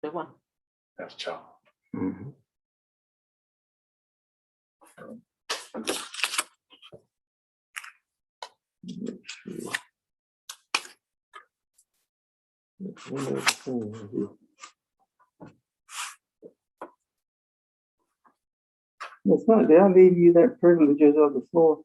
The one. That's Charles. Mhm. Make sure. There's one other thing here. It's not, did I leave you that privileges of the floor?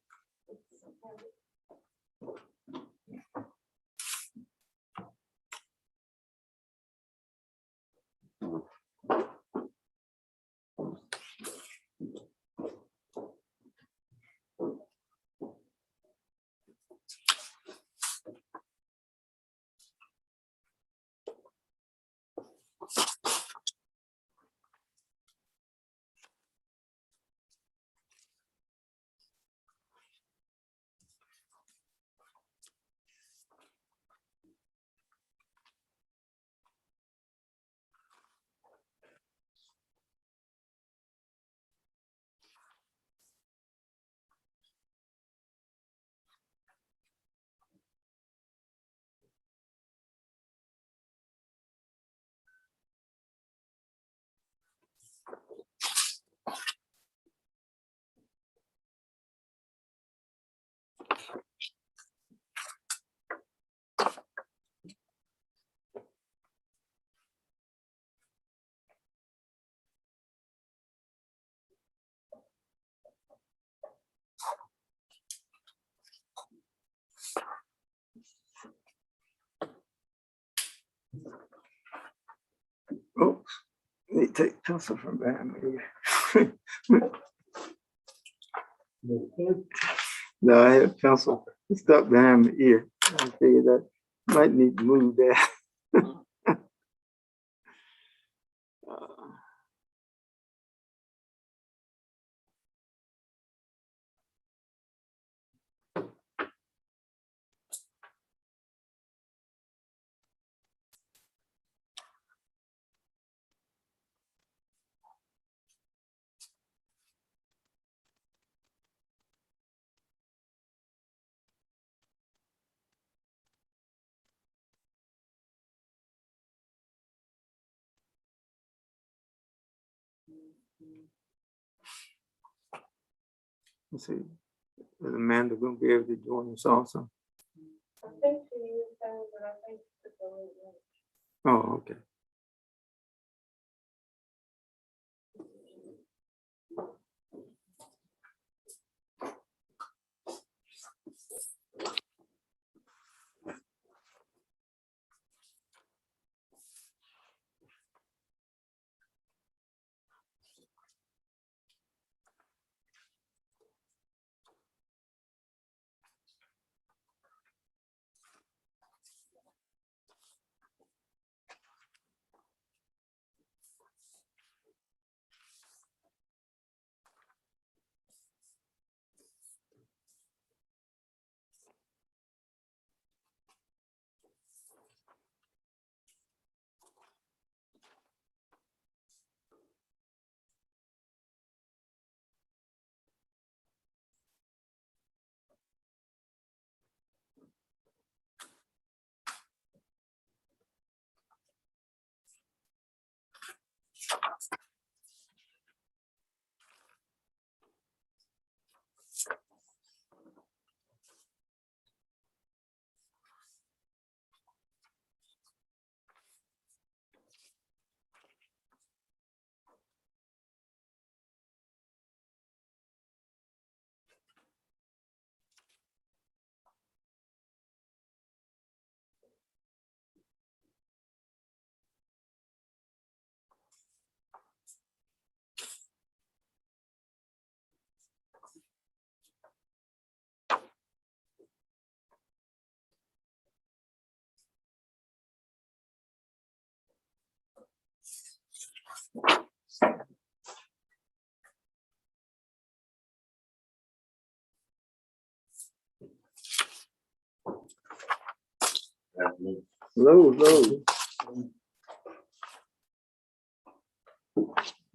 Oops, need to take pencil from behind me. No, I had pencil stuck behind my ear. I figured that might need to move that. Let's see, is Amanda going to be able to join us also? I think she is saying, but I think it's a little late. Oh, okay. Low.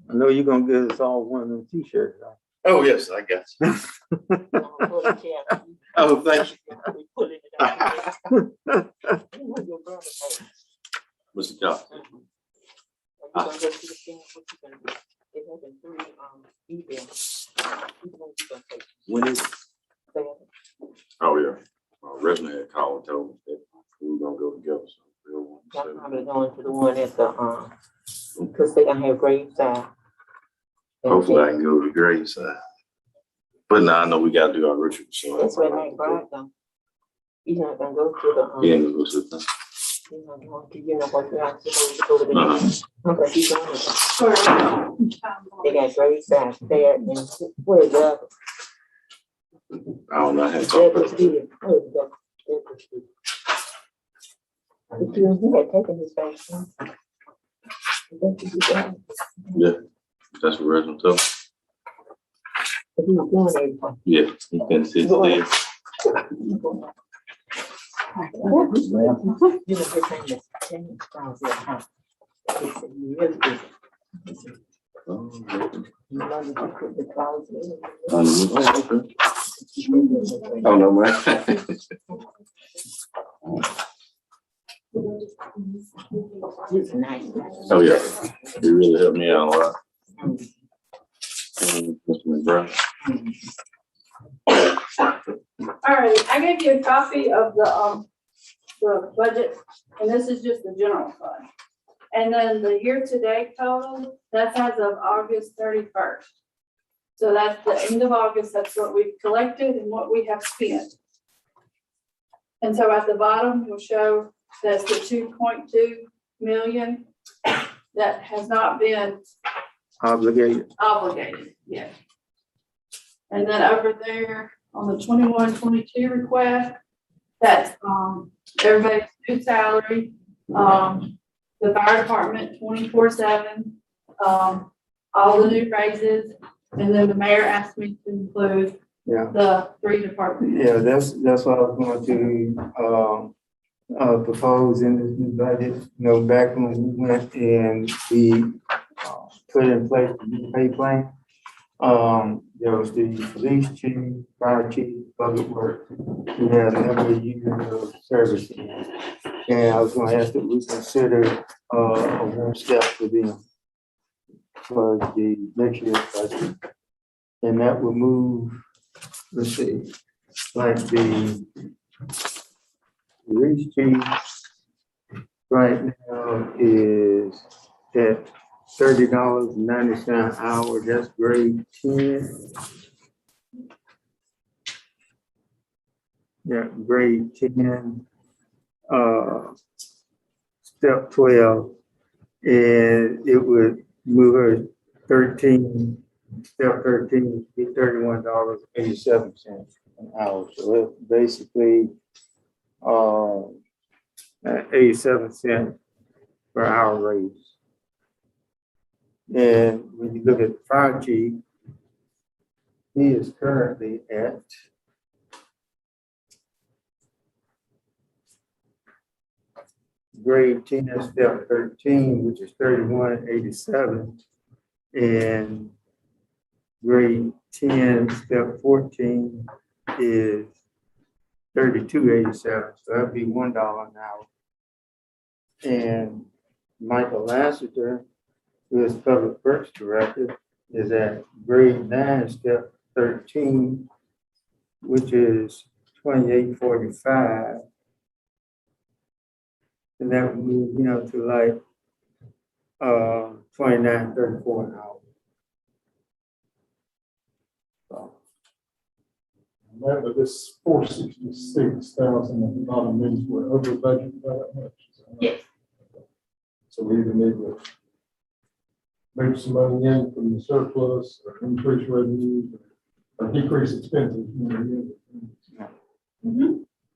I know you're gonna get us all one of them t-shirts. Right? Oh, yes, I got you. Oh, thank you. Mr. Cox. Are you gonna go to the thing? What you gonna do? It happened through, email. You gonna take When is? that? Oh, yeah. Resident had called and told us that we were gonna go together. So Y'all probably going to the one at the, because they gonna have graveside. hopefully I can go to the grave side. But now I know we gotta do our ritual, so. That's where Mike Bride though. He's not gonna go to the, He ain't gonna go sit down. he's not going to, you know, what you have to go to the. Okay, he's going to. For, They got graveside there and where's the other? I don't know. I hadn't talked Devil's about it. Field. Where's the Devil's Field? But he had taken his vaccine. Yeah, that's what Resident told me. But he was doing everything. Yeah, he can sit there. You know, his name is James Crosby. He said, "You really good." He said, "You know that you put the clouds in." Oh, no, man. He's nice. Oh, yeah. He really helped me out a lot. Mr. McBride. all right, I gave you a copy of the budget, and this is just the general fund. And then the year-to-date total, that's as of August 31st. So that's the end of August, that's what we've collected and what we have spent. And so at the bottom, will show that's the 2.2 million that has not been Obligated. obligated yet. And then over there on the 21-22 request, that's, everybody's new salary, the fire department 24/7, all the new raises, and then the mayor asked me to include Yeah. the 3 departments. Yeah, that's what I was going to, propose in this new budget. You know, back when we went and we, put in place the new pay plan, there was the police chief, fire chief, public works. We had a number of years of service. And I was going to ask that we consider, a one step for them for the next year's budget. And that would move, let's see, like the police chief right now is at $30.90 an hour. That's grade 10. Yeah, grade 10, step 12, and it would move her 13, step 13 would be $31.87 an hour. So it's basically 87 cents per hour raise. And when you look at the fire chief, he is currently at grade 10, step 13, which is $31.87, and grade 10, step 14 is $32.87. So that'd be $1 an hour. And Michael Lassiter, who is Public Works Director, is at grade 9, step 13, which is $28.45. And that would move, to like $29.34 an hour. So, Remember, this 466,000 is not a means we're over budget by that much. Yes. So we either need to move some money in from the surplus or increase revenue or decrease expenses. Mhm.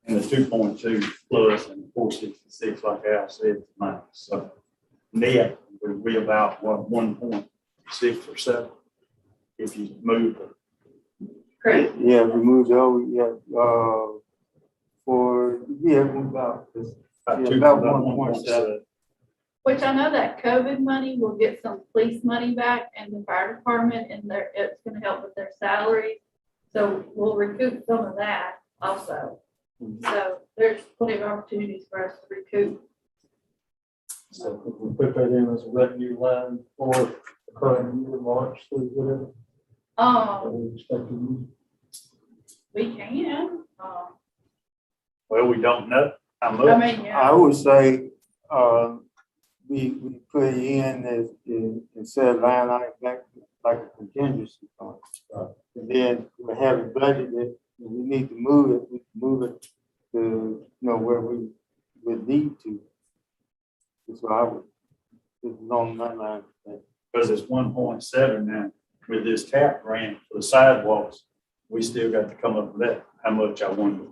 And the 2.2 plus and 466, like Al said, tonight. So net would be about 1.6 or 7 if you move it. Correct. yeah, we moved over, about 1.7. Which I know that COVID money will get some police money back and the fire department, and it's gonna help with their salary. So we'll recoup some of that also. So there's plenty of opportunities for us to recoup. So if we put that in as a revenue line for the current year, March through whatever, that we expect to use. We can, Well, we don't know how I much. mean, yeah, I would say, we put it in as, instead of line item, like a contingency fund. And then we have a budget that we need to move it, we can move it to, you know, where we would need to. So I would, it's along that line. Because it's 1.7 now with this TAP grant for the sidewalks. We still got to come up with that, how much I wonder.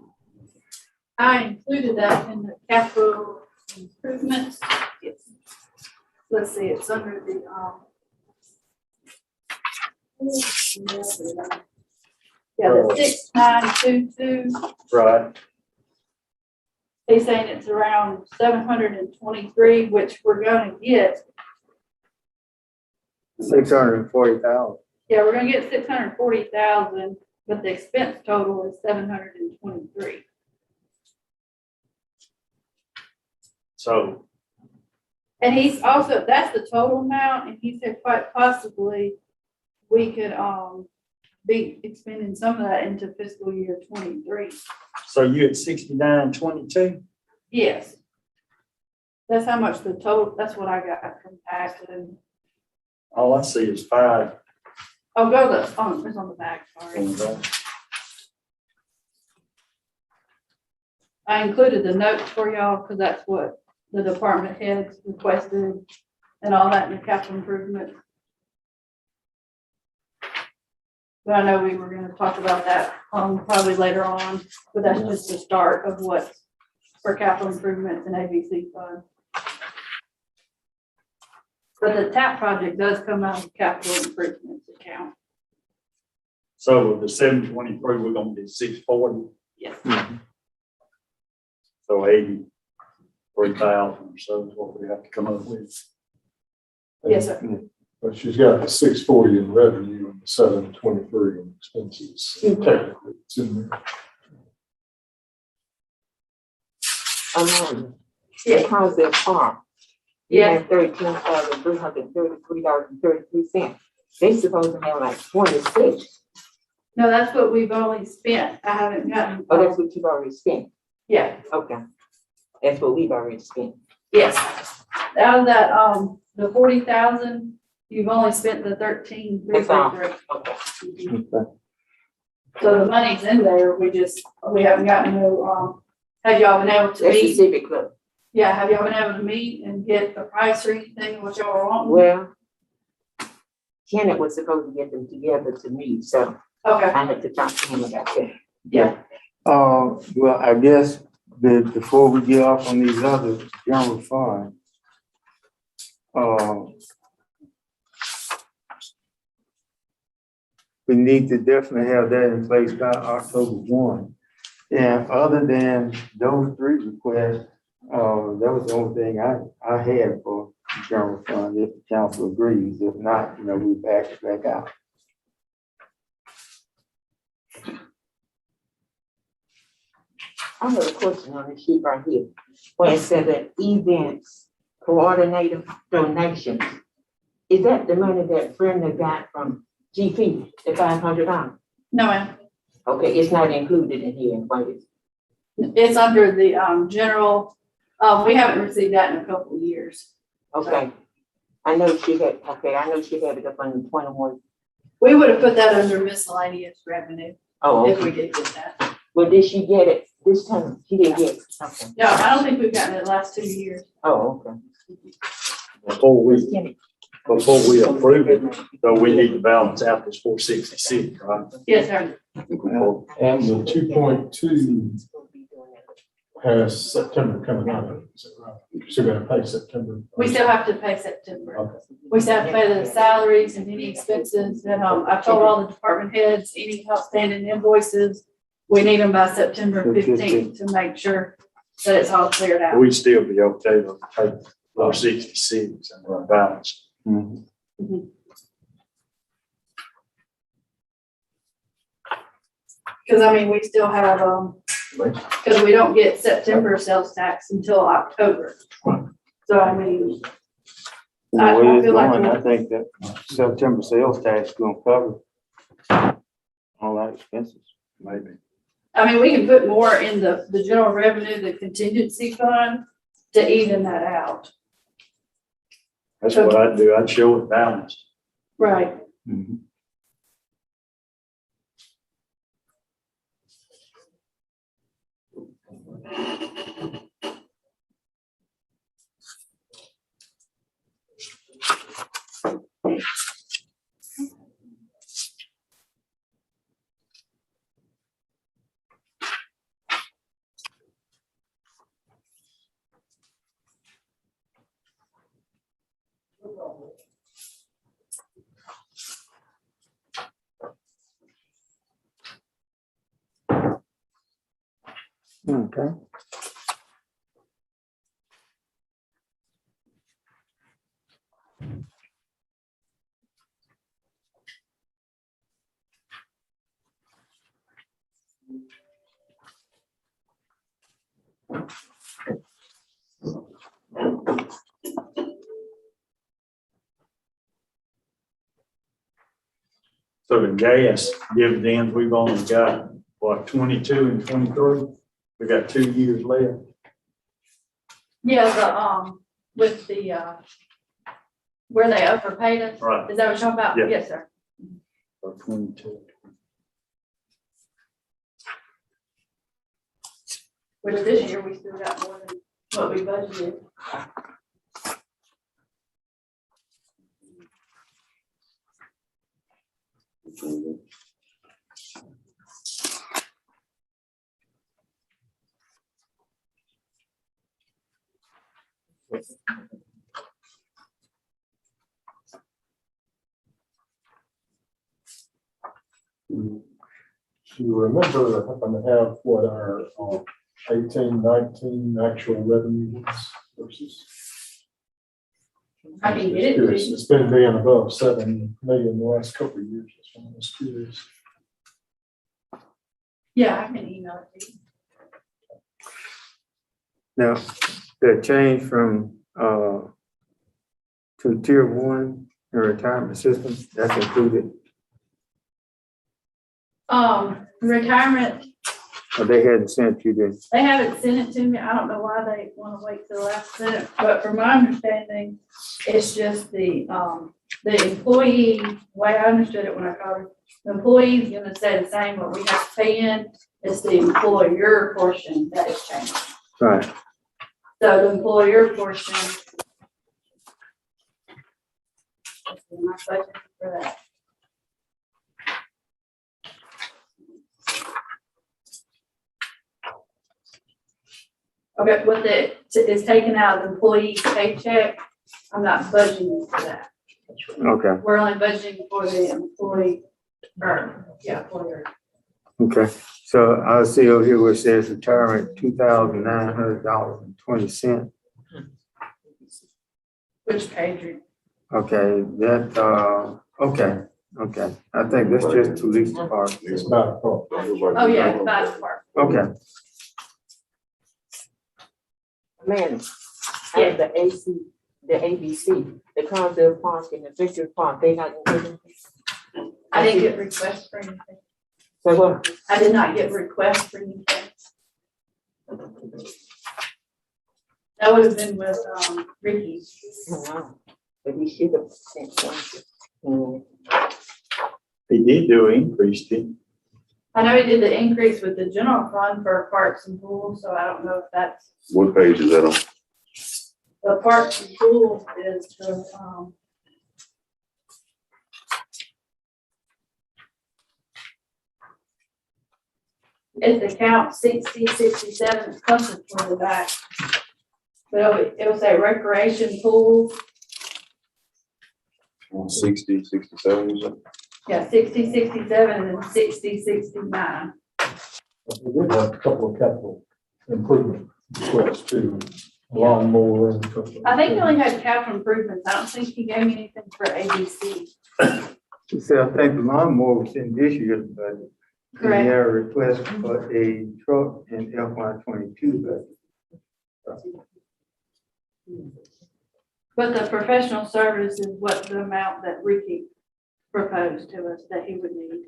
I included that in the capital improvements. Let's see, it's under the, yeah, the 6922. Right. He's saying it's around 723, which we're gonna get. 640,000. Yeah, we're gonna get 640,000, but the expense total is 723. So And he's also, that's the total amount, and he said quite possibly we could, be expending some of that into fiscal year 23. So you at 6922? Yes. That's how much the total, that's what I got from Paxton. All I see is 5. Oh, go the, oh, it's on the back, sorry. I included the notes for y'all, because that's what the department heads requested and all that in the capital improvement. But I know we were gonna talk about that, probably later on, but that's just the start of what's for capital improvements and ABC fund. But the TAP project does come out of capital improvements account. So with the 723, we're gonna be 640. Yes. So 83,000 or so is what we have to come up with. Yes, sir. But she's got the 640 in revenue and the 723 in expenses. Technically, it's in there. Yeah. How's that farm? You Yeah. have $13,333.33. They supposed to have like 26. No, that's what we've only spent. I haven't gotten. Oh, that's what you've already spent. Yeah, Okay. That's what we've already spent. yes. Out of that, the 40,000, you've only spent the 13,333. Okay. So the money's in there. We haven't gotten no, have y'all been able to That's the meet? civic club. Yeah, have y'all been able to meet and get the price or anything, what y'all are wanting? Well, Kenneth was supposed to get them together to meet, so Okay, I had to talk to him about that. yeah. Well, I guess before we get off on these other general funds, we need to definitely have that in place by October 1. And other than those 3 requests, that was the only thing I had for the general fund, if the council agrees. If not, you know, we back it back out. I have a question on the sheet right here, where it said that events coordinator donations. Is that the money that Brenda got from GP, the $500? No, ma'am. Okay, it's not included in here, right? It's under the, general, we haven't received that in a couple of years. Okay. I know she had it up on the 21. We would have put that under miscellaneous revenue Oh, if we okay. did get that. Well, did she get it this time? She didn't get it. Okay. No, I don't think we've gotten it the last 2 years. Oh, okay. Before we approve it, so we need to balance out this 466, right? Yes, sir. And the 2.2 has September coming out of it. Is that right? You're still gonna pay September. We still have to pay September. Okay. We still have to pay the salaries and any expenses that, I told all the department heads, any outstanding invoices, we need them by September 15th to make sure that it's all cleared out. We'd still be okay to take 466 and we're balanced. Because I mean, we still have, because we don't get September sales tax until October. So I mean, The I way it's feel like going, I we'll- think that September sales tax is gonna cover all our expenses. Maybe. I mean, we can put more in the general revenue, the contingency fund to even that out. That's what I'd do. I'd show it balanced. Right. Mhm. Okay. So the gas dividends, we've only got, what, 22 and 23? We got 2 years left. Yeah, with the, where they overpaid us. Right. Is that what you're talking about? Yeah. Yes, sir. Or 22. Which this year we still got more than what we budgeted. Do you remember, happen to have what our 18-19 actual revenue was versus? I can get it to Curious. you. It's been being above 7 million the last couple of years. That's why I was curious. Yeah, I can email it to you. Now, the change from, to tier one in retirement system, that's included, Retirement, or they hadn't sent you this? they haven't sent it to me. I don't know why they want to wait till the last minute, but from my understanding, it's just the employee, way I understood it when I called her, the employee's gonna stay the same, what we have to pay in, it's the employer portion that is changing. Right. So the employer portion. Let's see, my budget for that. Okay, what is taken out of the employee's paycheck, I'm not budgeting for that. Okay, We're only budgeting for the employee, employer. okay. So I see over here where it says retirement, $2,900.20. Which page? Okay, that, okay. I think that's just police department. It's about a part. Oh, yeah, it's by the park. Okay, Man, and the the ABC, the Conville Park and the Victory Park, they not included. I didn't get requests for anything. So what? I did not get requests for anything. That would have been with, Ricky. But he should have sent something. He did do an increase, didn't I know he did the increase with the general fund for parks and pools, so I don't know if that's, What page is that on? the parks and pools is the, it's account 6067, it's custom for the back. But it'll say recreation pool, 60, 67, you said? yeah, 6067 and then 6069. We did have a couple of capital improvement requests too, lawnmower and a couple of. I think he only had capital improvements, I don't think he gave me anything for ABC. he said, I think the lawnmower was in this year's budget. And Correct. he had a request for a truck in FY 22 budget. But the professional service is what the amount that Ricky proposed to us that he would need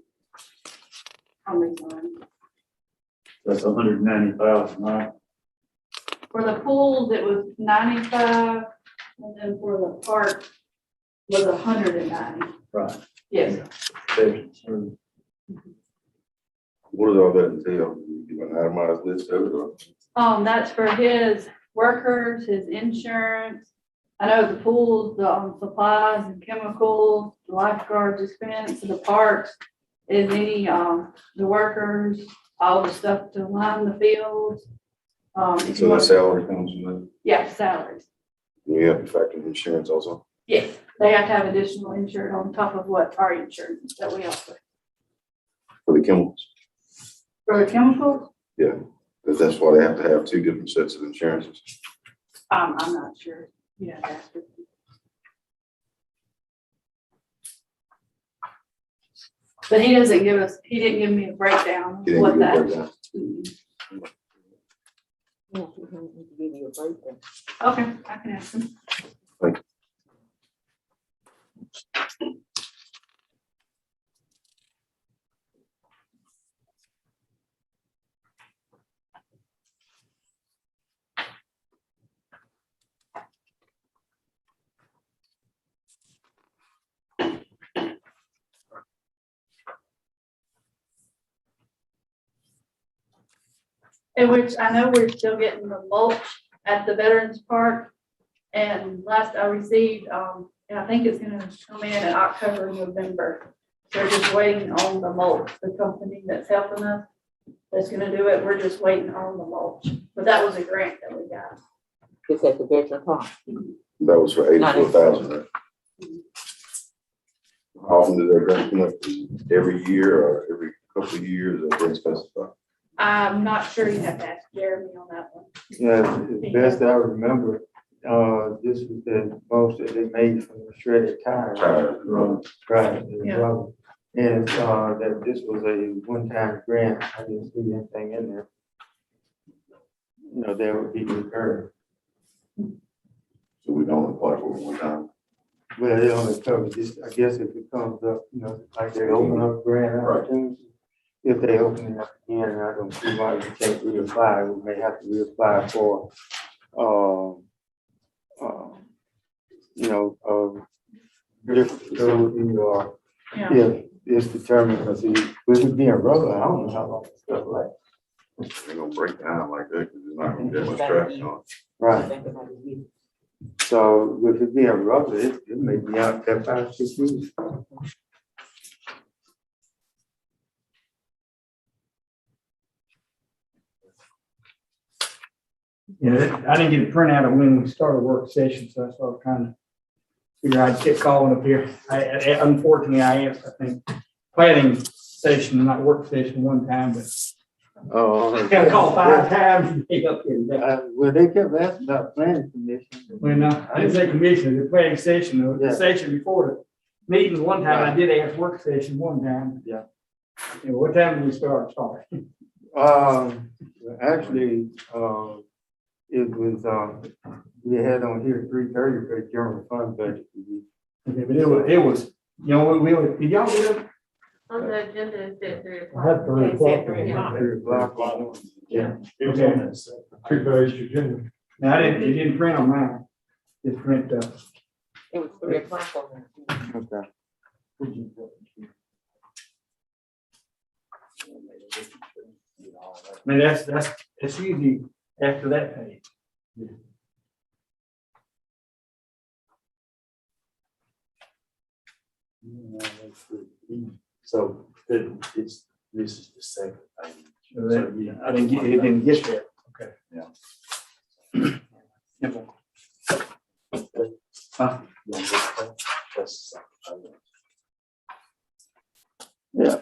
on these lines. That's 190,000, right? For the pools, it was 95, and then for the park was 190. Right. Yes, What does all that entail? You an itemized list of it or? that's for his workers, his insurance. I know the pools, the supplies and chemicals, the lifeguards expense, the parks is any, the workers, all the stuff to line the fields. If you So the want, salary comes from that? yeah, salaries. We have to factor in insurance also. Yes, they have to have additional insurance on top of what our insurance that we offer. For the chemicals, For the chemicals, because that's why they have to have two different sets of insurances. I'm not sure. Yeah, that's it. But he doesn't give us, he didn't give me a breakdown He of didn't what give you a that. breakdown. Yeah, he's gonna need to give you a breakdown. Okay, I can ask him. In which I know we're still getting the mulch at the Veterans Park. And last I received, and I think it's gonna come in October, November. They're just waiting on the mulch, the company that's helping us, that's gonna do it. We're just waiting on the mulch. But that was a grant that we got. It's at the veteran park. That was for 84,000, right? How often do they grant come up? Every year or every couple of years or they specify? I'm not sure, you have to ask Jeremy on that one. Yeah, as best I remember, this was the most that they made from the shredded tire. Right. Yeah. Rubber. And, that this was a one-time grant. I didn't see anything in there. You know, there would be recurring. So we don't apply for it one time. Well, it only covers this, I guess if it comes up, you know, like they open up grant opportunities. If they open it up again, I don't see why we can't reapply. We may have to reapply for, you know, different facility or Yeah. if it's determined, because with it being rubber, I don't know how long it's stuff like. They're gonna break down like that because there's not gonna be that much traffic on it. Right. Think about it. So with it being rubber, it may be out there 5, 6 years. Yeah, I didn't get a printout of when we started work session, so that's why I was trying to figure out, kept calling up here. Unfortunately, I asked, I think, planning session, not work session one time, but Oh. got to call 5 times to pick up here. Well, they kept asking about planning commission. Well, no, I didn't say commission, the planning session, the Yeah. session before the meeting, one time, I did ask work session one time. Yeah. And what time did we start? Sorry. Actually, it was, we had on here 3:30 for the general fund budget. Okay, but it was, you know, did y'all get up? On the agenda, it said 3 I o'clock. had 3 They said o'clock. 3 o'clock. 3 o'clock. Yeah. It was on that set. 2 page agenda. Now, it didn't print on mine. It print, It was 3 o'clock on there. Okay. I mean, it's usually after that page. So this is the second page. So that, I didn't get, it didn't get there. Okay. Yeah. Simple. That's- Yeah.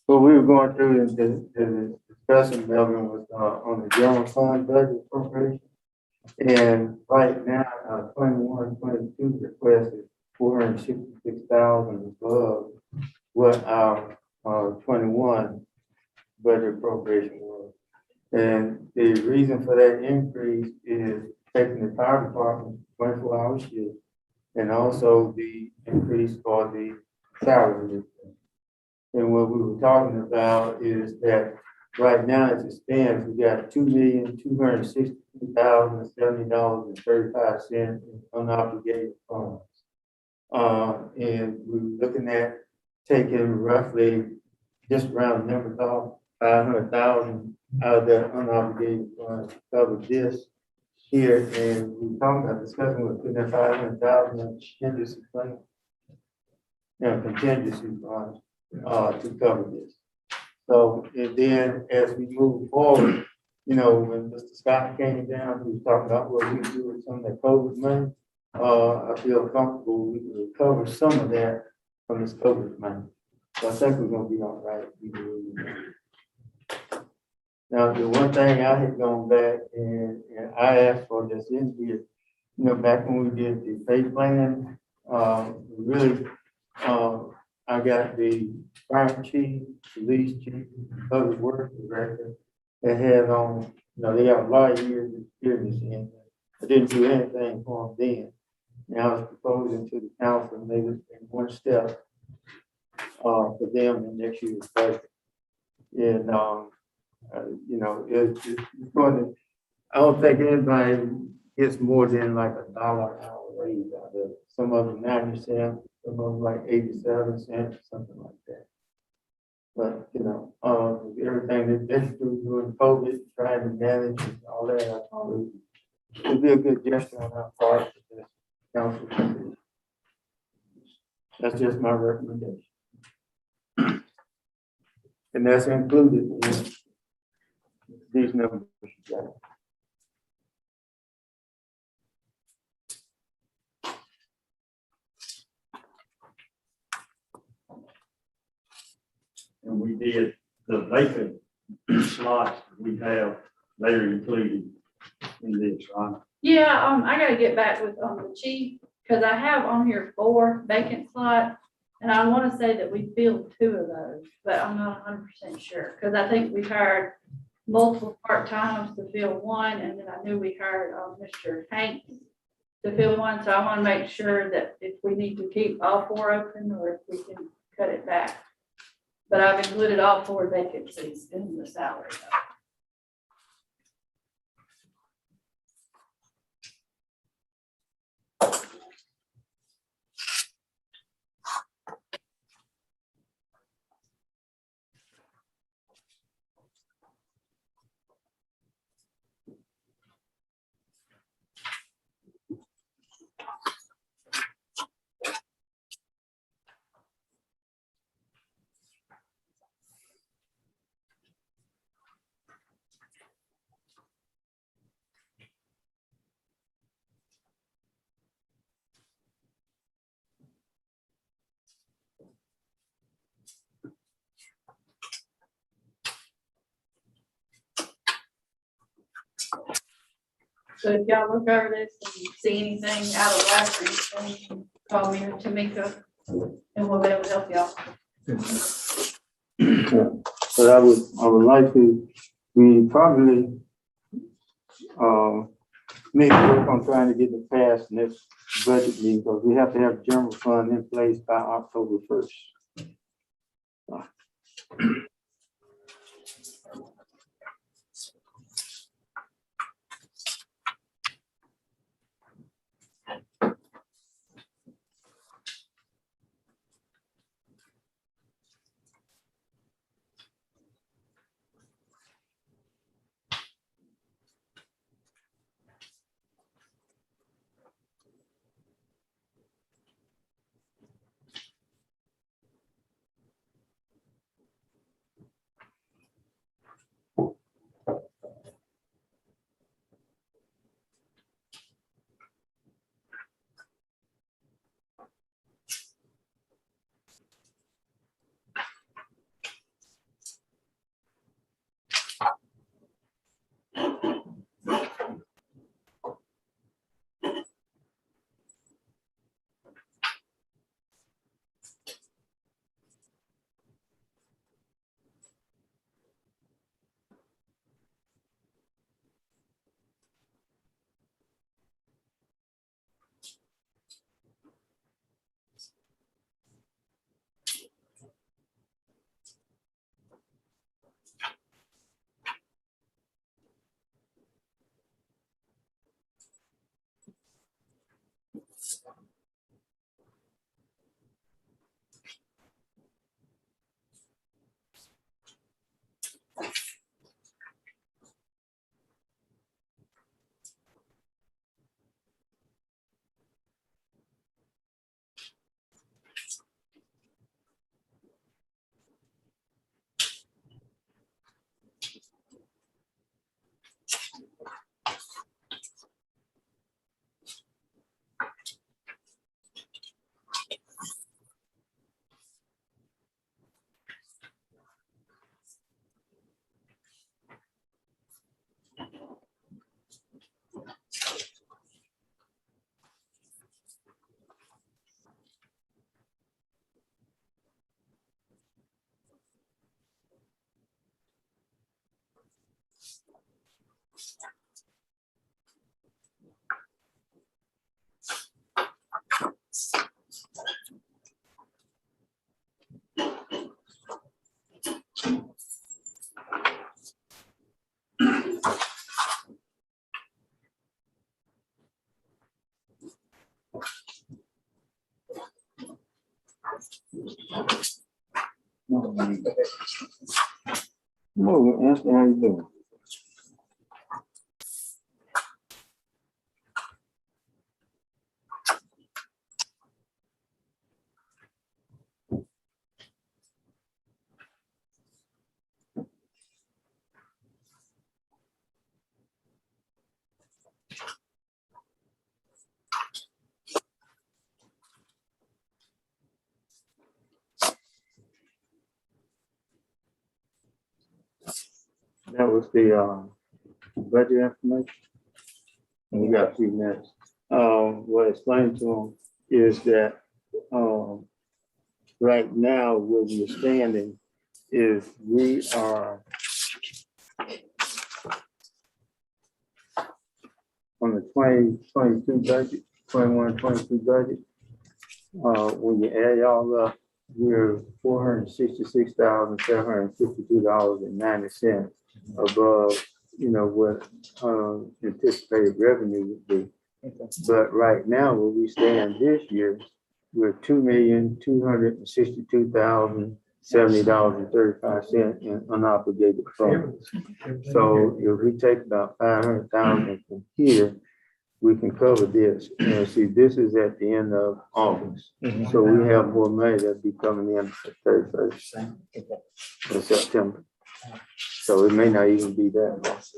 So we were going through the discussion, Melvin, was on the general fund budget appropriation. And right now, 21-22 request is 466,000 above what our 21 budget appropriation was. And the reason for that increase is taking the fire department 24-hour shift, and also the increase for the salary. And what we were talking about is that right now, as it stands, we got $2,262,070.35 in unobligated funds. And we're looking at taking roughly, just round numbers off, 500,000 out of that unobligated funds to cover this here. And we talking about discussing with putting that 500,000 in contingency fund. Contingency funds, to cover this. So, and then as we move forward, when Mr. Scott came down, he was talking about what we do with some of that COVID money. I feel comfortable we can recover some of that from this COVID money. So I think we're gonna be all right. Now, the one thing I had gone back and I asked for this in here, back when we did the pay plan, really, I got the fire chief, police chief, public works director that had on, they got a lot of years of experience in. I didn't do anything for them then. Now I was proposing to the council, and they was in one step for them in next year's budget. And, it's going to, I don't think anybody gets more than like $1 an hour raise out of it. Some of them 90 cents, some of them like 87 cents, something like that. But, everything that they do during COVID, trying to manage and all that, I thought it would be a good gesture on our part for this council. That's just my recommendation. And that's included in these numbers. And we did the vacant slots we have, they're included in this, right? Yeah, I gotta get back with, the chief, because I have on here 4 vacant slots. And I want to say that we filled 2 of those, but I'm not 100% sure, because I think we hired multiple part-times to fill 1, and then I knew we hired, Mr. Hanks to fill 1, so I want to make sure that if we need to keep all 4 open, or if we can cut it back. But I've included all 4 vacancies in the salary. So if y'all look over this and see anything out of whack or anything, call me or Tamika, and we'll be able to help y'all. But I would like to, we probably, maybe work on trying to get it passed next budget meeting, because we have to have general fund in place by October 1st. Hello, Anthony, how you doing? That was the budget information. And we got a few minutes. What I explained to them is that right now where we're standing is we are on the 2022 budget, 21-22 budget. When you add y'all up, we're $466,752.90 above, what anticipated revenue would be. But right now, where we stand this year, we're $2,262,070.35 in unobligated funds. So if we take about 500,000 from here, we can cover this. See, this is at the end of August. So we have more money that'll be coming in for 31st of September. So it may not even be that much.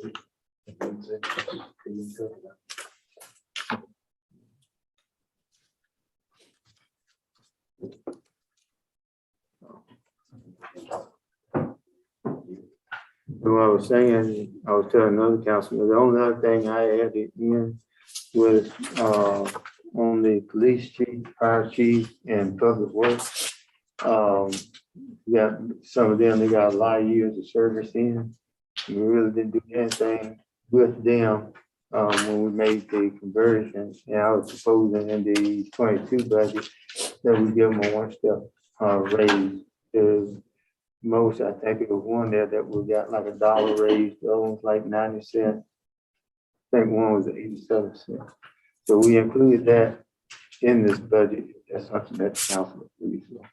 What I was saying, I was telling another councilman, the only other thing I added in was on the police chief, fire chief, and public works. We got some of them, they got a lot of years of service in. We really didn't do anything with them when we made the conversion. And I was proposing in the 22 budget that we give them a one-step raise. Is most, I think it was one there that we got like $1 raise, the other one's like 90 cents. I think one was 87 cents. So we included that in this budget. That's something that the council agrees with.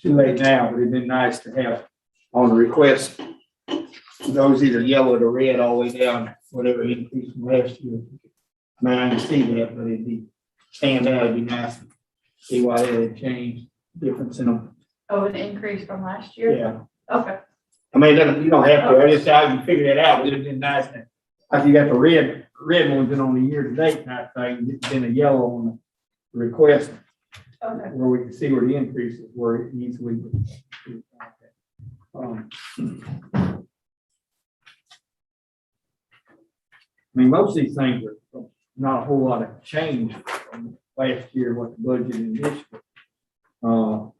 Too late now, but it'd been nice to have on the request. Those either yellow or red all the way down, whatever increase from last year. I mean, I can see that, but it'd be stand out, it'd be nice to see why that had changed, difference in them. Oh, an increase from last year? Yeah. Okay. I mean, you don't have to, I just how you figure that out, it'd been nice to, like you got the red ones in on the year to date type thing, it's been a yellow on the request. Okay. Where we can see where the increases were easily. I mean, most of these things are not a whole lot of change from last year, what the budget in this year.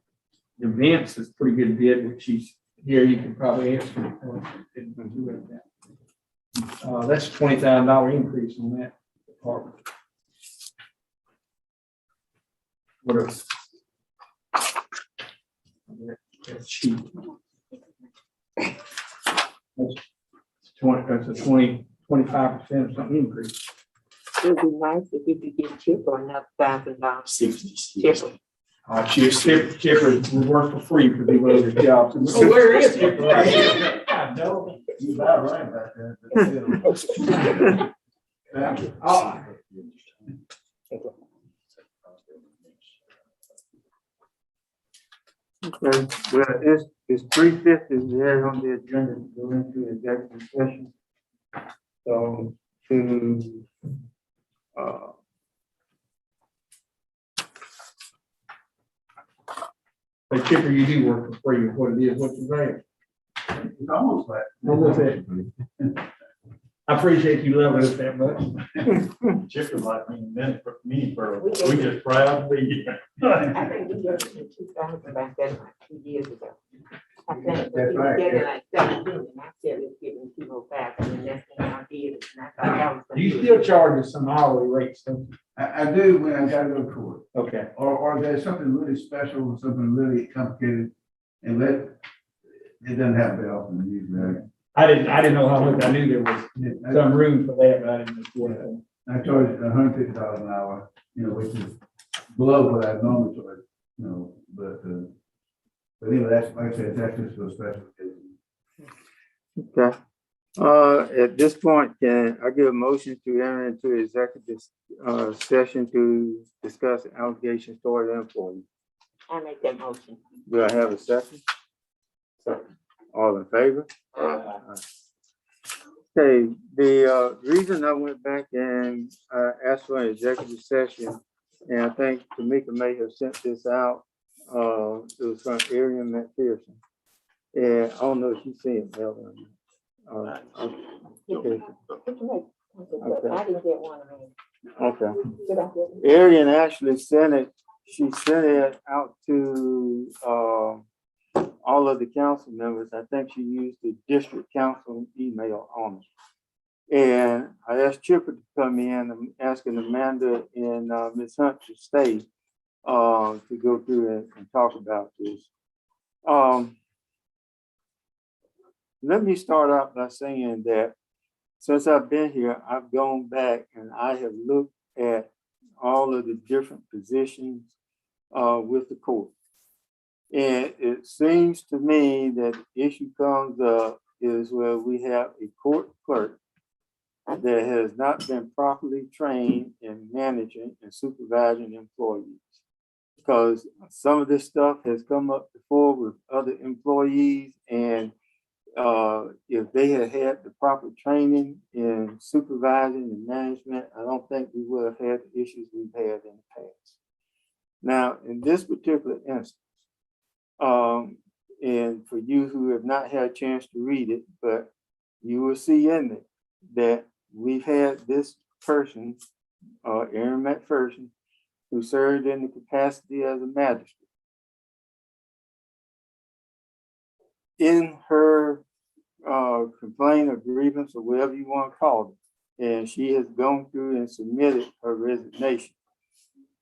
Events is pretty good bid, which she's here, you can probably ask her. That's $20,000 increase on that department. What else? That's cheap. That's a 25% or something increase. It'd be nice if you could get Chip or another $1,000. 66. Chipper. Chipper would work for free for the other jobs. Oh, where is Chipper? I know. You about right back there. Oh, Okay, well, it's 3:50, we had on the agenda to go into executive session. So to, But Chipper, you do work for free, what it is, what you say. It's almost like. Almost that. I appreciate you loving us that much. Chipper like me for, we just proud to be here. I think we got it in 2000 back then, like 2 years ago. I think That's we were right, getting yeah. like 17, and I said, let's give them 205, and the next thing I did, and I thought that was. You still charge us some hourly rates, don't you? I do when I gotta go to court, Okay. or there's something really special, or something really complicated, and it doesn't happen very often usually. I didn't know how much, I knew there was some room for that, but I didn't know what it was. I charge $150 an hour, which is below what I normally charge, but anyway, that's, like I said, that's just for a special occasion. okay. At this point, can I give a motion to enter into executive session to discuss allegations toward an employee? I make that motion. Do I have a second? All in favor? Okay, the reason I went back and asked for an executive session, and I think Tamika may have sent this out, it was from Arian McPherson. And I don't know if she's seen it, Melvin. Okay. What you make? Okay. I didn't get one of them. Okay. Did I get it? Arian actually sent it, she sent it out to all of the council members. I think she used the district council email on it. And I asked Chipper to come in. I'm asking Amanda and Ms. Hunt to stay to go through it and talk about this. Let me start out by saying that since I've been here, I've gone back and I have looked at all of the different positions with the court. And it seems to me that the issue comes up is where we have a court clerk that has not been properly trained in managing and supervising employees. Because some of this stuff has come up before with other employees, and if they had had the proper training in supervising and management, I don't think we would have had the issues we've had in the past. Now, in this particular instance, and for you who have not had a chance to read it, but you will see in it that we've had this person, Aaron McPherson, who served in the capacity as a magistrate. In her complaint or grievance or whatever you want to call it, and she has gone through and submitted her resignation.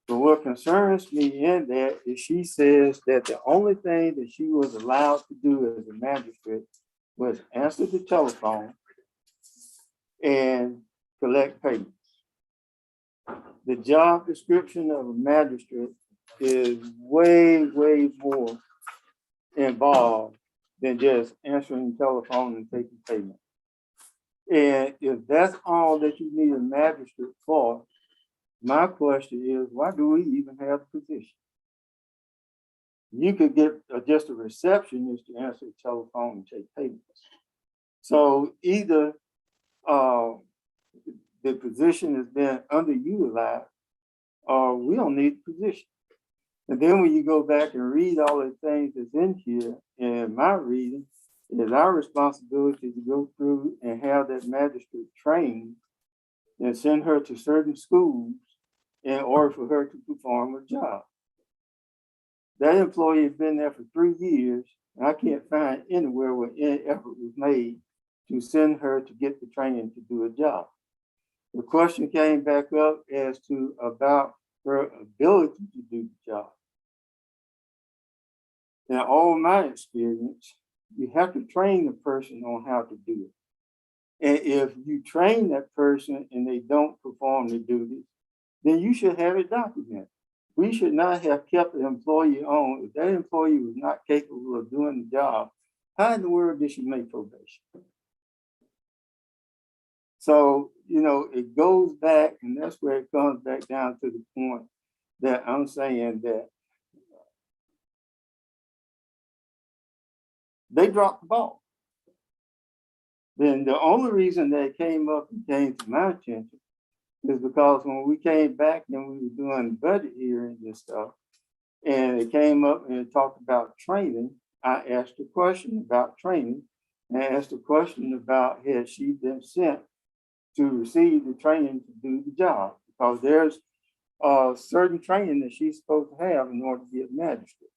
But what concerns me in that is she says that the only thing that she was allowed to do as a magistrate was answer the telephone and collect payments. The job description of a magistrate is way, way more involved than just answering the telephone and taking payment. And if that's all that you need a magistrate for, my question is, why do we even have the position? You could get just a receptionist to answer the telephone and take payments. So either the position has been underutilized, or we don't need the position. And then when you go back and read all the things that's in here, in my reading, it is our responsibility to go through and have that magistrate trained and send her to certain schools in order for her to perform her job. That employee has been there for 3 years, and I can't find anywhere where any effort was made to send her to get the training to do a job. The question came back up as to about her ability to do the job. In all my experience, you have to train the person on how to do it. And if you train that person and they don't perform the duties, then you should have it documented. We should not have kept an employee on. If that employee was not capable of doing the job, how in the world did she make probation? So, it goes back, and that's where it comes back down to the point that I'm saying that they dropped the ball. Then the only reason that it came up and came to my attention is because when we came back and we were doing budget hearings and stuff, and it came up and it talked about training, I asked a question about training, and I asked a question about had she been sent to receive the training to do the job, because there's certain training that she's supposed to have in order to be a magistrate.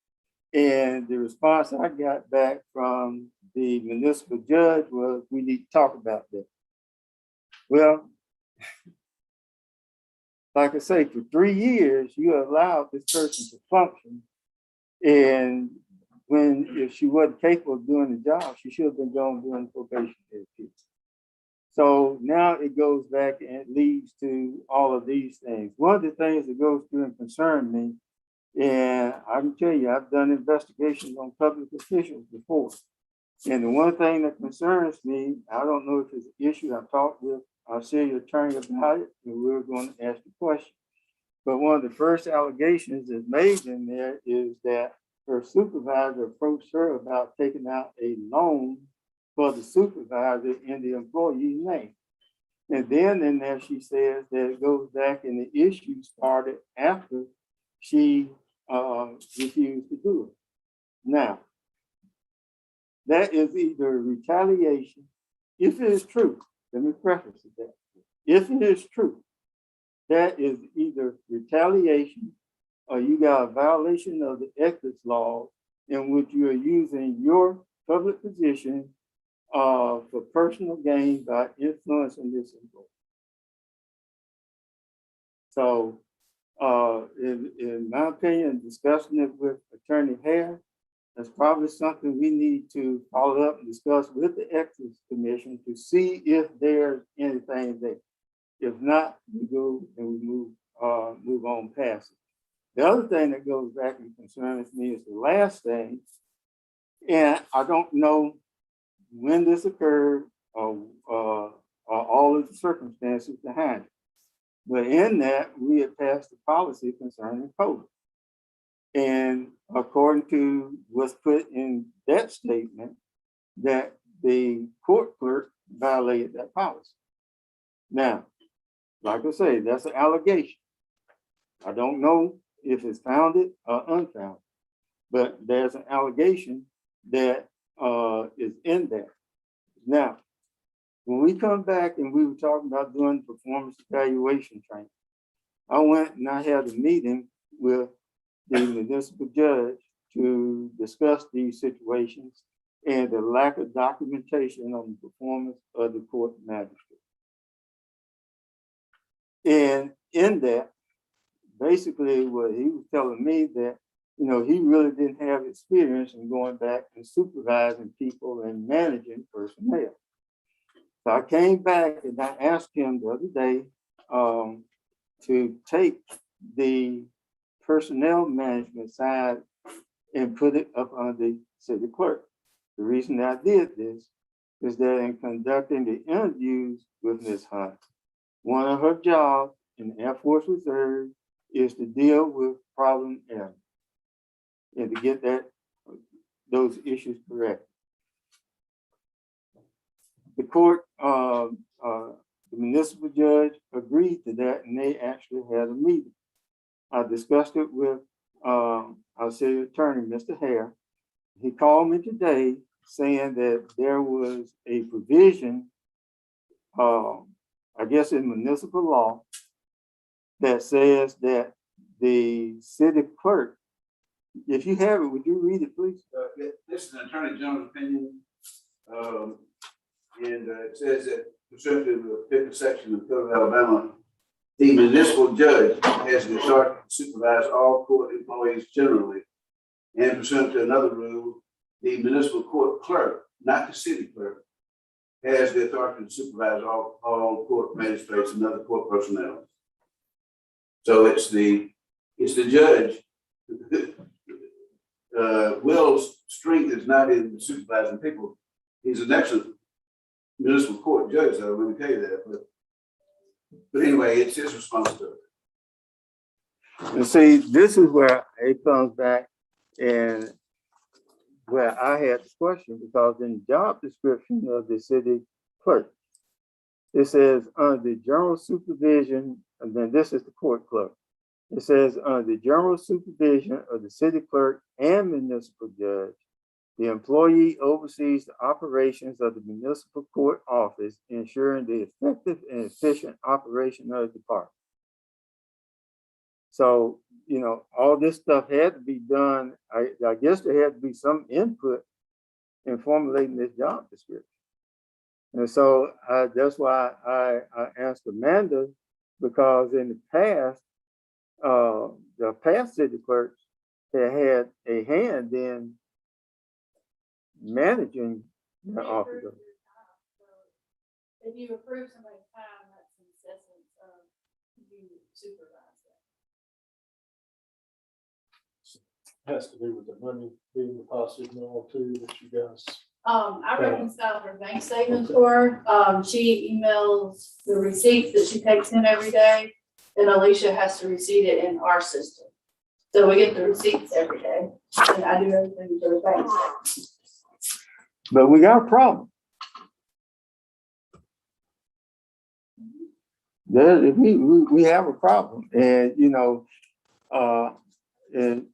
And the response I got back from the municipal judge was, we need to talk about that. Well, like I say, for 3 years, you allowed this person to function. And if she wasn't capable of doing the job, she should have been going during probation period. So now it goes back and it leads to all of these things. One of the things that goes through and concern me, and I can tell you, I've done investigations on public officials before. And the one thing that concerns me, I don't know if it's an issue, I've talked with our city attorney about it, and we're going to ask the question. But one of the first allegations that's made in there is that her supervisor approached her about taking out a loan for the supervisor in the employee's name. And then in there, she says that it goes back and the issue started after she refused to do it. Now, that is either retaliation, if it is true, let me preface that. If it is true, that is either retaliation or you got a violation of the ethics law in which you are using your public position for personal gain by influencing this employee. So in my opinion, discussing it with Attorney Hare, that's probably something we need to follow up and discuss with the Ethics Commission to see if there's anything there. If not, we go and we move on past it. The other thing that goes back and concerns me is the last thing, and I don't know when this occurred or all of the circumstances behind it. But in that, we had passed a policy concerning COVID. And according to what's put in that statement, that the court clerk violated that policy. Now, like I say, that's an allegation. I don't know if it's founded or unfounded, but there's an allegation that is in there. Now, when we come back and we were talking about doing performance evaluation training, I went and I had a meeting with the municipal judge to discuss these situations and the lack of documentation on the performance of the court magistrate. And in that, basically what he was telling me that, he really didn't have experience in going back and supervising people and managing personnel. So I came back and I asked him the other day to take the personnel management side and put it up on the city clerk. The reason I did this is that in conducting the interviews with Ms. Hunt, one of her jobs in the Air Force Reserve is to deal with problem airmen and to get those issues correct. The court, the municipal judge agreed to that, and they actually had a meeting. I discussed it with our city attorney, Mr. Hare. He called me today saying that there was a provision, I guess in municipal law, that says that the city clerk, if you have it, would you read it, please? This is an attorney general's opinion in says that pursuant to the 50th section of the Code of Alabama, the municipal judge has the authority to supervise all court employees generally. And pursuant to another rule, the municipal court clerk, not the city clerk, has the authority to supervise all court magistrates and other court personnel. So it's the judge. Will's strength is not in supervising people. He's an excellent municipal court judge, though, let me tell you that. But anyway, it's his responsibility. And see, this is where it comes back and where I had the question, because in the job description of the city clerk, it says under the general supervision, and then this is the court clerk. It says under the general supervision of the city clerk and municipal judge, the employee oversees the operations of the municipal court office, ensuring the effective and efficient operation of the department. So, you know, all this stuff had to be done. I guess there had to be some input in formulating this job description. And so that's why I asked Amanda, because in the past, the past city clerks had a hand in managing the office. If you approve somebody's time, that's in essence of you supervise that. Has to do with the money being deposited and all too, that you guys. I reconciled her bank statements for her. She emails the receipts that she takes in every day, and Alicia has to receipt it in our system. So we get the receipts every day, and I do everything for the bank. But we got a problem. We have a problem, and you know, and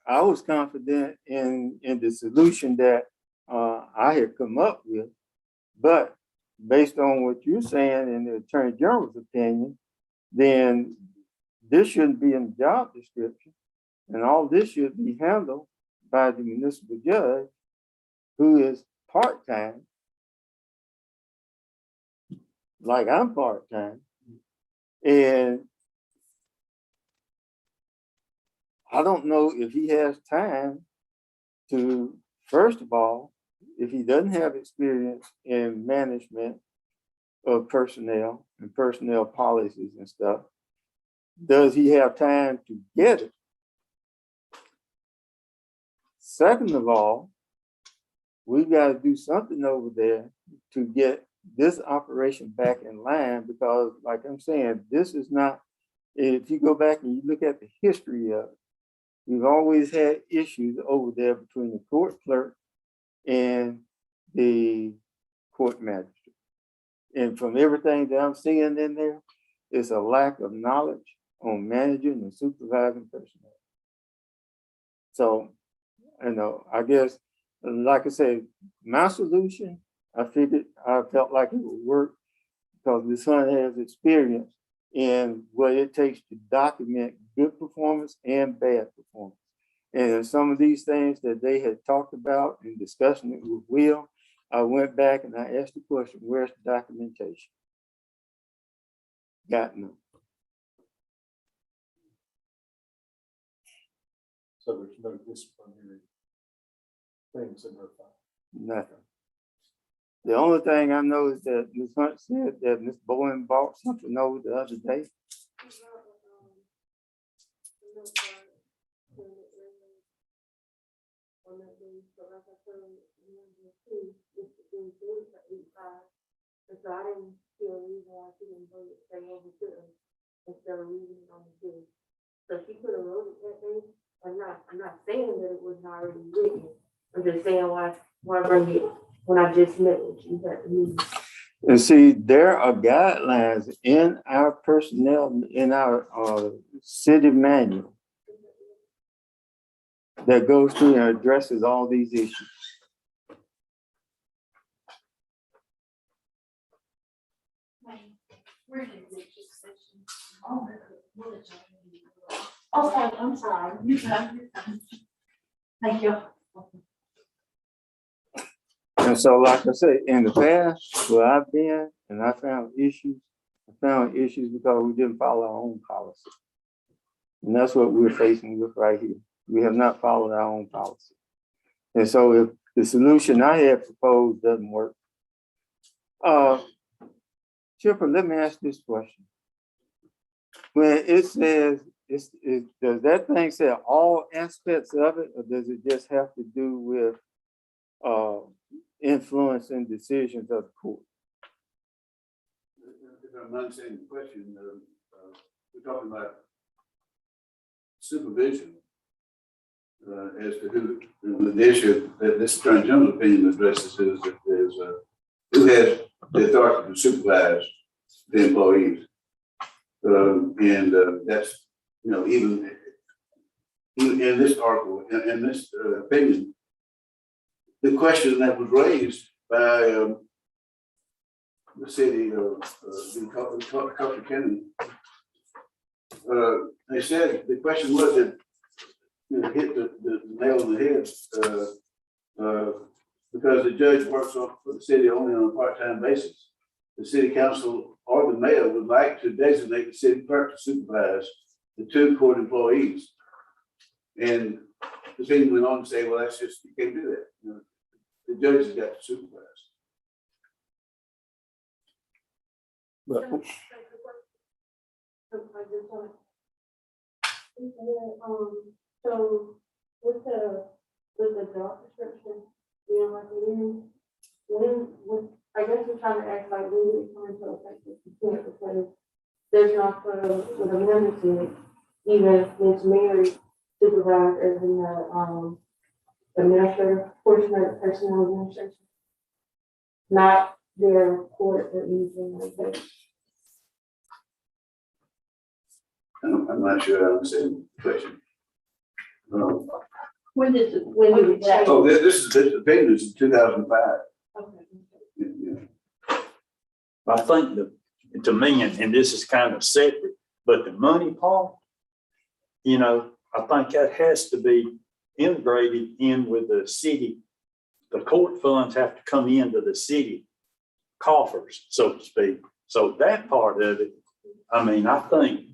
I was confident in the solution that I had come up with, but based on what you're saying in the Attorney General's opinion, then this shouldn't be in the job description, and all this should be handled by the municipal judge, who is part-time, like I'm part-time, and I don't know if he has time to, first of all, if he doesn't have experience in management of personnel and personnel policies and stuff, does he have time to get it? Second of all, we've got to do something over there to get this operation back in line, because like I'm saying, this is not, if you go back and you look at the history of it, we've always had issues over there between the court clerk and the court magistrate. And from everything that I'm seeing in there, it's a lack of knowledge on managing and supervising personnel. So, you know, I guess, like I said, my solution, I felt like it would work because my son has experience in what it takes to document good performance and bad performance. And some of these things that they had talked about in discussing it with Will, I went back and I asked the question, where's the documentation? Got none. So there's no disciplinary things in her file. Nothing. The only thing I know is that Ms. Hunt said that Ms. Bowen bought something over the other day. And so I didn't see a reason why she didn't vote it, say over to us instead of reading it on the bill. So she could have wrote it that day. I'm not saying that it wasn't already written. I'm just saying why bring it when I just met with you at the meeting. And see, there are guidelines in our personnel, in our city manual that goes through and addresses all these issues. We're in executive session. Okay, I'm sorry. You're fine. Thank you. And And so, like I said, in the past, where I've been, and I found issues because we didn't follow our own policy. And that's what we're facing with right here. We have not followed our own policy. And so if the solution I have proposed doesn't work, Chipper, let me ask this question. When it says, does that thing say all aspects of it, or does it just have to do with influencing decisions of the court? If I'm understanding the question, we're talking about supervision as to who, the issue that this Attorney General's opinion addresses is that there's who has the authority to supervise the employees. That's, you know, even in this article, in this opinion, the question that was raised by the city of Custer County, they said the question was that, you know, hit the nail on the head because the judge works for the city only on a part-time basis. The city council or the mayor would like to designate the city clerk to supervise the 2 court employees. And the thing went on to say, well, that's just, you can't do that. You know, the judge has got to supervise. But So with the job description, you know, like when I guess we're trying to act like when we come into effect because there's not with amendment, even if Ms. Mary supervised as in the administrative portion of the personnel administration, not their court or anything like that. I'm not sure I understand the question. When did that? Oh, this opinion is 2005. Okay. Yeah. I think to me, and this is kind of separate, but the money part, you know, I think that has to be integrated in with the city. The court funds have to come into the city coffers, so to speak. So that part of it, I mean, I think,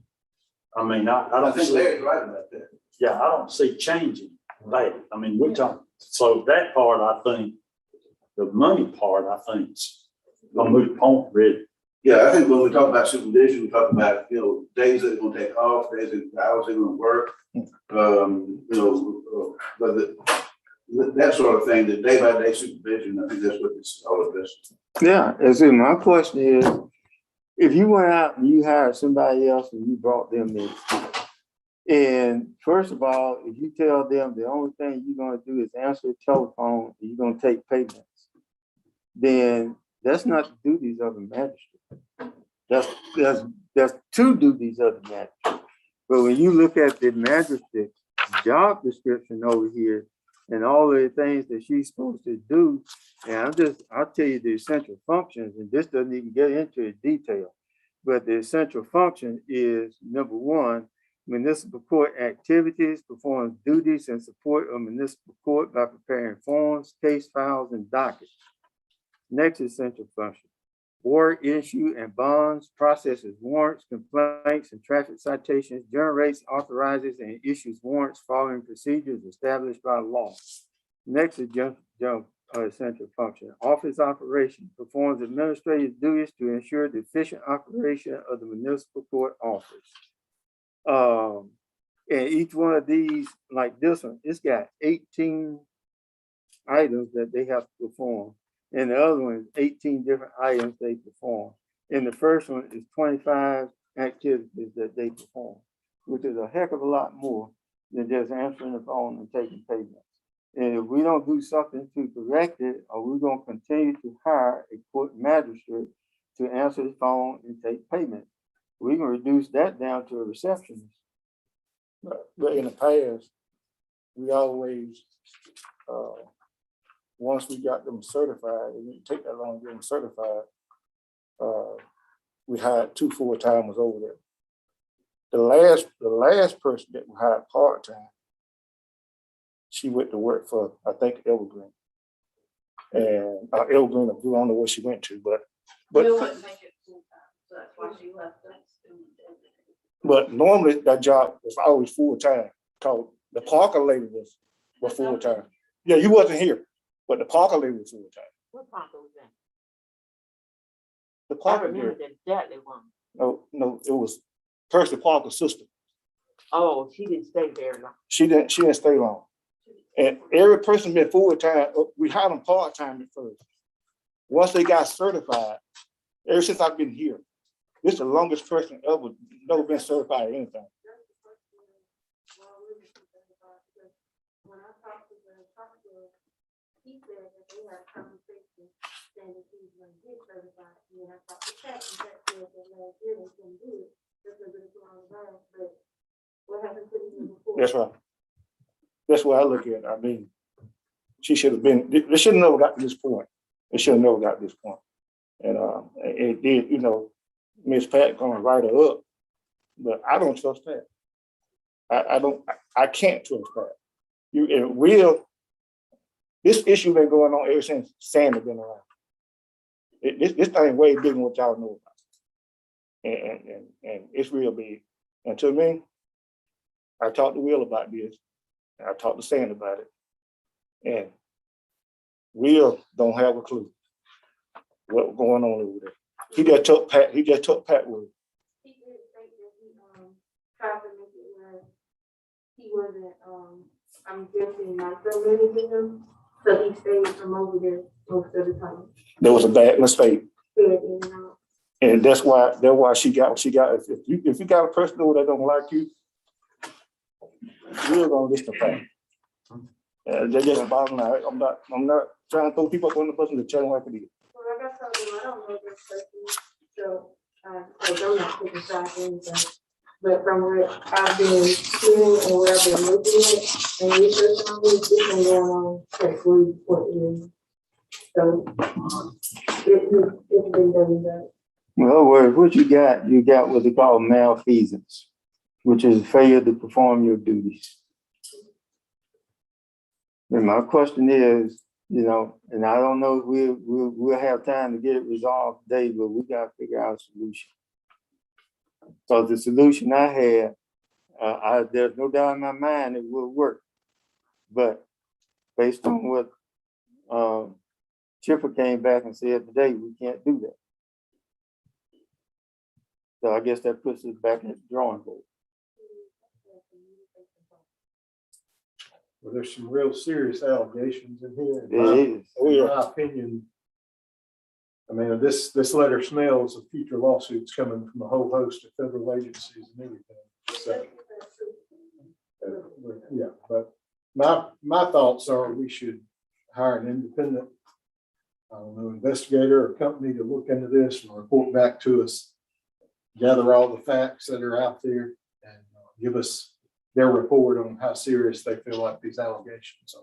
I don't think see, Larry's right about that. yeah, I don't see changing that. I mean, we're talking, so that part, I think, the money part, I think, is a moot point, really. Yeah, I think when we talk about supervision, we talk about, you know, days that they're gonna take off, days that hours they're gonna work. You know, but that sort of thing, the day by day supervision, I think that's what this is all about. yeah, and so my question is, if you went out and you hired somebody else and you brought them in, and first of all, if you tell them the only thing you're gonna do is answer the telephone and you're gonna take payments, then that's not the duties of a magistrate. That's 2 duties of the magistrate. But when you look at the magistrate's job description over here and all of the things that she's supposed to do, and I'll tell you the essential functions, and this doesn't even get into the detail, but the essential function is, number 1, municipal court activities, performs duties in support of municipal court by preparing forms, case files, and dockets. Next essential function, warrant issue and bonds, processes warrants, complaints, and traffic citations, generates, authorizes, and issues warrants following procedures established by law. Next is essential function, office operation, performs administrative duties to ensure the efficient operation of the municipal court office. And each one of these, like this one, it's got 18 items that they have to perform. And the other one is 18 different items they perform. And the first one is 25 activities that they perform, which is a heck of a lot more than just answering the phone and taking payments. And if we don't do something to correct it, or we're going to continue to hire a court magistrate to answer the phone and take payments, we can reduce that down to a receptionist. But in the past, we always, once we got them certified, it didn't take that long to get them certified. We hired 2 full-timers over there. The last person that we hired part-time, she went to work for, I think, Evergreen. And Evelyn, I don't know where she went to, Bill but wouldn't make it full time, so that's why she left us. but normally that job was always full time. Cause the Parker lady was full time. Yeah, you wasn't here, but the Parker lady was full time. What Parker was that? The I Parker remember girl, the Dudley one. no, it was Percy Parker's sister. Oh, she didn't stay very long. She didn't stay long. And every person been full time. We hired them part time at first. Once they got certified, ever since I've been here, this is the longest person ever never been certified in anything. When I talked to the doctor, he said that they had conversation saying that he was going to get certified. And then I talked to Pat, and Pat said that last year they couldn't do it because it's on the ground. But what happened to the year before? That's right. That's what I look at. I mean, she should have been, they should have never got to this point. They should have never got to this point. And it did, you know, Miss Pat gonna write her up, but I don't trust that. I can't trust that. This issue been going on ever since Sandy been around. This thing way bigger than what y'all know about. And it's real big. And to me, I talked to Will about this. And I talked to Sandy about it. And Will don't have a clue what's going on over there. He just took Pat with him. He did think that he tried to make it where he wasn't, I'm guessing, micromanaging him. So he stayed from over there most of the time. There was a bad mistake. Stayed in and out. And that's why she got what she got. If you got a person that don't like you, you're gonna listen to Pat. That's just the bottom line. I'm not trying to throw people up on the person to tell them what to do. Well, like I told him, I don't know this person, so I'm not taking sides or anything. But from what I've been hearing and what I've been looking at and researching on this, it's been going on for 40 years. So it's been done that. In other words, what you got what they call malfeasance, which is failure to perform your duties. And my question is, you know, and I don't know if we'll have time to get it resolved today, but we got to figure out a solution. So the solution I had, there's no doubt in my mind it will work. But based on what Chipper came back and said today, we can't do that. So I guess that puts us back at the drawing board. Well, there's some real serious allegations in here. It is. In my opinion, I mean, this letter smells of future lawsuits coming from a whole host of federal agencies and everything. So, yeah, but my thoughts are we should hire an independent, I don't know, investigator or company to look into this and report back to us, gather all the facts that are out there and give us their report on how serious they feel like these allegations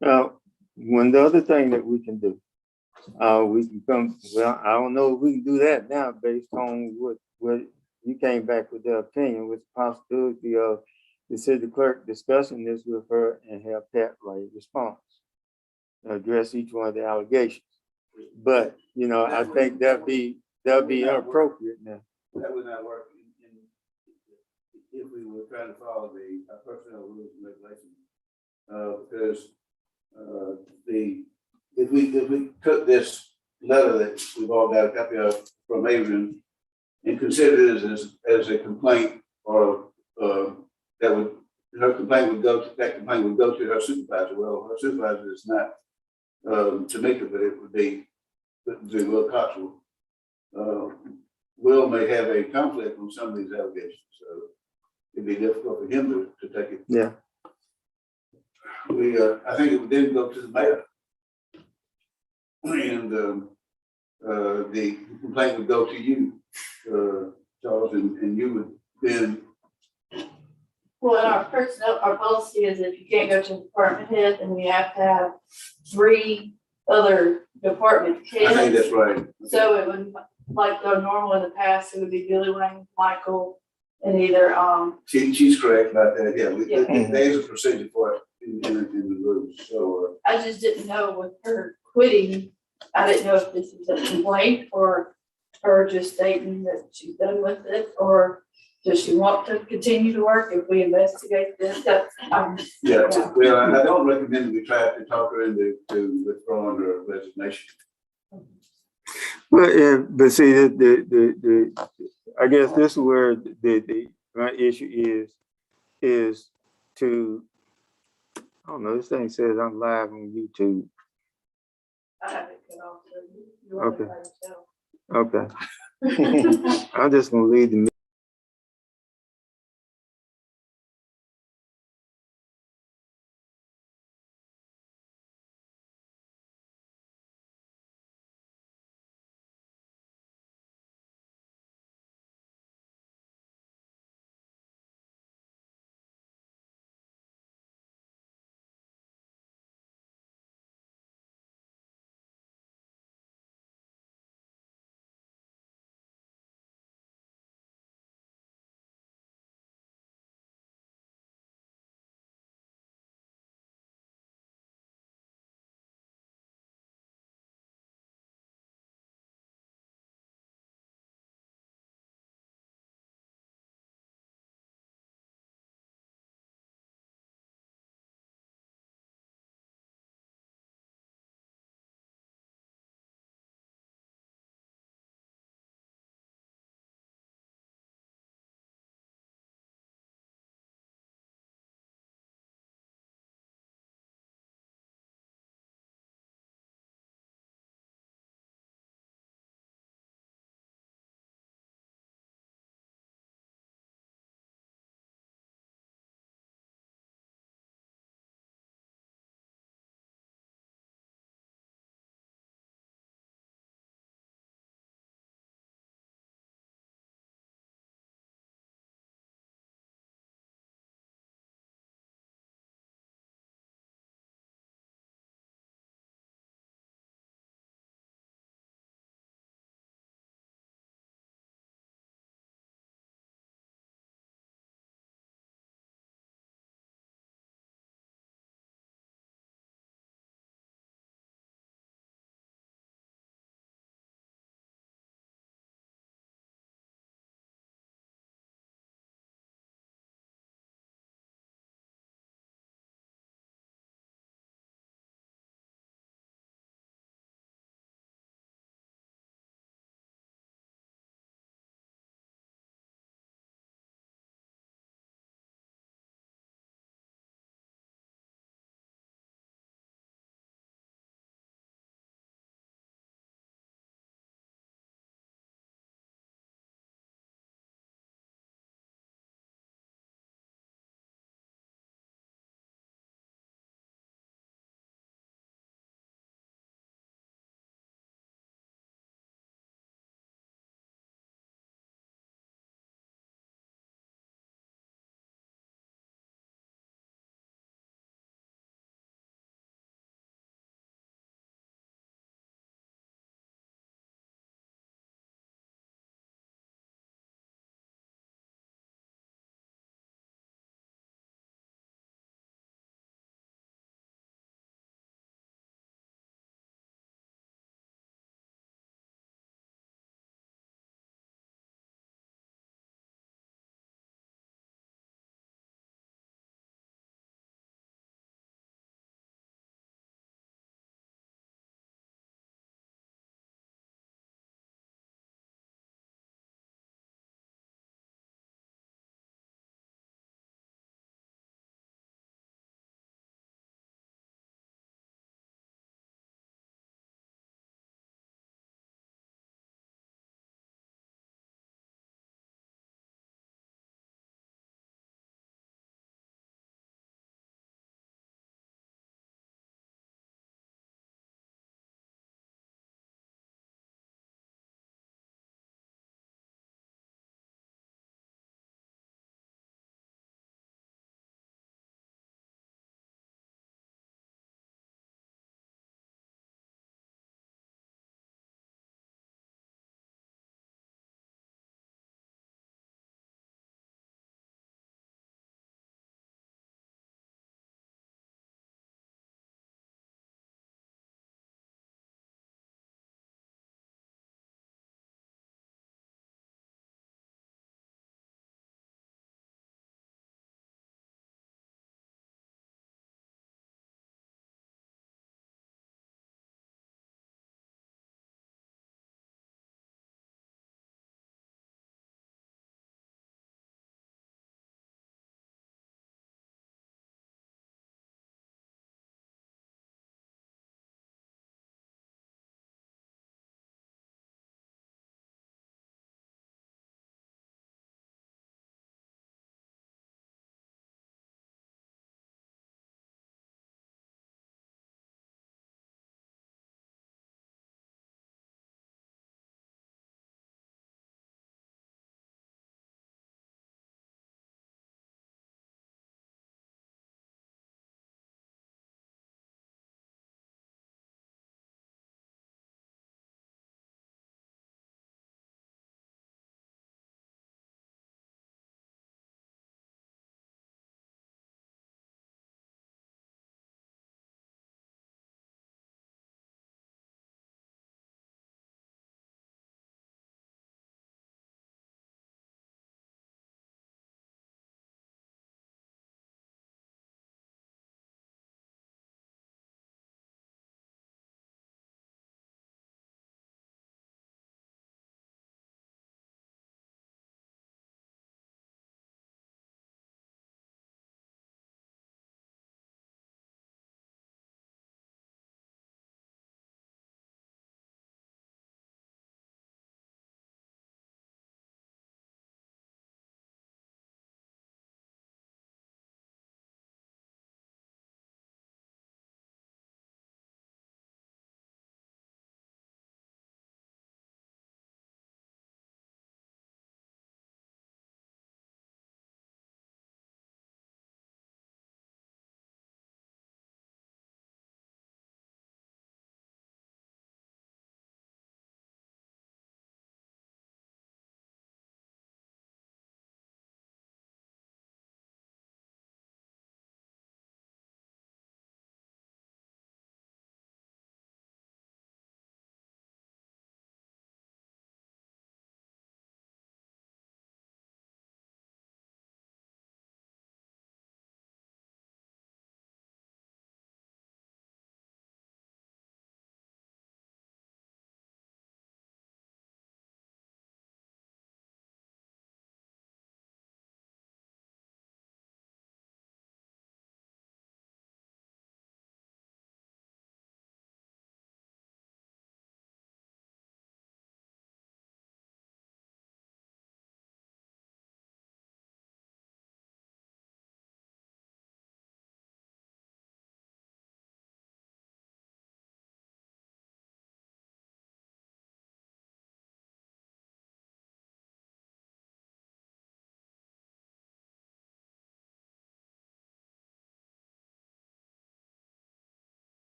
are. One the other thing that we can do, we can come, well, I don't know if we can do that now based on what you came back with the opinion, with the possibility of the city clerk discussing this with her and have Pat write a response, address each one of the allegations. But, you know, I think that'd be inappropriate now. That would not work if we were trying to follow the personnel rules and regulations. Because if we took this letter that we've all got a copy of from Adrian and considered it as a complaint, or her complaint would go to her supervisor. Well, her supervisor is not Tamika, but it would be Will Cottrell. Will may have a conflict on some of these allegations, so it'd be difficult for him to take it. Yeah. I think it would then go to the mayor. And the complaint would go to you, Charles, and you would then. Well, in our policy is if you can't go to department head, then we have to have 3 other department heads. I think that's right. So it would, like normal in the past, it would be Billy Wayne, Michael, and either, She's correct about that, yeah. There's a procedure for it in the rules, so. I just didn't know with her quitting. I didn't know if this was a complaint or her just stating that she's done with it, or does she want to continue to work if we investigate this? That's, Yeah, well, I don't recommend that we try to talk her into withdrawing her resignation. Well, yeah, but see, I guess this is where my issue is to, I don't know, this thing says I'm live on YouTube. I have it cut off. So you want to Okay. I'm just gonna leave the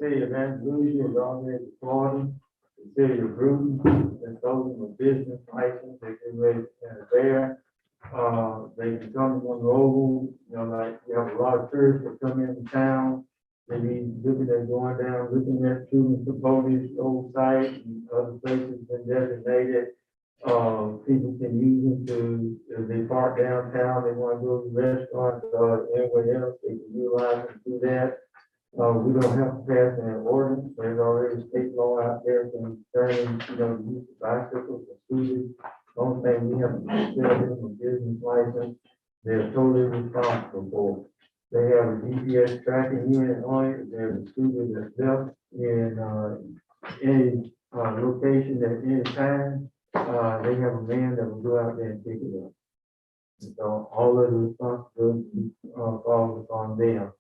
city of Andalusia is already applauding. The city of Bruton is holding a business license, they can raise there. They can come to Monroeville, you know, like, you have a lot of tourists that come into town. They be looking at going down, looking at shooting the police old site and other places been designated. People can use them to, if they park downtown, they want to go to restaurants or anywhere else, they can utilize them to do that. We don't have to pass an ordinance, there's already state law out there concerning, you know, the use of bicycles and scooters. Only thing we have to sell them a business license, they're totally responsible for it. They have a GPS tracking unit on it, there's a scooter that's left in, any, location at any time. They have a man that will go out there and pick it up. And so all of the responsibility, falls upon them.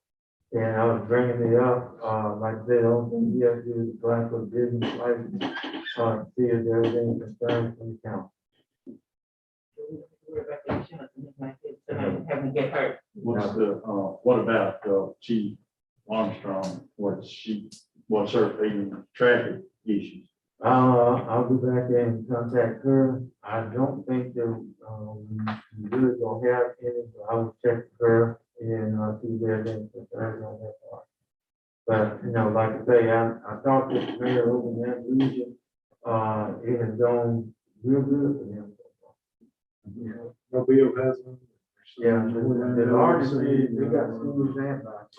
And I was bringing it up, like I said, the only thing we have to do is apply for a business license, see if there's any concerns from the council. Having get hurt. What's the, what about, Chief Armstrong, what's her feeling of traffic issues? I'll go back and contact her. I don't think that, we really don't have any, so I will check her and, see if there's any concerns on that part. But, you know, like I say, I talked to the mayor over in that region, it has gone real good for them. Mobile has them. Yeah, the largest city, they got schools and bikes.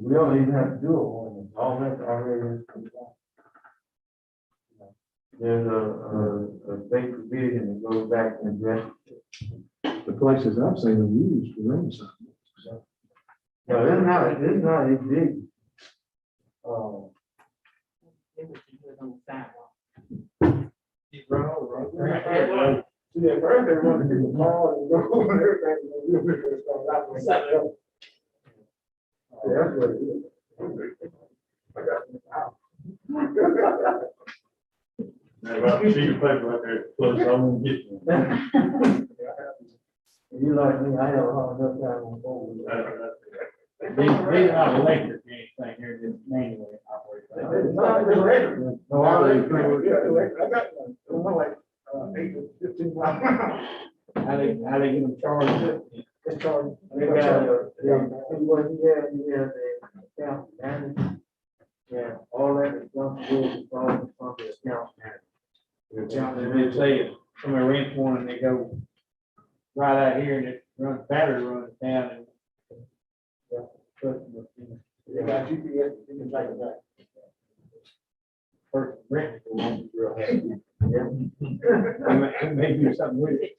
We don't even have to do it one, all that's already. There's a state provision that goes back and address. The places I've seen them used for road signs. No, it's not as big. They would do it on the sidewalk. Yeah, first they want to do the mall and go and everything. That's what it is. I got Now, about the sheet of paper right there, close, I won't get one. You like me, I have a hard enough time on board. These are not electric or anything, they're just manually operated. It's not electric. No, I got one, like, 8 to 15 miles. How they get them charged? It's charged. They got, what he had the account manager. Yeah, all that is done to from the account manager. They say if somebody rents one and they go right out here and it runs, battery runs down and. They got GPS, you can take it back. First rent, it won't be real happy. Maybe something with it.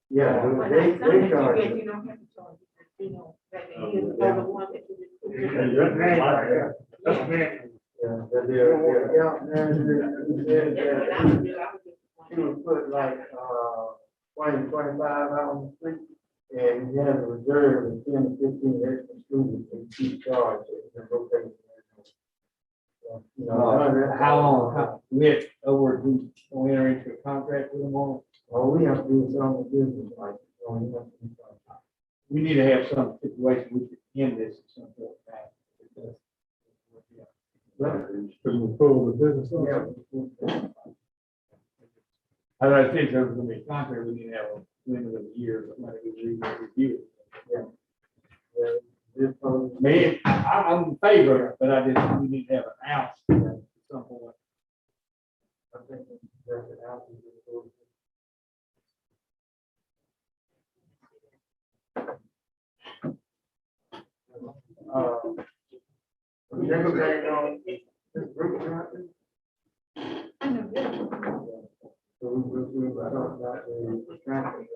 Yeah, But they it's something charge. that you don't have to charge, you know, that it is the one that you just. That's man. Yeah, but the account manager, he said that he would put like, 20, 25 out on the street. And he has a reserve of 10 to 15 extra students to keep charge. You know, How long, we gonna enter into a contract with them all? all we have to do is on the business license. All we have to do is on We need to have some situation we could end this at some point. Because we're full of the business. Yeah. As I said, there was gonna be a contract, we need to have a limit of a year, but might be review it. This one, Man, I'm in favor of it, but I just, we need to have an ounce at some point. I think that's an out. Everything on this group, right? So we talked about the traffic.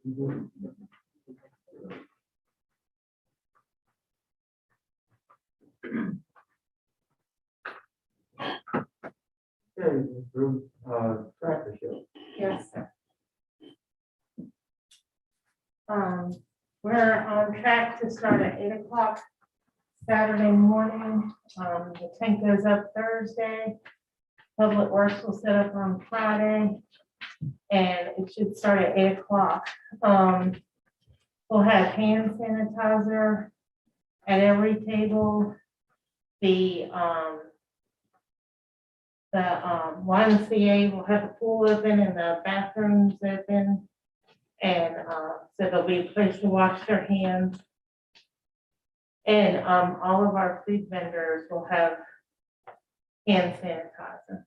Okay, Bruce, tractor show. Yes, sir. We're on track to start at 8 o'clock Saturday morning. The tank goes up Thursday. Public Works will set up on Friday. And it should start at 8 o'clock. We'll have hand sanitizer at every table. The YMCA will have the pool open and the bathrooms open. And so there'll be a place to wash their hands. And all of our food vendors will have hand sanitizer.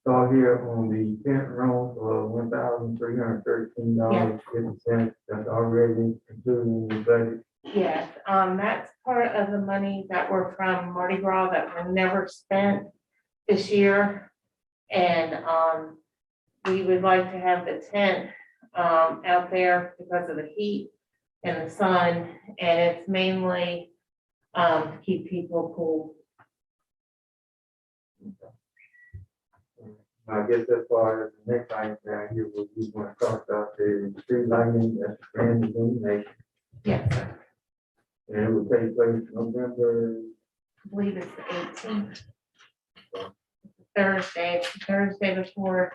Saw here on the tent room for $1,313.50. That's already included in the budget. Yes, that's part of the money that were from Mardi Gras that were never spent this year. And we would like to have the tent out there because of the heat and the sun. And it's mainly to keep people cool. I guess as far as the next item down here, what we want to talk about is street lighting, that's grand illumination. Yes, sir. And it will take place November. I believe it's the 18th. Thursday, it's the Thursday before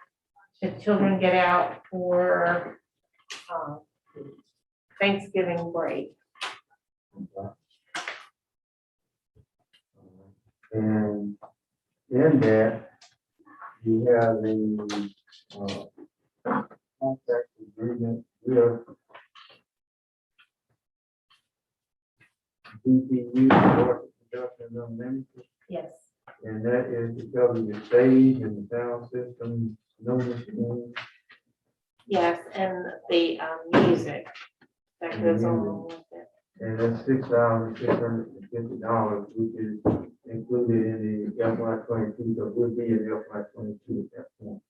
the children get out for Thanksgiving break. And in that, you have a contract agreement with DPU, North Production Unlimited, Yes, and that is to cover the stage and the sound system, no machine. yes, and the music that goes along with it. And that's $6,650, which is included in the FY22, so would be in FY22 at that point.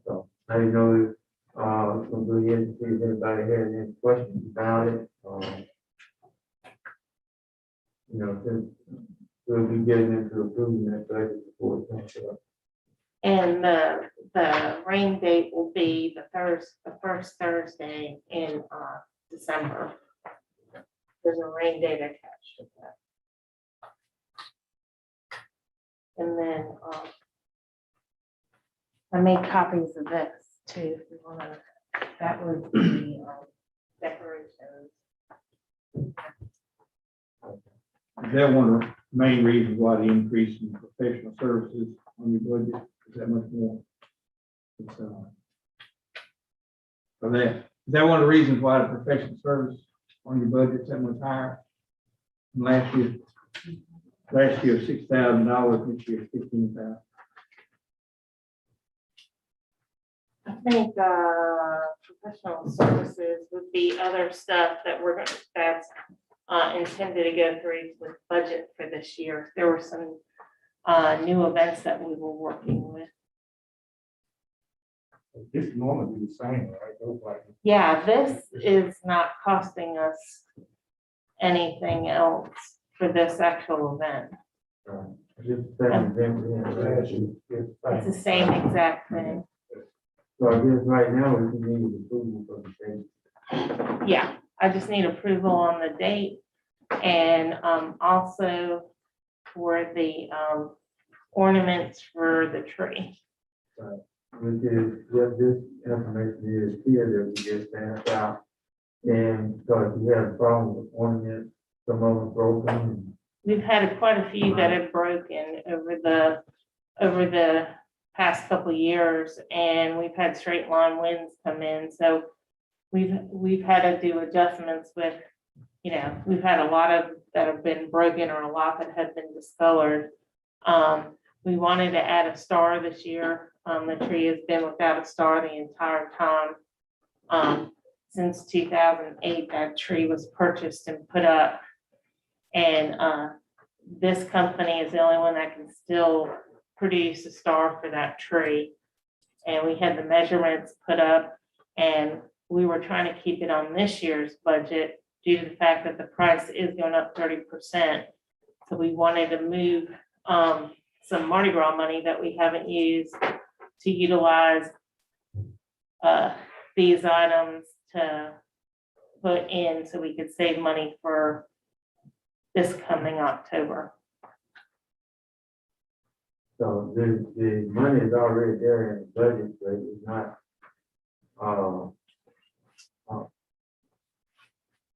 So I didn't know if, we'll go ahead and see if anybody had any questions about it. You know, since we'll be getting into approving that budget before it comes up. And the rain date will be the first Thursday in December. There's a rain date attached to that. And then I made copies of this too, if you want to. That was the decorations. Is that one of the main reasons why the increase in professional services on your budget is that much more? It's, for that, is that one of the reasons why the professional service on your budget is that much higher than last year? Last year, $6,000, this year, $15,000. I think professional services would be other stuff that that's intended to go through with budget for this year. There were some new events that we were working with. This normally be the same, right? Those like Yeah, this is not costing us anything else for this actual event. Just that event we had last year. It's the same exact thing. So I guess right now we need approval for the state. Yeah, I just need approval on the date and also for the ornaments for the tree. Which is what this information is here that we just sent out. And so if you have a problem with ornaments, some of them broken. We've had quite a few that have broken over the past couple of years, and we've had straight line winds come in. So we've had to do adjustments with, you know, we've had a lot of that have been broken or a lot that have been discolored. We wanted to add a star this year. The tree has been without a star the entire time. Since 2008, that tree was purchased and put up. And this company is the only one that can still produce a star for that tree. and we had the measurements put up, and we were trying to keep it on this year's budget due to the fact that the price is going up 30%. So we wanted to move some Mardi Gras money that we haven't used to utilize these items to put in so we could save money for this coming October. So the money is already there in the budget, but it's not,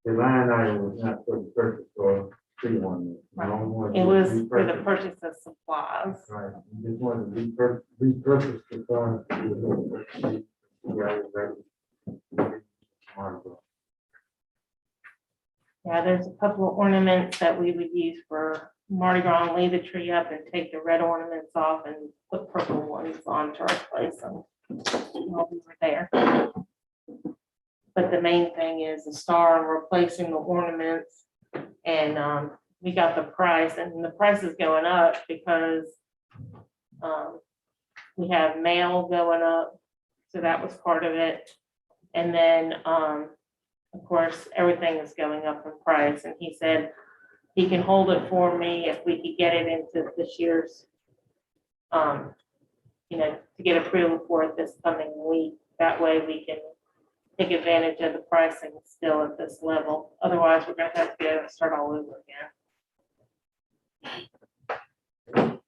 the line item was not for the purchase or tree ornament. It was for the purchase of supplies. Right, you just want to repurpose the funds. Yeah, there's a couple of ornaments that we would use for Mardi Gras and lay the tree up and take the red ornaments off and put purple ones on to replace them while we were there. But the main thing is the star and replacing the ornaments. And we got the price, and the price is going up because we have mail going up. So that was part of it. And then, of course, everything is going up in price. And he said he can hold it for me if we could get it into this year's, to get approval for it this coming week. That way we can take advantage of the pricing still at this level. Otherwise, we're gonna have to go start all over again.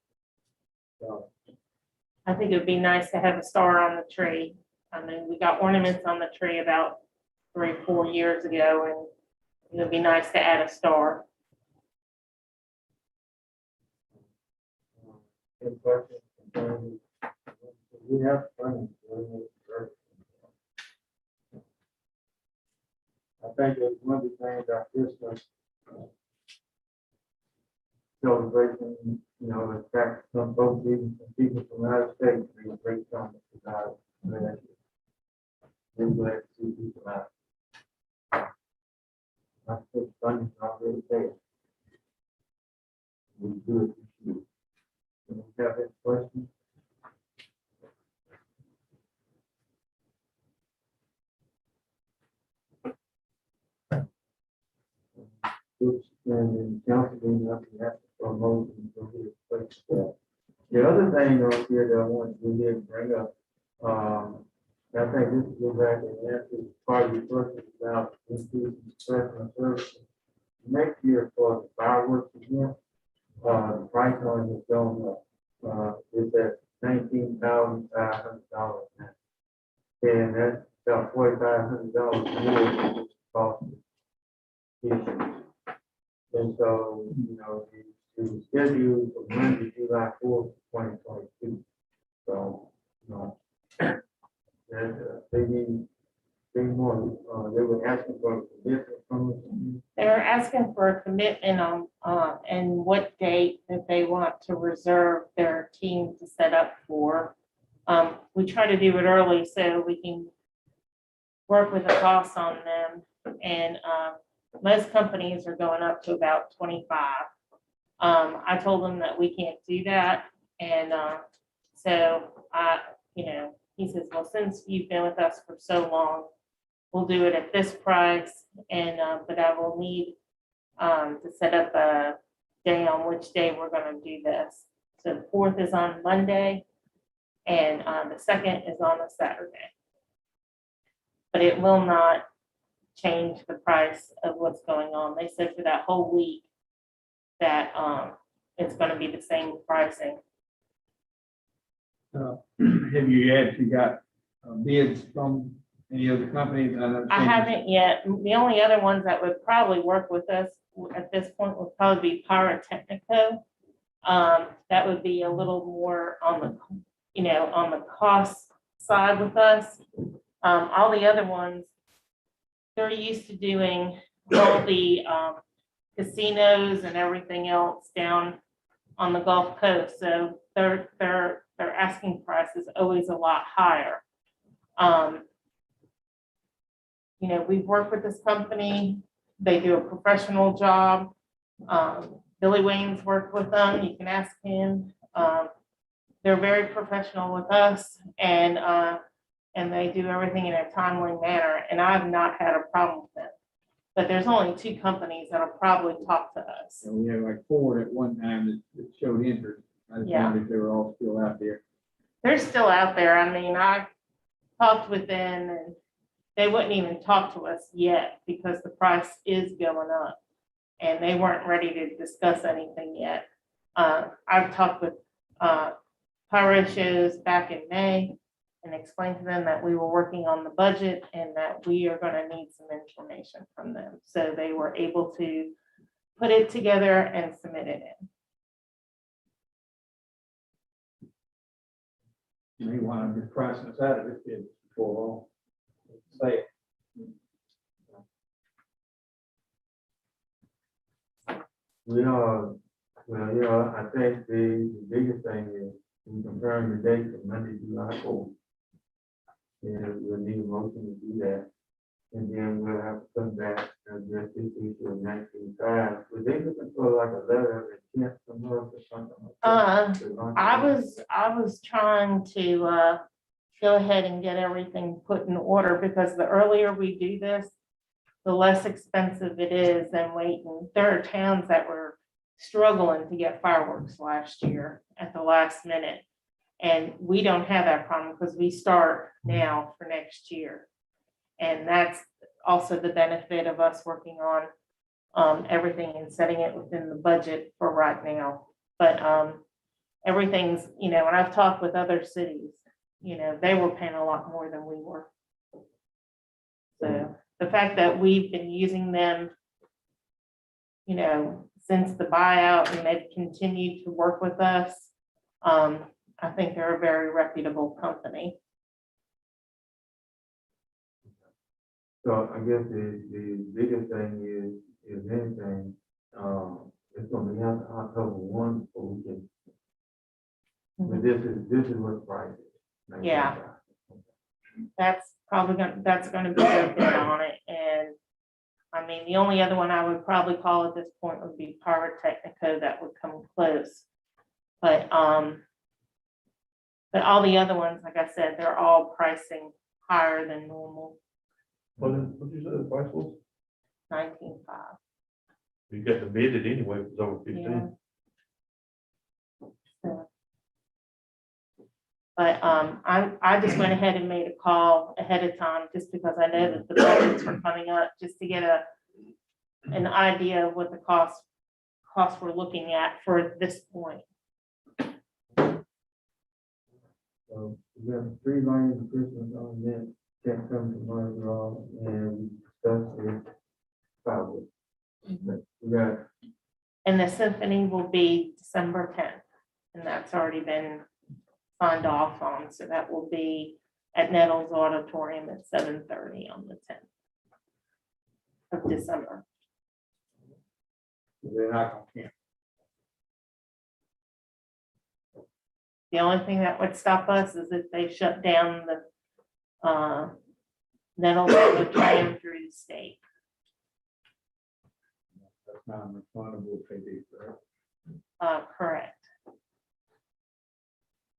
I think it would be nice to have a star on the tree. I mean, we got ornaments on the tree about 3 or 4 years ago, and it would be nice to add a star. We have funding for it. I think it's one of the things our Christmas celebration, attract some folks, even some people from out of state, bring a great time about it. We're glad to see people out. I think funding is already there. We do it. Do you have any questions? And council being up, you have to promote and go to the place that. The other thing on here that I want to bring up, I think this is go back and answer part of your question about increasing professional services. Next year for the fireworks again, the price on it is going up. It's at $19,500 now. And that's about $4,500 more than it's costing. And so, the schedule for Monday, July 4th, 2022. So, they need more. They were asking for a commitment from us. They were asking for a commitment on and what date that they want to reserve their team to set up for. We try to do it early so we can work with the costs on them. And most companies are going up to about 25. I told them that we can't do that. And so he says, well, since you've been with us for so long, we'll do it at this price. And but I will need to set up a day on which day we're going to do this. So the 4th is on Monday, and the 2nd is on a Saturday. But it will not change the price of what's going on. They said for that whole week that it's going to be the same pricing. Have you actually got bids from any other companies? I haven't yet. The only other ones that would probably work with us at this point would probably be Pyrotechnico. That would be a little more on the cost side with us. All the other ones, they're used to doing all the casinos and everything else down on the Gulf Coast. So their asking price is always a lot higher. We've worked with this company. They do a professional job. Billy Wayne's worked with them. You can ask him. they're very professional with us and they do everything in a timely manner, and I've not had a problem with them. But there's only 2 companies that'll probably talk to us. And we had like 4 at one time that showed interest. I just Yeah. wondered if they were all still out there. They're still out there. I mean, I talked with them and they wouldn't even talk to us yet because the price is going up. And they weren't ready to discuss anything yet. I've talked with Parishos back in May and explained to them that we were working on the budget and that we are gonna need some information from them. So they were able to put it together and submit it in. They wound up just pricing us out of this bid before all. Say it. I think the biggest thing is in comparing the dates of Monday, July 4th. And we'll need a motion to do that. And then we'll have to come back and address this issue of 19.5. Were they looking for like a letter of intent from us or something like that? I was trying to go ahead and get everything put in order because the earlier we do this, the less expensive it is than waiting. There are towns that were struggling to get fireworks last year at the last minute. And we don't have that problem because we start now for next year. And that's also the benefit of us working on everything and setting it within the budget for right now. But everything's, when I've talked with other cities, they were paying a lot more than we were. So the fact that we've been using them, since the buyout and they've continued to work with us, I think they're a very reputable company. So I guess the biggest thing is anything, it's gonna be after October 1 before we can. But this is what price is. Yeah. That's gonna be their bid on it. And I mean, the only other one I would probably call at this point would be Pyrotechnico that would come close. But all the other ones, like I said, they're all pricing higher than normal, What did you say the price was? 19.5. You got to bid it anyway, it was over 15. So, but I just went ahead and made a call ahead of time just because I know that the budgets were coming up, just to get an idea of what the costs we're looking at for this point. So we have 3 lines of Christmas on that can't come to Monroeville, and we discussed it probably. We got, And the symphony will be December 10th, and that's already been signed off on, so that will be at Nettles Auditorium at 7:30 on the 10th of December. They're not gonna cancel. The only thing that would stop us is if they shut down the Nettles Auditorium through the state. That's not refundable if they do, correct? Correct.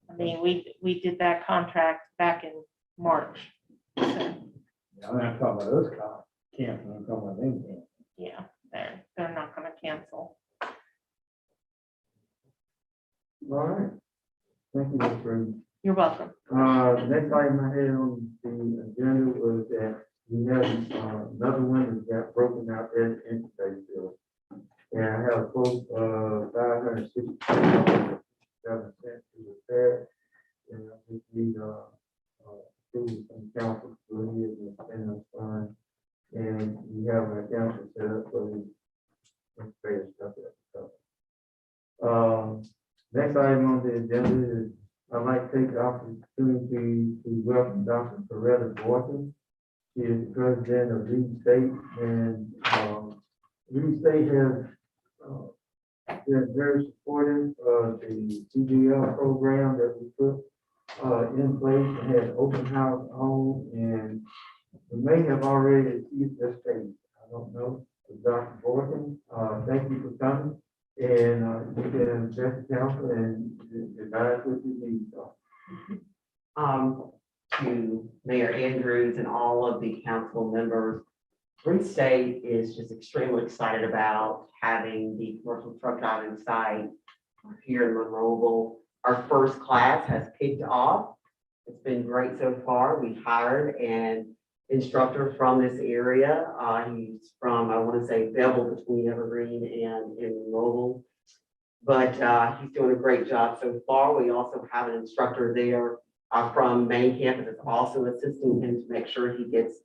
I mean, we did that contract back in March. So, Yeah, I'm not talking about those costs, canceling, I'm talking about them canceling. yeah, they're not gonna cancel. all right. Thank you, Ms. Reed. You're welcome. The next item I had on the agenda was that we have another one that got broken out there at the interstate bill. And I have a quote of $560.07 to repair. And I just need approval from council to go ahead and spend those funds. And we have an account set up for the interstate stuff. Next item on the agenda is I'd like to take the opportunity to welcome Dr. Coretta Borton. She is the president of Reed State, and Reed State has been very supportive of the CDL program that we put in place and had open house on, and we may have already achieved this stage. I don't know. Dr. Borton, thank you for coming. And, you can address the council and advise what you need, so. To Mayor Andrews and all of the council members, Green State is just extremely excited about having the commercial truck driving site here in Monroeville. Our first class has kicked off. It's been great so far. We hired an instructor from this area. He's from, I want to say, Bevel, between Evergreen and Monroeville. But he's doing a great job so far. We also have an instructor there from main campus that's also assisting him to make sure he gets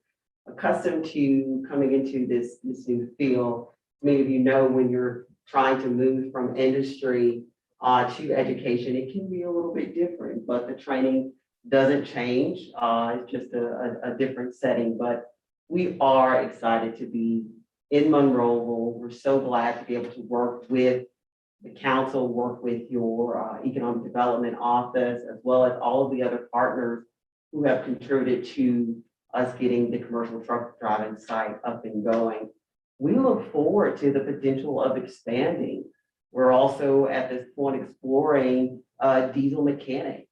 accustomed to coming into this new field. Many of you know, when you're trying to move from industry to education, it can be a little bit different, but the training doesn't change. It's just a different setting, but we are excited to be in Monroeville. We're so glad to be able to work with the council, work with your economic development office, as well as all of the other partners who have contributed to us getting the commercial truck driving site up and going. We look forward to the potential of expanding. We're also at this point exploring a diesel mechanic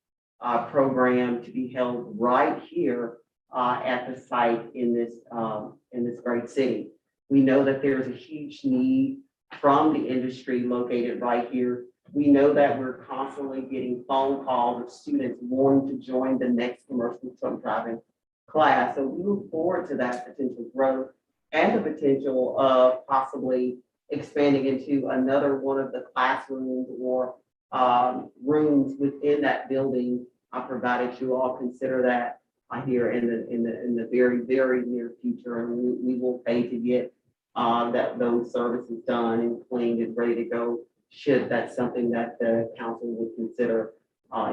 program to be held right here at the site in this great city. We know that there's a huge need from the industry located right here. We know that we're constantly getting phone calls of students wanting to join the next commercial truck driving class. So we look forward to that potential growth and the potential of possibly expanding into another one of the classrooms or rooms within that building, provided you all consider that here in the very, very near future. And we will pay to get those services done and cleaned and ready to go, should that's something that the council would consider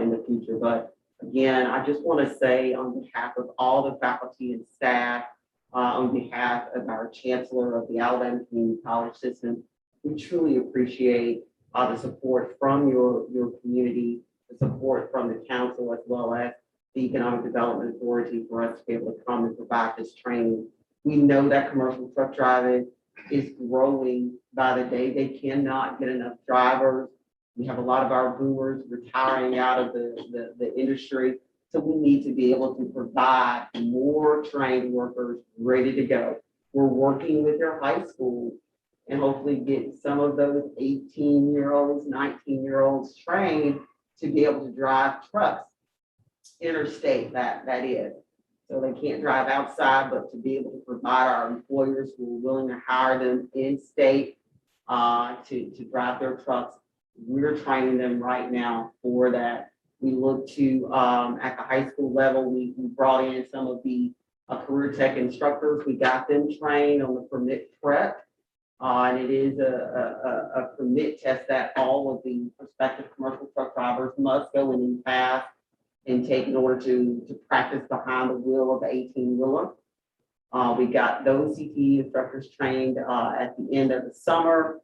in the future. But again, I just want to say, on behalf of all the faculty and staff, on behalf of our chancellor of the Alabama Community College System, we truly appreciate the support from your community, the support from the council, as well as the Economic Development Authority, for us to be able to come and provide this training. We know that commercial truck driving is growing by the day. They cannot get enough drivers. We have a lot of our boomers retiring out of the industry. So we need to be able to provide more trained workers ready to go. We're working with your high school and hopefully get some of those 18-year-olds, 19-year-olds trained to be able to drive trucks interstate, that is. So they can't drive outside, but to be able to provide our employers who are willing to hire them in state to drive their trucks. We're training them right now for that. We look to, at the high school level, we brought in some of the career tech instructors. We got them trained on the permit prep. And it is a permit test that all of the prospective commercial truck drivers must go in and pass and take in order to practice behind the wheel of the 18-wheeler. We got those CTE instructors trained at the end of the summer.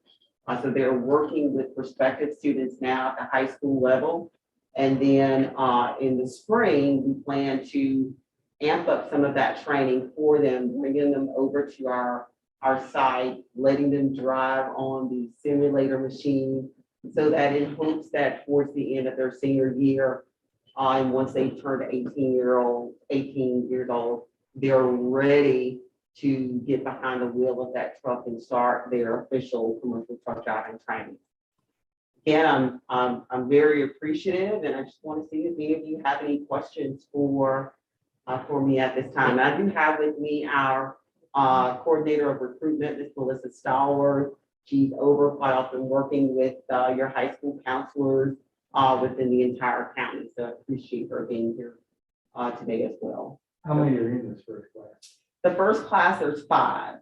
So they're working with prospective students now at the high school level. And then in the spring, we plan to amp up some of that training for them, bringing them over to our site, letting them drive on the simulator machine, so that in hopes that towards the end of their senior year, and once they turn 18 years old, they're ready to get behind the wheel of that truck and start their official commercial truck driving training. Again, I'm very appreciative, and I just want to see if any of you have any questions for me at this time. I do have with me our coordinator of recruitment, Ms. Melissa Stallworth. She's over quite often working with your high school counselors within the entire county. So I appreciate her being here today as well. How many are in this first class? The first class, there's 5.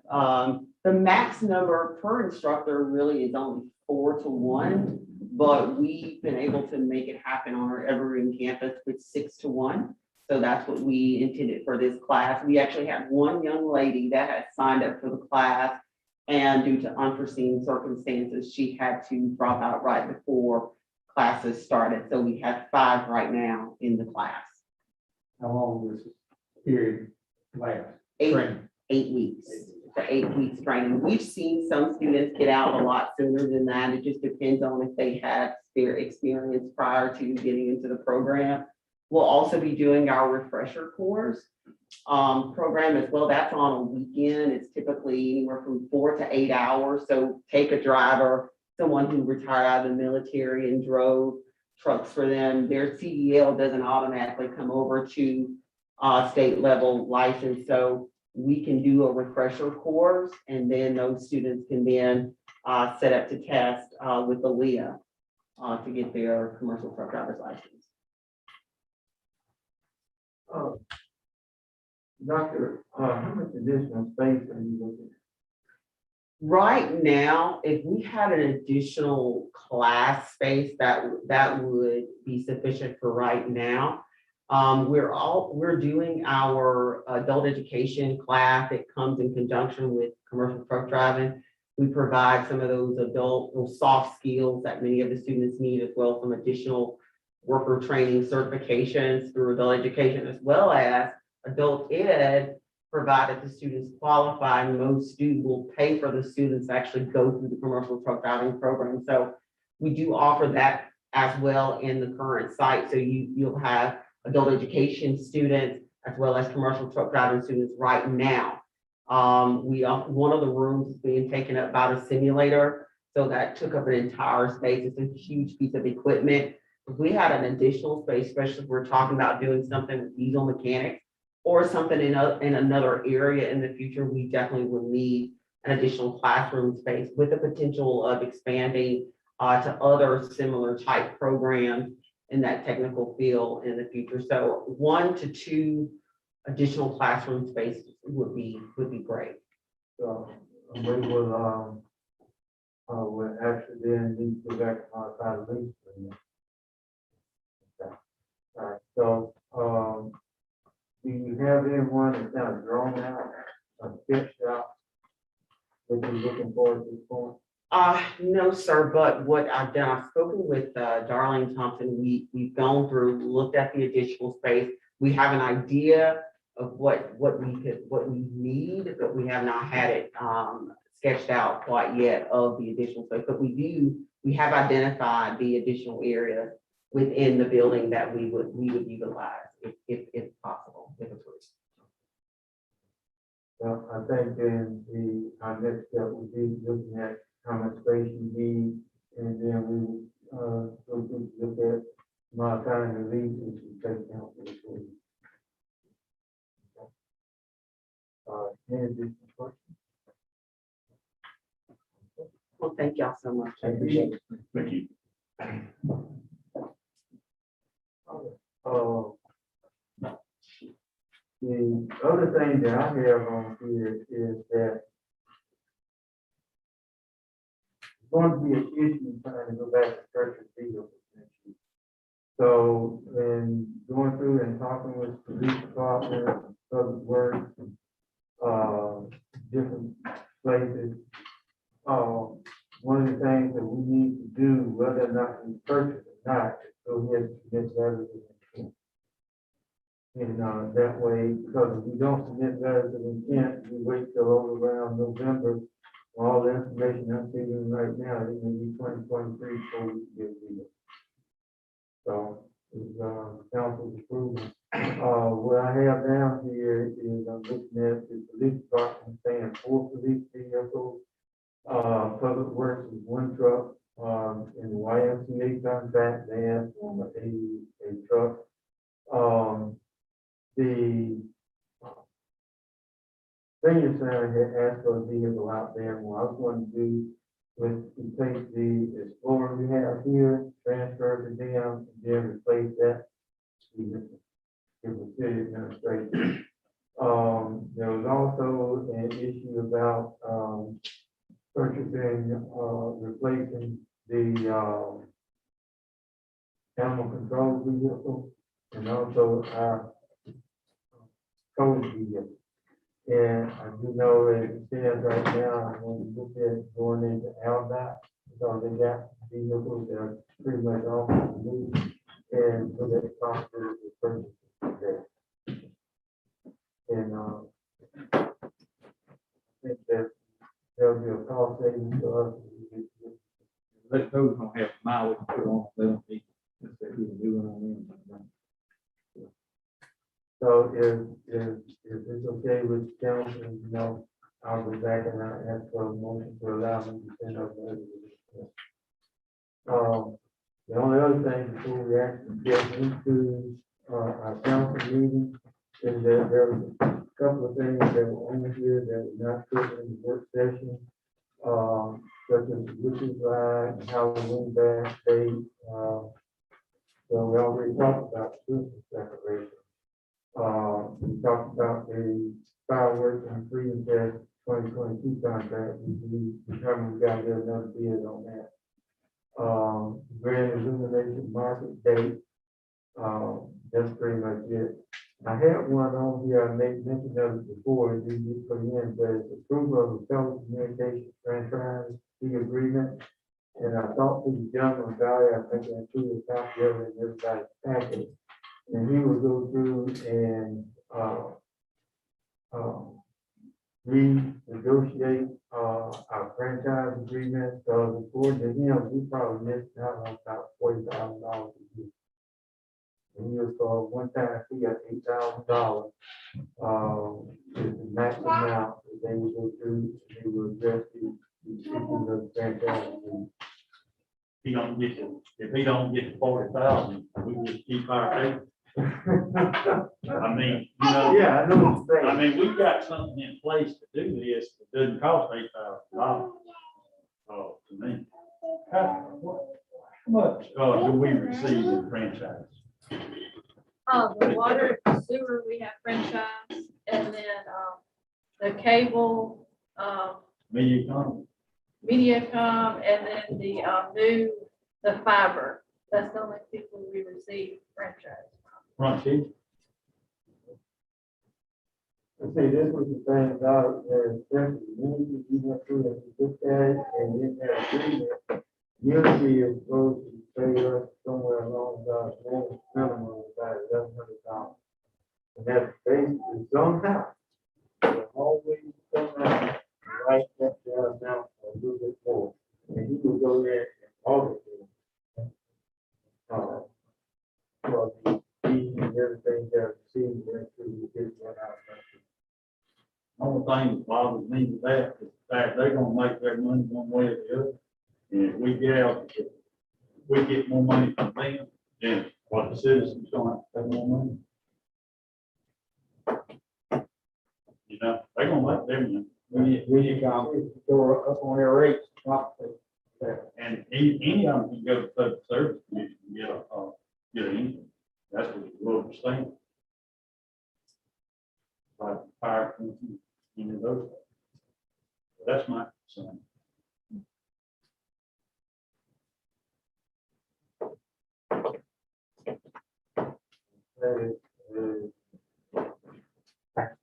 The max number per instructor really is only 4 to 1, but we've been able to make it happen on our Evergreen campus with 6 to 1. So that's what we intended for this class. We actually had one young lady that had signed up for the class, and due to unforeseen circumstances, she had to drop out right before classes started. So we have 5 right now in the class. How long was this period last? 8 weeks. to 8 weeks training. We've seen some students get out a lot sooner than that. It just depends on if they have experience prior to getting into the program. We'll also be doing our refresher course program as well. That's on a weekend. It's typically anywhere from 4 to 8 hours. So take a driver, someone who retired out of the military and drove trucks for them. Their CDL doesn't automatically come over to state level license. So we can do a refresher course, and then those students can then set up to test with the LEA to get their commercial truck driver's license. Doctor, how much additional space are you looking at? Right now, if we had an additional class space, that would be sufficient for right now. We're doing our adult education class. It comes in conjunction with commercial truck driving. We provide some of those those soft skills that many of the students need, as well as some additional worker training certifications through adult education, as well as adult ed, provided the students qualify. Most students will pay for the students to actually go through the commercial truck driving program. So we do offer that as well in the current site. So you'll have adult education students as well as commercial truck driving students right now. One of the rooms is being taken up by the simulator. So that took up an entire space. It's a huge piece of equipment. If we had an additional space, especially if we're talking about doing something with diesel mechanics or something in another area in the future, we definitely would need an additional classroom space with the potential of expanding to other similar type programs in that technical field in the future. So 1 to 2 additional classroom spaces would be great. So we will actually then need to go back to our side of the lease. Okay. All right, so, do you have anyone that's kind of drawn out, sketched out, that you're looking forward to this point? No, sir, but what I've done, I've spoken with Darlene Thompson. We've gone through, looked at the additional space. We have an idea of what we need, but we have not had it sketched out quite yet of the additional space. But we have identified the additional area within the building that we would utilize if possible, if approved. Well, I think then our next step would be looking at how much space you need, and then we look at modifying the lease, which we take down for this week. Any additional questions? Well, thank y'all so much. I appreciate it. Thank you. The other thing that I have on here is that it's going to be an issue trying to go back to purchase vehicles next year. So, in going through and talking with the police department, public works, different places, one of the things that we need to do, whether or not we purchase or not, is go ahead and submit letters of intent. And that way, because if we don't submit letters of intent, we wait till over around November, all the information I'm seeing right now, it may be 2023 before we can get it. So, with council's approval. What I have down here is I'm looking at the police department saying 4 police vehicles. Public works is 1 truck. In the YMCA contract, they have a truck. The senior center had asked for a vehicle out there. What I was going to do was to take the Explorer we have here, transfer it to them, and then replace that with the city administration. There was also an issue about purchasing, replacing the animal control vehicle and also our code vehicle. And I do know that it stands right now, when you look at going into Aldott, so they got vehicles that are pretty much off the move, and so that possible to purchase there. And I think savings to us. Let those don't have mileage put on them. If they're doing on them. So if it's okay with the council, you know, I'll go back and I'll ask for a motion to allow me to send up the. The only other thing before we actually get into, our council meeting is that there was a couple of things that were on here that were not put in the work session. Such as the Witches Ride and Halloween Bash Day. So we already talked about Christmas decoration. We talked about the fireworks and Freedom Fest 2022 contract. We determined we gotta get another bid on that. Grand illumination market date. That's pretty much it. I had one on here, I made mention of it before, you just put in, but it's approval of the telecommunications franchise fee agreement. And I talked to the gentleman about it, I think I threw a copy of it in everybody's packet. And he will go through and, renegotiate, our franchise agreement, so according to him, we probably missed out on about $40,000 a year. And he was for one-time fee of $8,000, is the max amount that they will go through, they will address the issues of the franchise agreement. If he don't get the 40,000, we just keep our rate. I mean, you know. Yeah, I know what you're saying. I mean, we've got something in place to do this, it doesn't cost $8,000. To me. How much, do we receive in franchise? The water, sewer, we have franchise, and then, the cable, Mediacom? Mediacom, and then the fiber. That's the only people we receive franchise. Front sheet? See, this was the thing about, Unity, you went through and you looked at it, and in that agreement, Unity is supposed to pay us somewhere along about minimum about $1,100. And that's basically somehow, there's always somehow, right, that amount or a little bit more. And he will go there and audit it. For the fees and everything that received, went through, we did run out. Only thing that bothers me with that is the fact they're gonna make their money one way or the other. And if we get out, if we get more money from them, then what the citizens don't have more money. You know, they're gonna make their money. We go up on their rates. And any of them can go to public service commission and get an income. That's what the world is saying. Like fire, you know, those. That's my concern.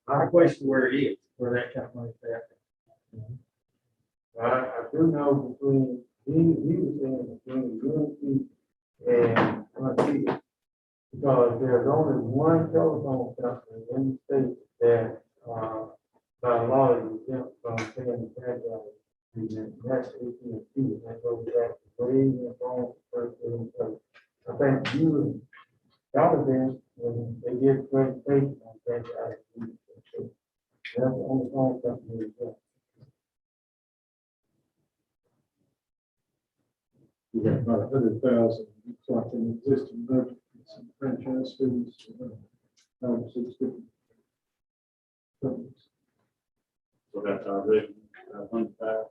I question where it is, where that kind of money is at. I do know between, he was saying between Unity and Frontier, because there's only one telephone company in the state that, by law, is exempt from paying the franchise agreement, and that's AT&T, and that goes back to way in phone first getting place. I think you, y'all have been, when they get presentation on franchise agreement, that's the only phone company that's. We got about 100,000, it's like an existing budget, some franchise fees, 6 different companies. So that's our revenue, 100,000.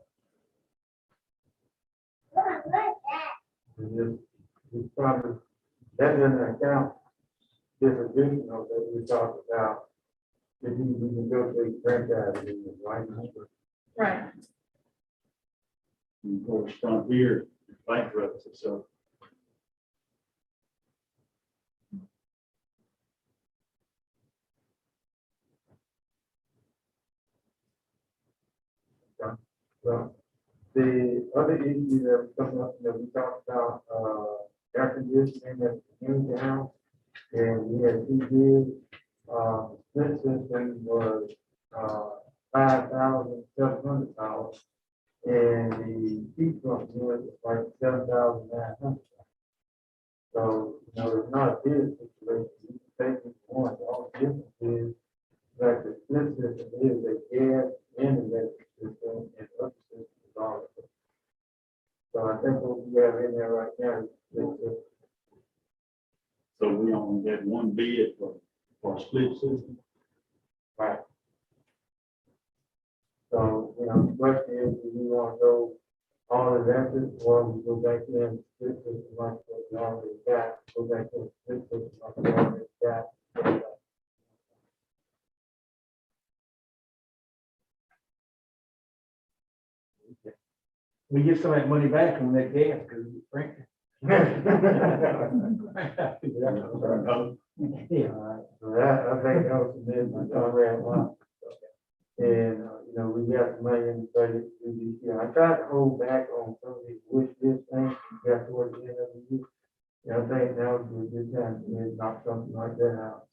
This probably, that doesn't account this additional that we talked about, that we can go to franchise agreement, right? Right. And of course, Frontier bankruptcy, so. So the other issue that was coming up, that we talked about, air conditioning at the community house, and we had 2 bids. Split system was $5,700, and the heat pump unit is like 7,900. So, you know, it's not a big situation. You can take each one. All the difference is that the split system is a gas and electric system, and the other system is all. So I think what we have in there right now is split system. So we only had one bid for split system. Right. So, you know, the question is, do we want to go all electric, or we go back in split system like what we already got, go back in split system like we already got. We get some of that money back on that gas, because it's frankly. Yeah, so that, I think that was submitted by John Randall. And, you know, we got the money in the budget to do this year. I tried to hold back on some of these wish list things, got towards the end of the year. And I think now would be a good time to knock something like that out.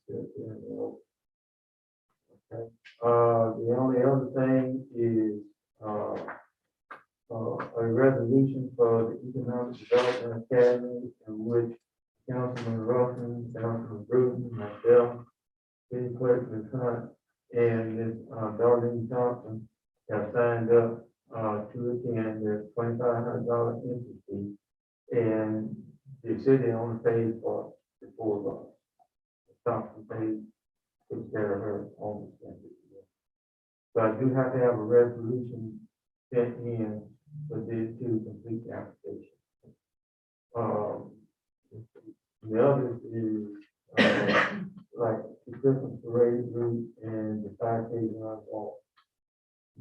Okay. The only other thing is, a resolution for the Economic Development Academy, in which Councilman Ruffin, Councilman Bruton, myself, City Clerk Ms. Hunt, and Ms. Darlene Thompson have signed up to attend their $2,500 entry fee, and the city only pays for the $4. Thompson pays, takes care of her own expenses. So I do have to have a resolution sent in for this to complete the application. The other is, like the Christmas parade route and the 5K run walk.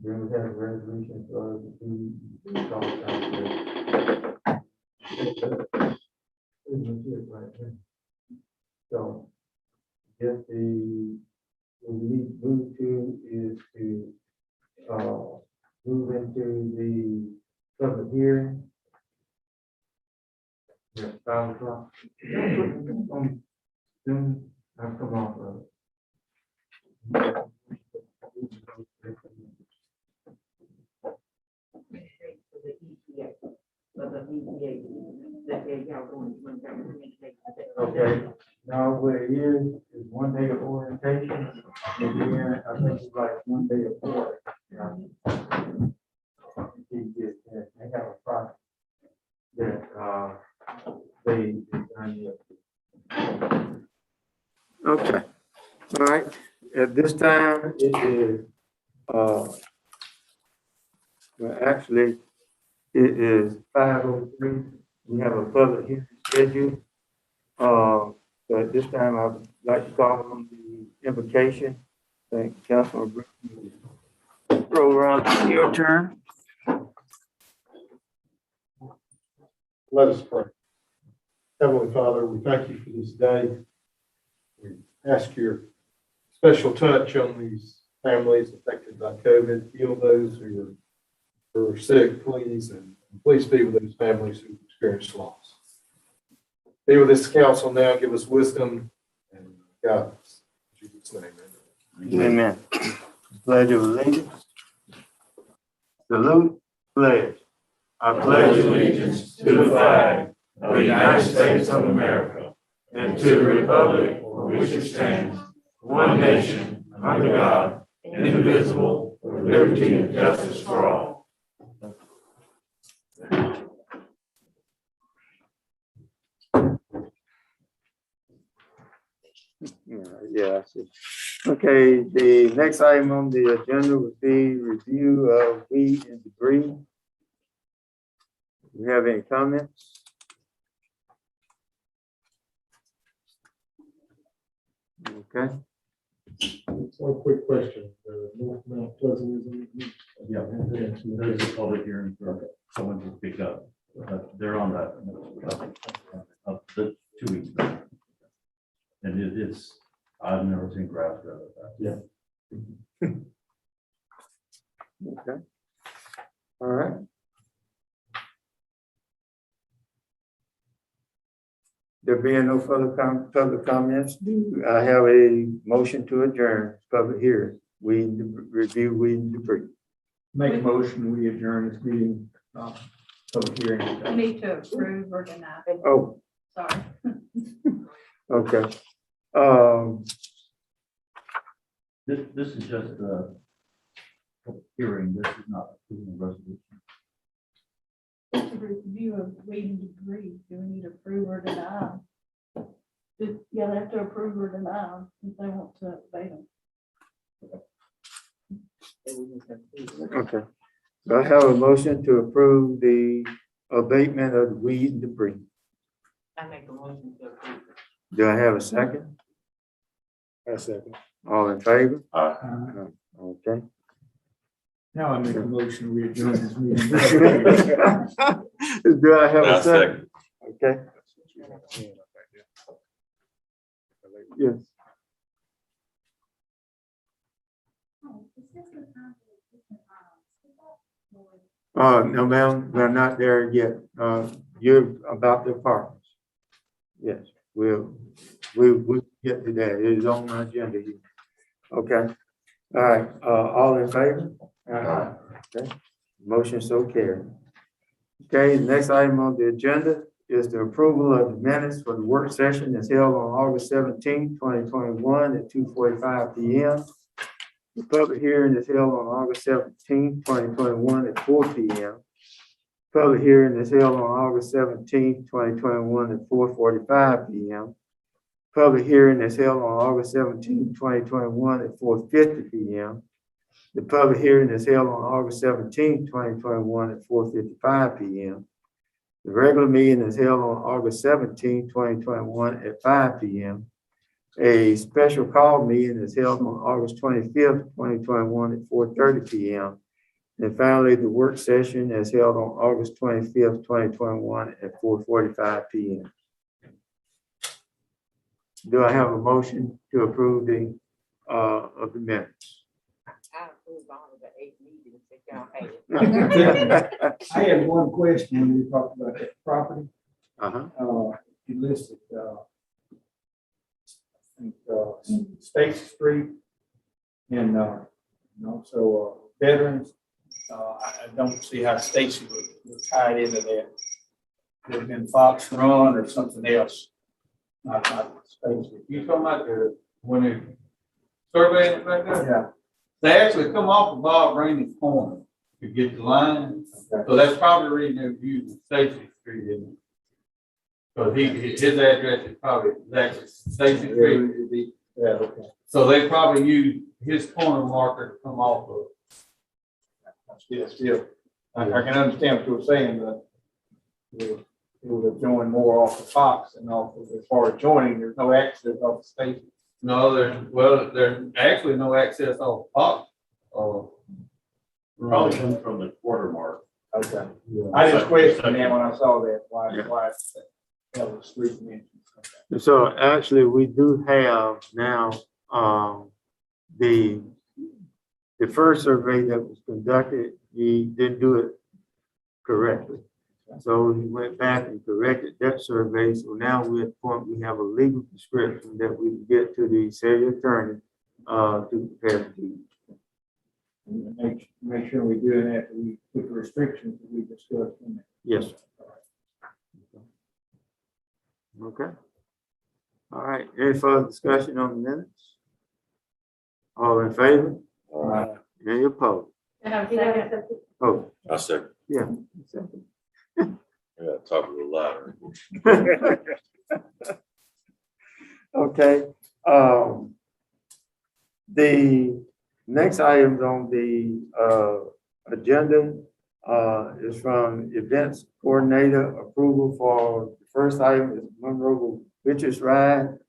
Then we have a resolution for us to do. So, just what we need to move to is to, move into the public hearing. Yeah, 5 o'clock. Soon, I'll come off of it. Okay, now what it is one day of orientation, and then I think it's like 1 day of work. Yeah. I have a product that, they designed yet. Okay, all right, at this time, it is, well, actually, it is 5:03. We have a public hearing scheduled. So at this time, I would like to call on the invocation. Thank Councilman Bruton. Roll around, your turn. Let us pray. Heavenly Father, we thank you for this day. We ask your special touch on these families affected by COVID. Heal those who are sick, please, and please be with those families who experience loss. Be with this council now, give us wisdom and guidance. In Jesus' name, Amen. Pledge of allegiance. Salute, pledge. I pledge allegiance to the flag of the United States of America and to the republic for which it stands, one nation, under God, indivisible, with liberty and justice for all. Yeah, I see. Okay, the next item on the agenda would be review of weed and debris. Do you have any comments? Okay. one quick question. North Mount Pleasant is. Yeah, there's a public hearing for someone to pick up. They're on that, up to 2 weeks ago. And it's, I've never seen grass grow like that. Yeah. Okay. All right. There being no further public comments, do I have a motion to adjourn public hearing? We review weed and debris. Make a motion, we adjourn this meeting, public hearing. We need to approve or deny. Oh, Sorry. okay. This is just a hearing, this is not approving the resolution. It's a review of reading degree. Do we need to approve or deny? Yeah, they have to approve or deny if they want to abate them. Okay. Do I have a motion to approve the abatement of the weed and debris? I make a motion to approve. Do I have a second? I second. All in favor? Okay. Now I make a motion, we adjourn this meeting. Do I have a I'll second? Okay, yes. No, ma'am, we're not there yet. You're about the apartments. Yes, we'll get to that. It is on my agenda here. Okay. All right, all in favor? Okay, motion so carried. Okay, the next item on the agenda is the approval of the minutes for the work session that's held on August 17, 2021 at 2:45 p.m. The public hearing is held on August 17, 2021 at 4 p.m. Public hearing is held on August 17, 2021 at 4:45 p.m. Public hearing is held on August 17, 2021 at 4:50 p.m. The public hearing is held on August 17, 2021 at 4:55 p.m. The regular meeting is held on August 17, 2021 at 5 p.m. A special call meeting is held on August 25th, 2021 at 4:30 p.m. And finally, the work session is held on August 25th, 2021 at 4:45 p.m. Do I have a motion to approve the of the minutes? I approve all of the 8 meetings that y'all had. I had one question when we talked about that property. Uh-huh. You listed, I think, Stacy Street and, also, veterans. I don't see how Stacy was tied into that. Could have been Fox Run or something else. Not Stacy. You talking about when they surveying it back there? Yeah. They actually come off of Bob Rainey's corner to get the line. So that's probably the reason they're using Stacy Street, isn't it? Because his address is probably exactly Stacy Street. Yeah, okay. So they probably use his corner marker to come off of. Still, I can understand what you were saying, but it would have joined more off the Fox and off of, as far as joining, there's no access off the station. No, there's actually no access off Fox. Probably comes from the quarter mark. Okay. I just questioned that when I saw that, why that was street mentioned. So actually, we do have now, the first survey that was conducted, he didn't do it correctly. So he went back and corrected that survey. So now we're at the point we have a legal description that we can get to the city attorney to prepare the deed. Make sure we do that, we put the restrictions that we discussed in there. Yes, sir. Okay. All right, any further discussion on the minutes? All in favor? Any opposed? And I'm second. Oh, I second. yeah. Second. I gotta talk a little louder. Okay, the next item on the agenda is from events coordinator approval for the first item is Monroeville Witches Ride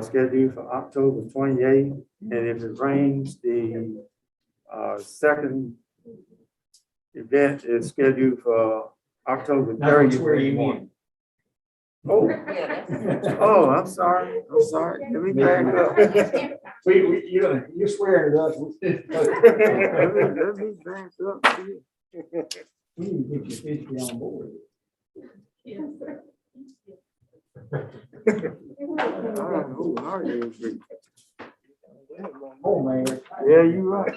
scheduled for October 28th. And if it rains, the second event is scheduled for October 30th. Oh, oh, I'm sorry. Let me back up. You're swearing to us. Let me back up here. We need to get your history on board. All right, who are you? Oh, man. Yeah, you're right.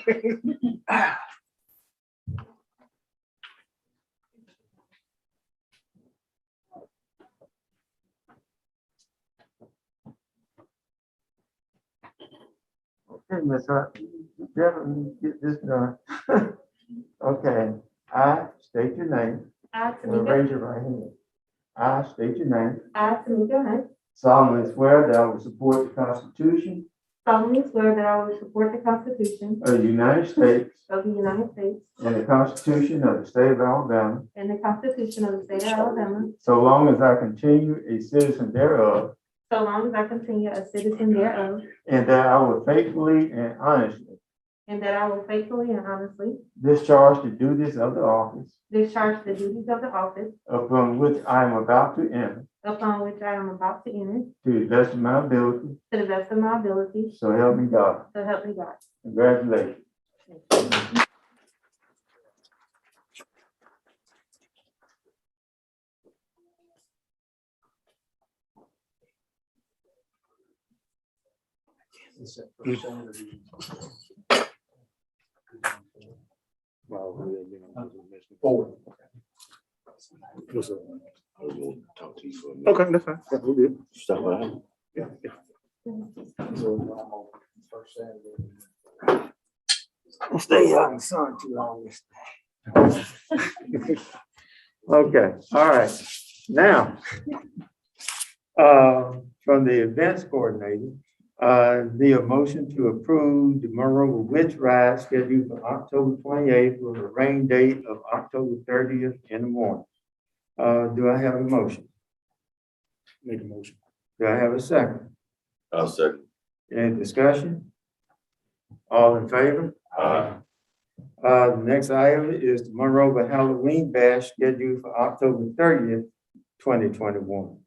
Okay, Ms. Hart, definitely get this done. Okay, I state your name. I, And Tamika, raise your right hand. I state your name. I, Tamika Hunt, Solemnly swear that I will support the Constitution solemnly swear that I will support the Constitution of the United States of the United States and the Constitution of the State of Alabama, and the Constitution of the State of Alabama, so long as I continue a citizen thereof, so long as I continue a citizen thereof, and that I will faithfully and honestly and that I will faithfully and honestly discharge the duties of the office discharge the duties of the office upon which I am about to enter upon which I am about to enter to the best of my ability, to the best of my ability, so help me God. so help me God. Congratulations. Forward. Okay, that's fine. That's good. Stop by. Yeah. First Saturday. Stay out in the sun too long. Okay, all right. Now, from the events coordinator, the motion to approve the Monroeville Witch Ride scheduled for October 28th with a rain date of October 30th in the morning. Do I have a motion? Make a motion. Do I have a second? I'll second. Any discussion? All in favor? The next item is the Monroeville Halloween Bash scheduled for October 30th, 2021.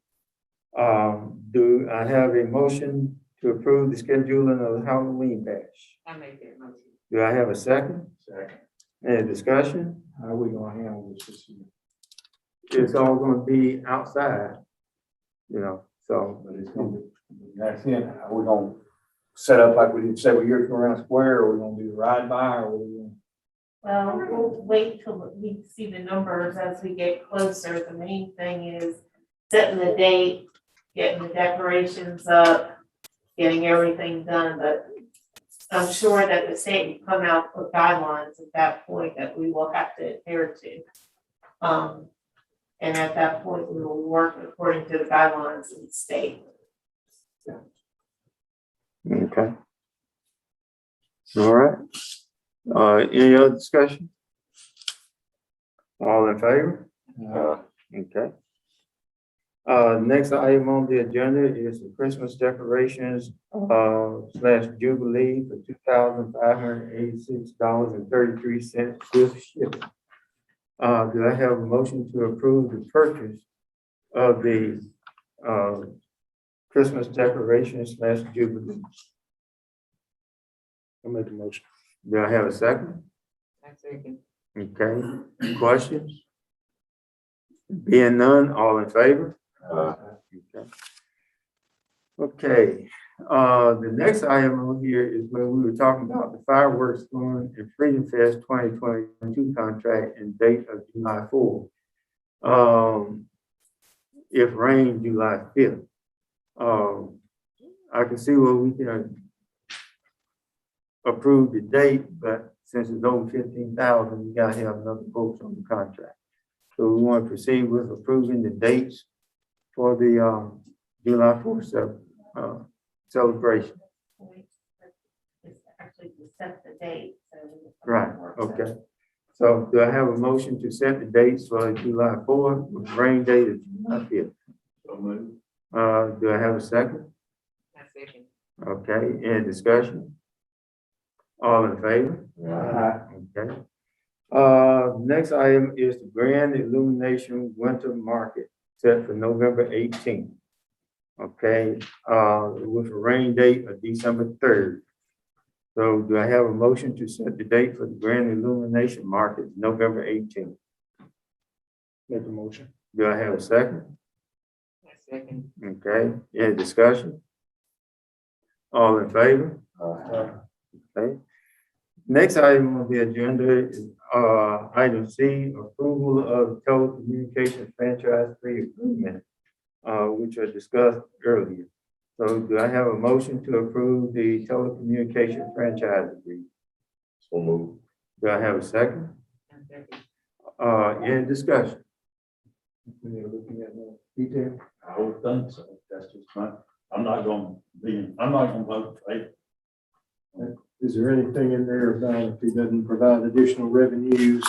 Do I have a motion to approve the scheduling of the Halloween Bash? I make that motion. Do I have a second? Second. Any discussion? How are we gonna handle this year? It's all gonna be outside, you know, so. But it's gonna be, that's it. Are we gonna set up like we did several years ago around square, or we gonna do the ride by, or what are we gonna? Well, we'll wait till we see the numbers as we get closer. The main thing is setting the date, getting the decorations up, getting everything done, but I'm sure that the state will come out with guidelines at that point that we will have to adhere to. And at that point, we will work according to the guidelines of the state. Okay. All right. Any other discussion? All in favor? Okay. Next item on the agenda is the Christmas decorations / Jubilee for $2,586.33 with shipping. Do I have a motion to approve the purchase of the Christmas decorations / Jubilee? I'll make a motion. Do I have a second? I second. Okay, questions? Being none, all in favor? Okay. Okay, the next item on here is when we were talking about the fireworks going and Freedom Fest 2022 contract and date of July 4th. If rain, July 5th. I can see where we can approve the date, but since it's over 15,000, we gotta have another vote on the contract. So we want to proceed with approving the dates for the July 4th celebration. It's actually to set the date. So Right, okay. So do I have a motion to set the dates for July 4th with rain date of July 5th? Do I have a second? I second. Okay, any discussion? All in favor? Okay. Next item is the Grand Illumination Winter Market set for November 18th. Okay, with a rain date of December 3rd. So do I have a motion to set the date for the Grand Illumination Market, November 18th? Make a motion. Do I have a second? I second. Okay, any discussion? All in favor? Okay. Next item on the agenda is item C, approval of telecommunications franchise fee agreement, which was discussed earlier. So do I have a motion to approve the telecommunication franchise agreement? So move. Do I have a second? Any discussion? We're looking at more detail. I would think so. That's just my, I'm not gonna vote for it. Is there anything in there about if he doesn't provide additional revenues,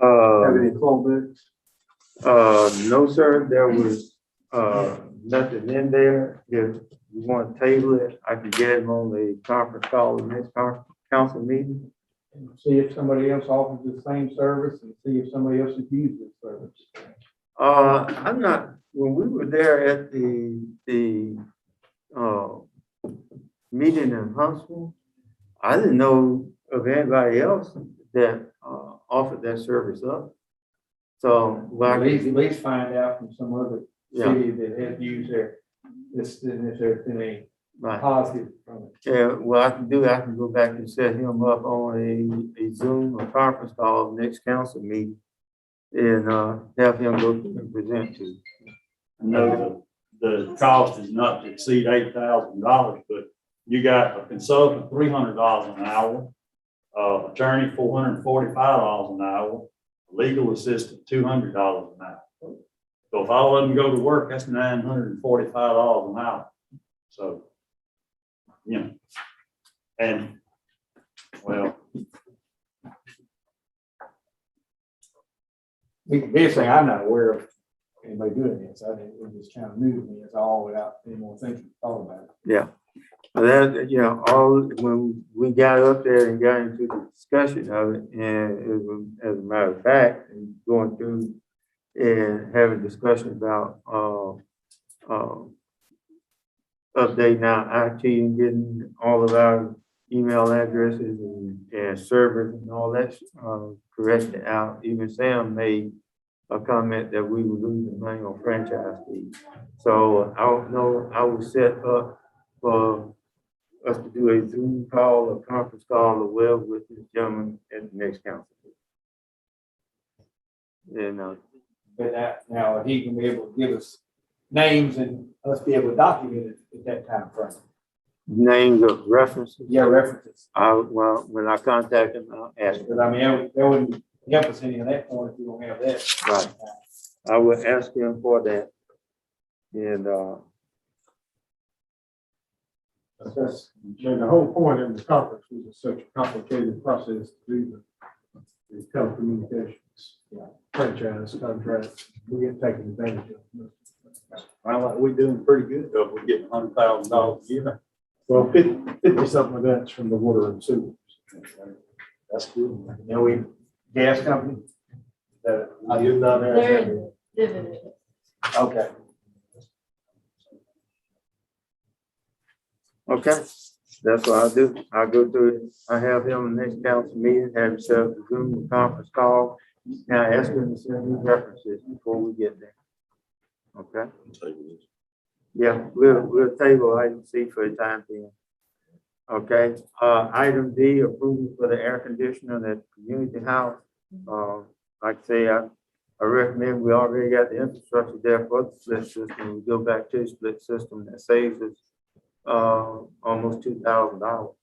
have any clawbacks? No, sir, there was, nothing in there. If you want to table it, I can get him on the conference call, the next council meeting. And see if somebody else offers the same service and see if somebody else has used this service. I'm not, when we were there at the meeting in Huntsville, I didn't know of anybody else that, offered that service up. So, well, At least find out from some other Yeah. city that has used this, and if there's been a right. positive from it. Yeah, well, I can go back and set him up on a Zoom or conference call next council meeting and, have him go through and present to you. I know the cost is not to exceed $8,000, but you got a consultant, $300 an hour, attorney, $445 an hour, legal assistant, $200 an hour. So if all of them go to work, that's $945 an hour. So, you know, and, well, The biggest thing I'm not aware of anybody doing this, I think it was kind of new to me, it's all without any more thinking, thought about it. Yeah. But that, you know, all, when we got up there and got into the discussion of it, and it was, as a matter of fact, and going through and having discussion about, updating our IT and getting all of our email addresses and servers and all that, corrected out. Even Sam made a comment that we were losing money on franchise fees. So I don't know, I was set up for us to do a Zoom call, a conference call, or web with this gentleman at the next council. And, But that, now, he can be able to give us names and us be able to document it at that time frame. names of references. Yeah, references. Well, when I contact him, I'll ask him. But I mean, that wouldn't help us any of that point if we don't have that. Right. I will ask him for that. And, That's, the whole point of the conference was it's such a complicated process to do the telecommunications franchise contracts. We get taken advantage of. well, like we're doing pretty good though. We're getting $100,000 a year. Well, 50 something of that's from the water and sewer. That's good. Now, we, gas company? That, I do not have. They're in dividend. Okay. okay, that's what I'll do. I'll go through it. I have him in the next council meeting, have him set up a Zoom conference call. And I ask him to send me references before we get there. Okay? Yeah, we'll table item C for the time being. Okay, item D, approval for the air conditioner at the community house. Like I say, I recommend, we already got the infrastructure there for the split system. We go back to the split system that saves us almost $2,000.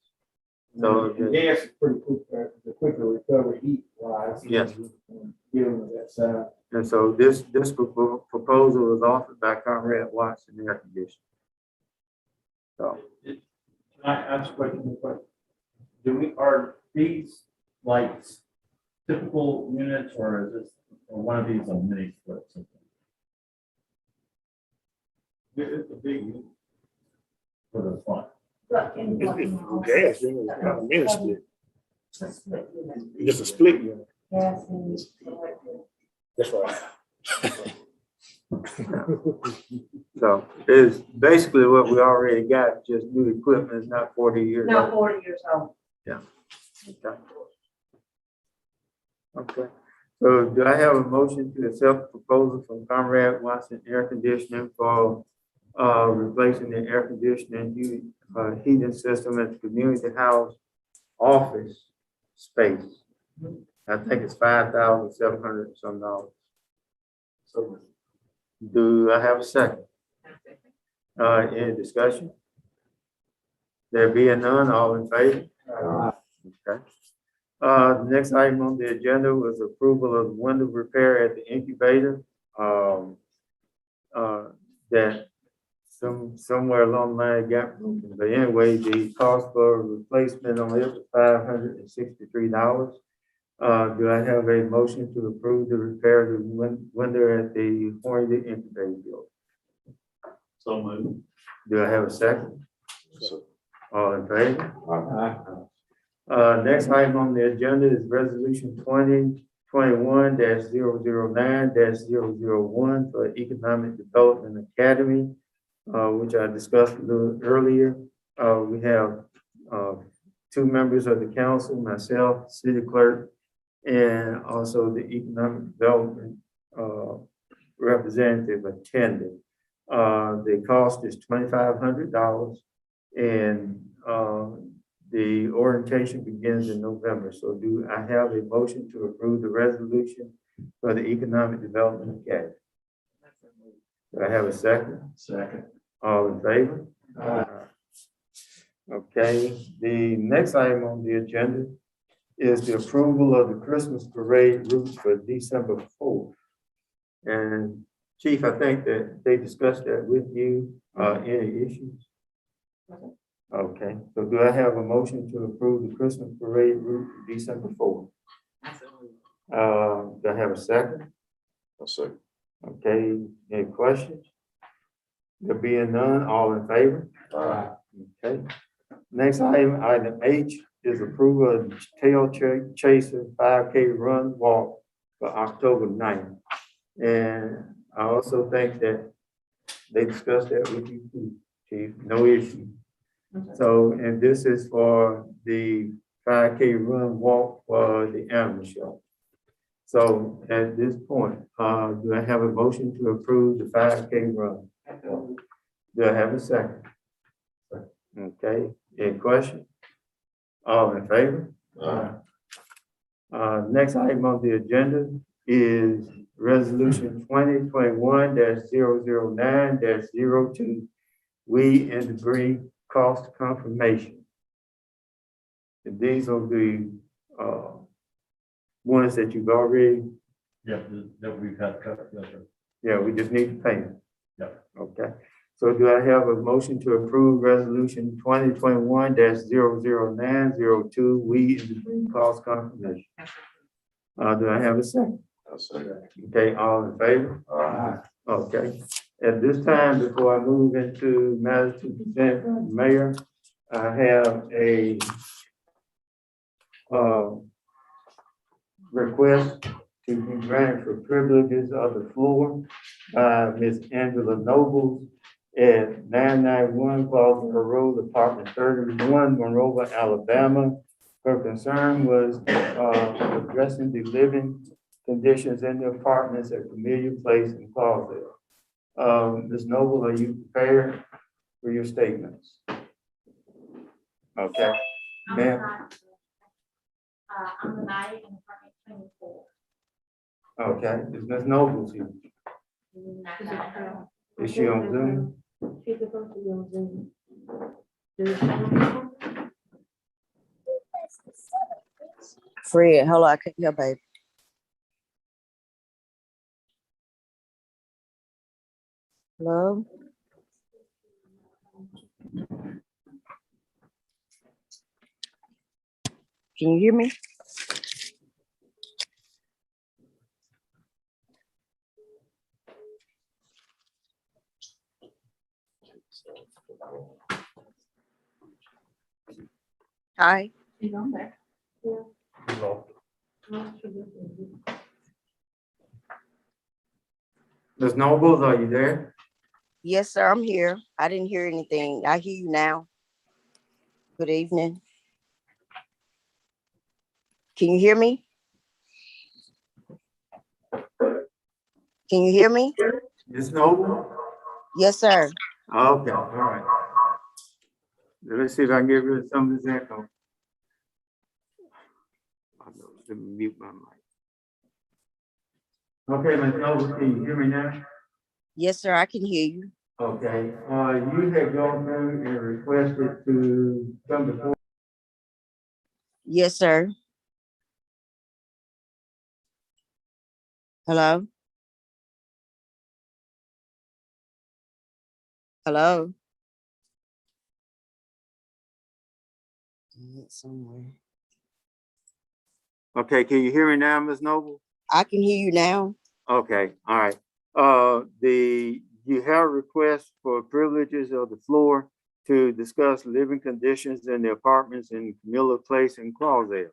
So The gas is pretty quick, the quicker recovery heat wise. Yes. Dealing with that side. and so this proposal was offered by Conrad Watson Air Conditioning. So Can I ask a question? Are these like typical units or is this, or one of these a mini split system? It's a big unit. For the front? But in Gas, you know, it's kind of mini split. split unit. Just a split unit. Gas and electric. That's right. So it's basically what we already got, just new equipment, it's not 40 years No, old. 40 years old. Okay. Okay, so do I have a motion to accept the proposal from Conrad Watson Air Conditioning for replacing the air conditioning heating system at the community house office space? I think it's $5,700 some dollars. So do I have a second? Any discussion? There being none, all in favor? Okay. The next item on the agenda was approval of window repair at the incubator. That somewhere along the line got broken, but anyway, the cost for replacement on it was $563. Do I have a motion to approve the repair of the window at the Hornet incubator building? So moved. Do I have a second? All in favor? Next item on the agenda is resolution 2021-009-001 for Economic Development Academy, which I discussed a little earlier. We have two members of the council, myself, city clerk, and also the Economic Development representative attending. The cost is $2,500, and the orientation begins in November. So do I have a motion to approve the resolution for the Economic Development Academy? Do I have a second? Second. All in favor? Okay, the next item on the agenda is the approval of the Christmas parade routes for December 4th. And Chief, I think that they discussed that with you. Any issues? Okay, so do I have a motion to approve the Christmas parade route for December 4th? Do I have a second? A second. Okay, any questions? There being none, all in favor? Okay. Next item, item H, is approval of tail chaser 5K run walk for October 9th. And I also think that they discussed that with you too, Chief, no issue. So, and this is for the 5K run walk for the animal show. So at this point, do I have a motion to approve the 5K run? Do I have a second? Okay, any questions? All in favor? Next item on the agenda is resolution 2021-009-02, weed and debris cost confirmation. And these are the ones that you've already. Yeah, that we've had cut. Yes, sir. Yeah, we just need to pay them. Yeah. Okay. So do I have a motion to approve resolution 2021-009-02, weed and debris cost confirmation? Do I have a second? I'll second. Okay, all in favor? Okay. At this time, before I move into matters to present by the mayor, I have a request to be granted for privileges of the floor by Ms. Angela Nobles at 991 Baldwin Road, Apartment 31, Monroeville, Alabama. Her concern was addressing the living conditions in the apartments at Familiar Place in Clausville. Ms. Noble, are you prepared for your statements? Okay. Ma'am? I'm the night in apartment 24. Okay, is Ms. Noble here? Is she on Zoom? She's supposed to be on Zoom. Fred, hold on, I can't hear, baby. Hello? Can you hear me? Hi. She's on there. Ms. Noble, are you there? Yes, sir, I'm here. I didn't hear anything. I hear you now. Good evening. Can you hear me? Can you hear me? Ms. Noble? Yes, sir. Okay, all right. Let's see if I can get rid of some of this echo. Let me mute my mic. Okay, Ms. Noble, can you hear me now? Yes, sir, I can hear you. Okay, you had gone through and requested to come before. Yes, sir. Hello? Hello? Somewhere. Okay, can you hear me now, Ms. Noble? I can hear you now. Okay, all right. You have a request for privileges of the floor to discuss living conditions in the apartments in Camilla Place and Clausdale.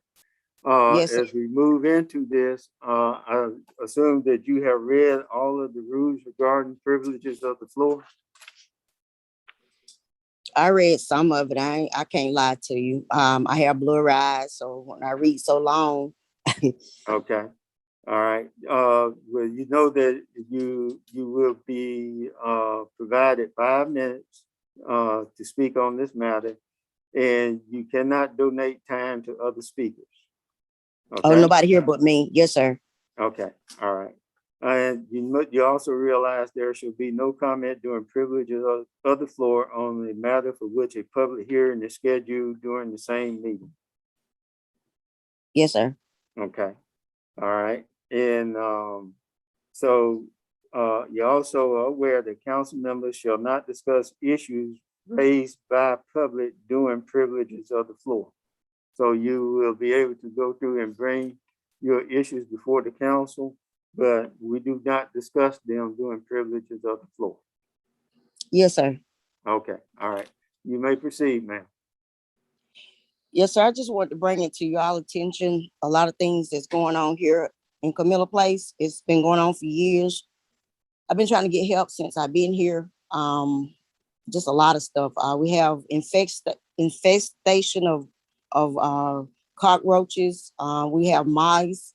Yes, sir. As we move into this, I assume that you have read all of the rules regarding privileges of the floor. I read some of it. I can't lie to you. I have blurry eyes, so when I read so long. Okay, all right. Well, you know that you will be provided 5 minutes to speak on this matter, and you cannot donate time to other speakers. Oh, Okay. nobody here but me. Yes, sir. Okay, all right. And you also realize there should be no comment during privileges of the floor on the matter for which a public hearing is scheduled during the same meeting. Yes, sir. Okay, all right. And so you're also aware that council members shall not discuss issues raised by public during privileges of the floor. So you will be able to go through and bring your issues before the council, but we do not discuss them during privileges of the floor. Yes, sir. Okay, all right. You may proceed, ma'am. Yes, sir. I just want to bring it to y'all attention. A lot of things that's going on here in Camilla Place. It's been going on for years. I've been trying to get help since I've been here. Just a lot of stuff. We have infestation of cockroaches. We have mice.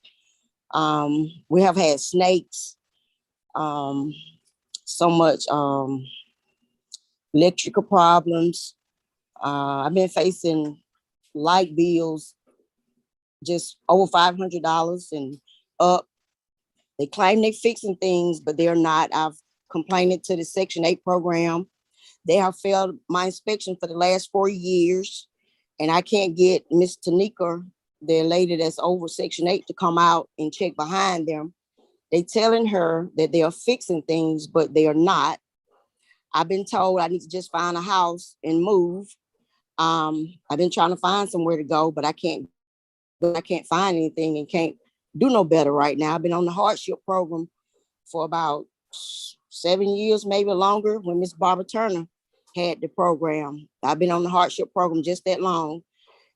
We have had snakes. So much electrical problems. I've been facing light bills just over $500 and up. They claim they're fixing things, but they're not. I've complained to the Section 8 program. They have failed my inspection for the last 4 years, and I can't get Miss Tanika, the lady that's over Section 8, to come out and check behind them. They telling her that they are fixing things, but they are not. I've been told I need to just find a house and move. I've been trying to find somewhere to go, but I can't find anything and can't do no better right now. I've been on the hardship program for about 7 years, maybe longer, when Miss Barbara Turner had the program. I've been on the hardship program just that long,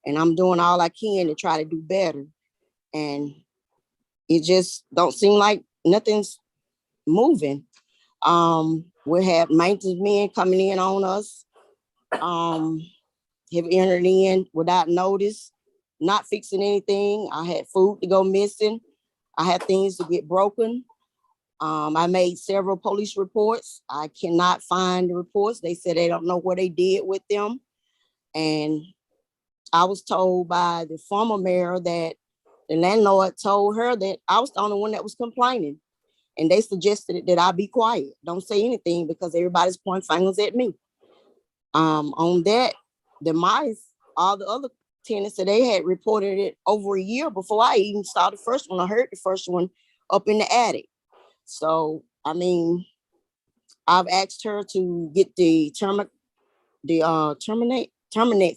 and I'm doing all I can to try to do better. And it just don't seem like nothing's moving. We have maintenance men coming in on us, have entered in without notice, not fixing anything. I had food to go missing. I had things to get broken. I made several police reports. I cannot find the reports. They said they don't know what they did with them. And I was told by the former mayor that the landlord told her that I was the only one that was complaining. And they suggested that I be quiet. Don't say anything because everybody's pointing fingers at me. On that, the mice, all the other tenants that they had reported it over a year before I even saw the first one. I heard the first one up in the attic. So, I mean, I've asked her to get Terminates,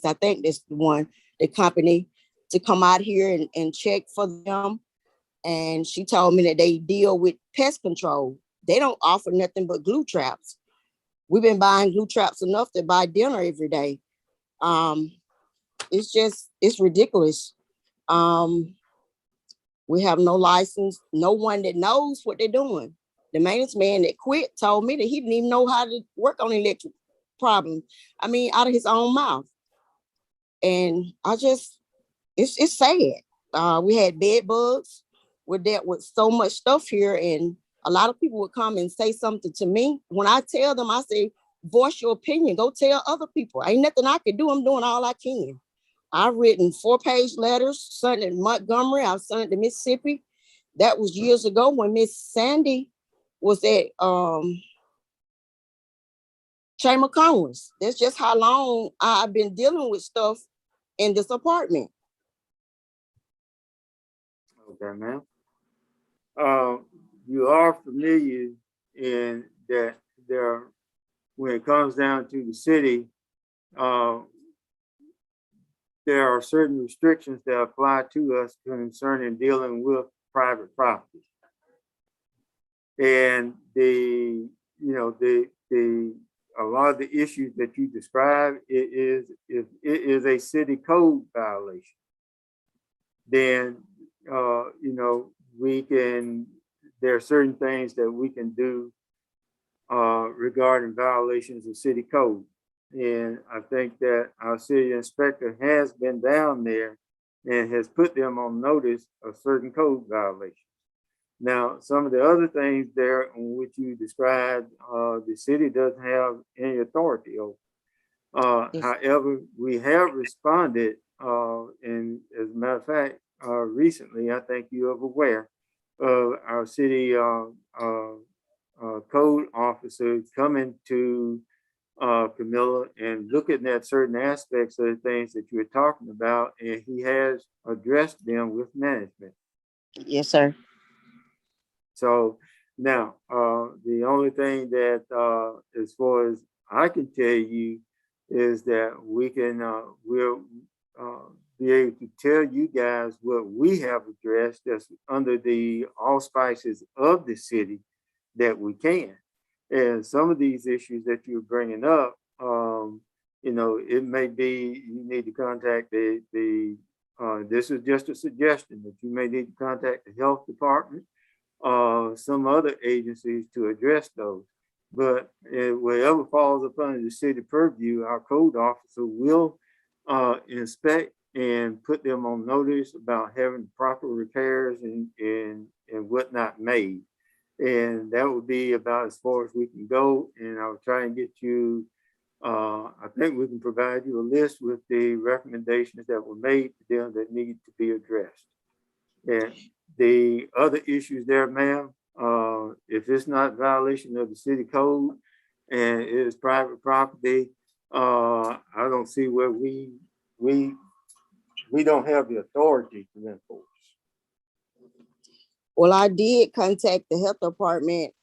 I think that's the one, the company, to come out here and check for them. And she told me that they deal with pest control. They don't offer nothing but glue traps. We've been buying glue traps enough to buy dinner every day. It's ridiculous. We have no license, no one that knows what they're doing. The maintenance man that quit told me that he didn't even know how to work on electric problems. I mean, out of his own mouth. And it's sad. We had bed bugs. We're dealt with so much stuff here, and a lot of people would come and say something to me. When I tell them, I say, voice your opinion, go tell other people. Ain't nothing I can do. I'm doing all I can. I've written 4-page letters, sent it to Montgomery, I've sent it to Mississippi. That was years ago when Miss Sandy was at Chamber of Commerce. That's just how long I've been dealing with stuff in this apartment. Okay, ma'am. You are familiar in that there, when it comes down to the city, there are certain restrictions that apply to us concerning dealing with private property. And a lot of the issues that you described, it is a city code violation. Then, there are certain things that we can do regarding violations of city code. And I think that our city inspector has been down there and has put them on notice of certain code violations. Now, some of the other things there on which you described, the city doesn't have any authority over. However, we have responded, and as a matter of fact, recently, I think you are aware of our city code officer coming to Camilla and looking at certain aspects of the things that you were talking about, and he has addressed them with management. Yes, sir. So now, the only thing that, as far as I can tell you, is that we can, we'll be able to tell you guys what we have addressed that's under the auspices of the city that we can. And some of these issues that you're bringing up, it may be you need to contact this is just a suggestion that you may need to contact the health department, some other agencies to address those. But wherever falls upon the city purview, our code officer will inspect and put them on notice about having proper repairs and whatnot made. And that would be about as far as we can go. And I'll try and get you, I think we can provide you a list with the recommendations that were made to them that need to be addressed. And the other issues there, ma'am, if it's not violation of the city code and it is private property, I don't see where we don't have the authority to enforce. Well, I did contact the health department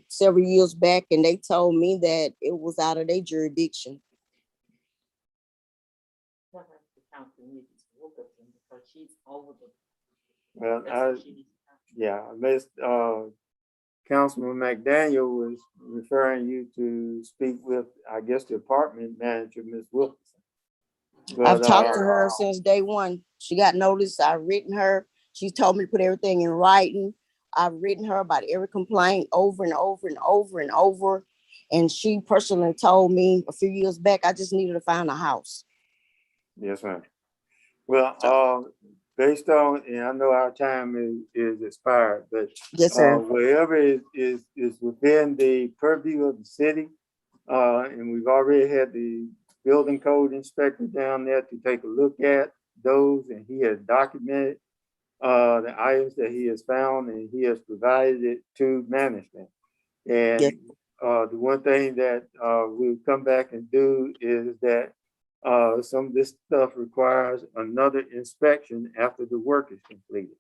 several years back, and they told me that it was out of their jurisdiction. Well, Miss Councilman McDaniel was referring you to speak with, I guess, the apartment manager, Ms. Wilkinson. But, I've talked to her since day one. She got notice. I've written her. She's told me to put everything in writing. I've written her about every complaint over and over and over and over. And she personally told me a few years back, I just needed to find a house. Yes, ma'am. Well, based on, and I know our time is expired, but yes, sir. Wherever is within the purview of the city, and we've already had the building code inspector down there to take a look at those, and he has documented the items that he has found, and he has provided it to management. And yes. The one thing that we'll come back and do is that some of this stuff requires another inspection after the work is completed.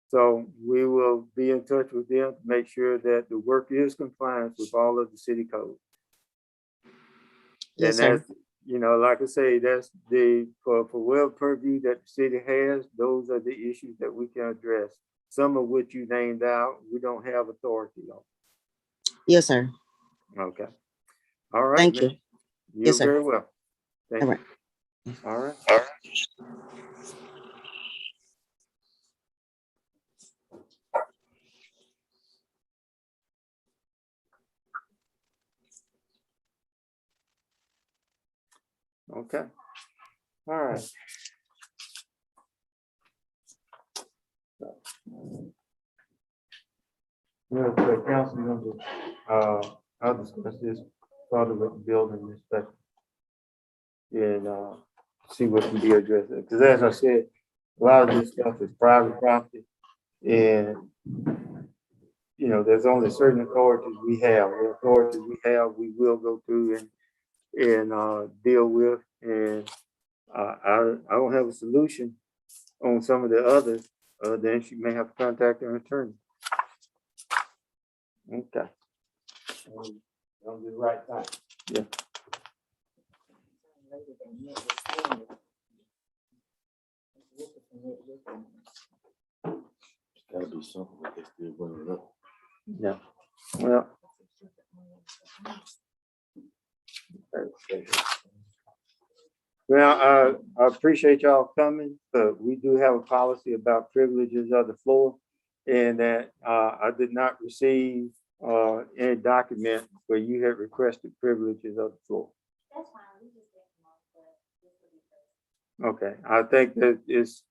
So we will be in touch with them to make sure that the work is compliant with all of the city code. Yes, and that's, sir. Like I say, that's for whatever purview that the city has, those are the issues that we can address. Some of which you named out, we don't have authority on. Yes, sir. Okay. All right. Thank you. You're yes, sir. very well. Thank All you. right. All right. Okay. All right. Well, the council members, I'll discuss this further with the building inspector and see what can be addressed. Because as I said, a lot of this stuff is private property, and you know, there's only certain authorities we have. The authorities we have, we will go through and deal with. And I don't have a solution on some of the others. Then she may have to contact an attorney. Okay. I'll do the right thing. Yeah. Gotta be something that they still bring it up. Yeah. Well. Well, I appreciate y'all coming, but we do have a policy about privileges of the floor. And that I did not receive any document where you had requested privileges of the floor. That's fine. We just get them off, but Okay, I think that it's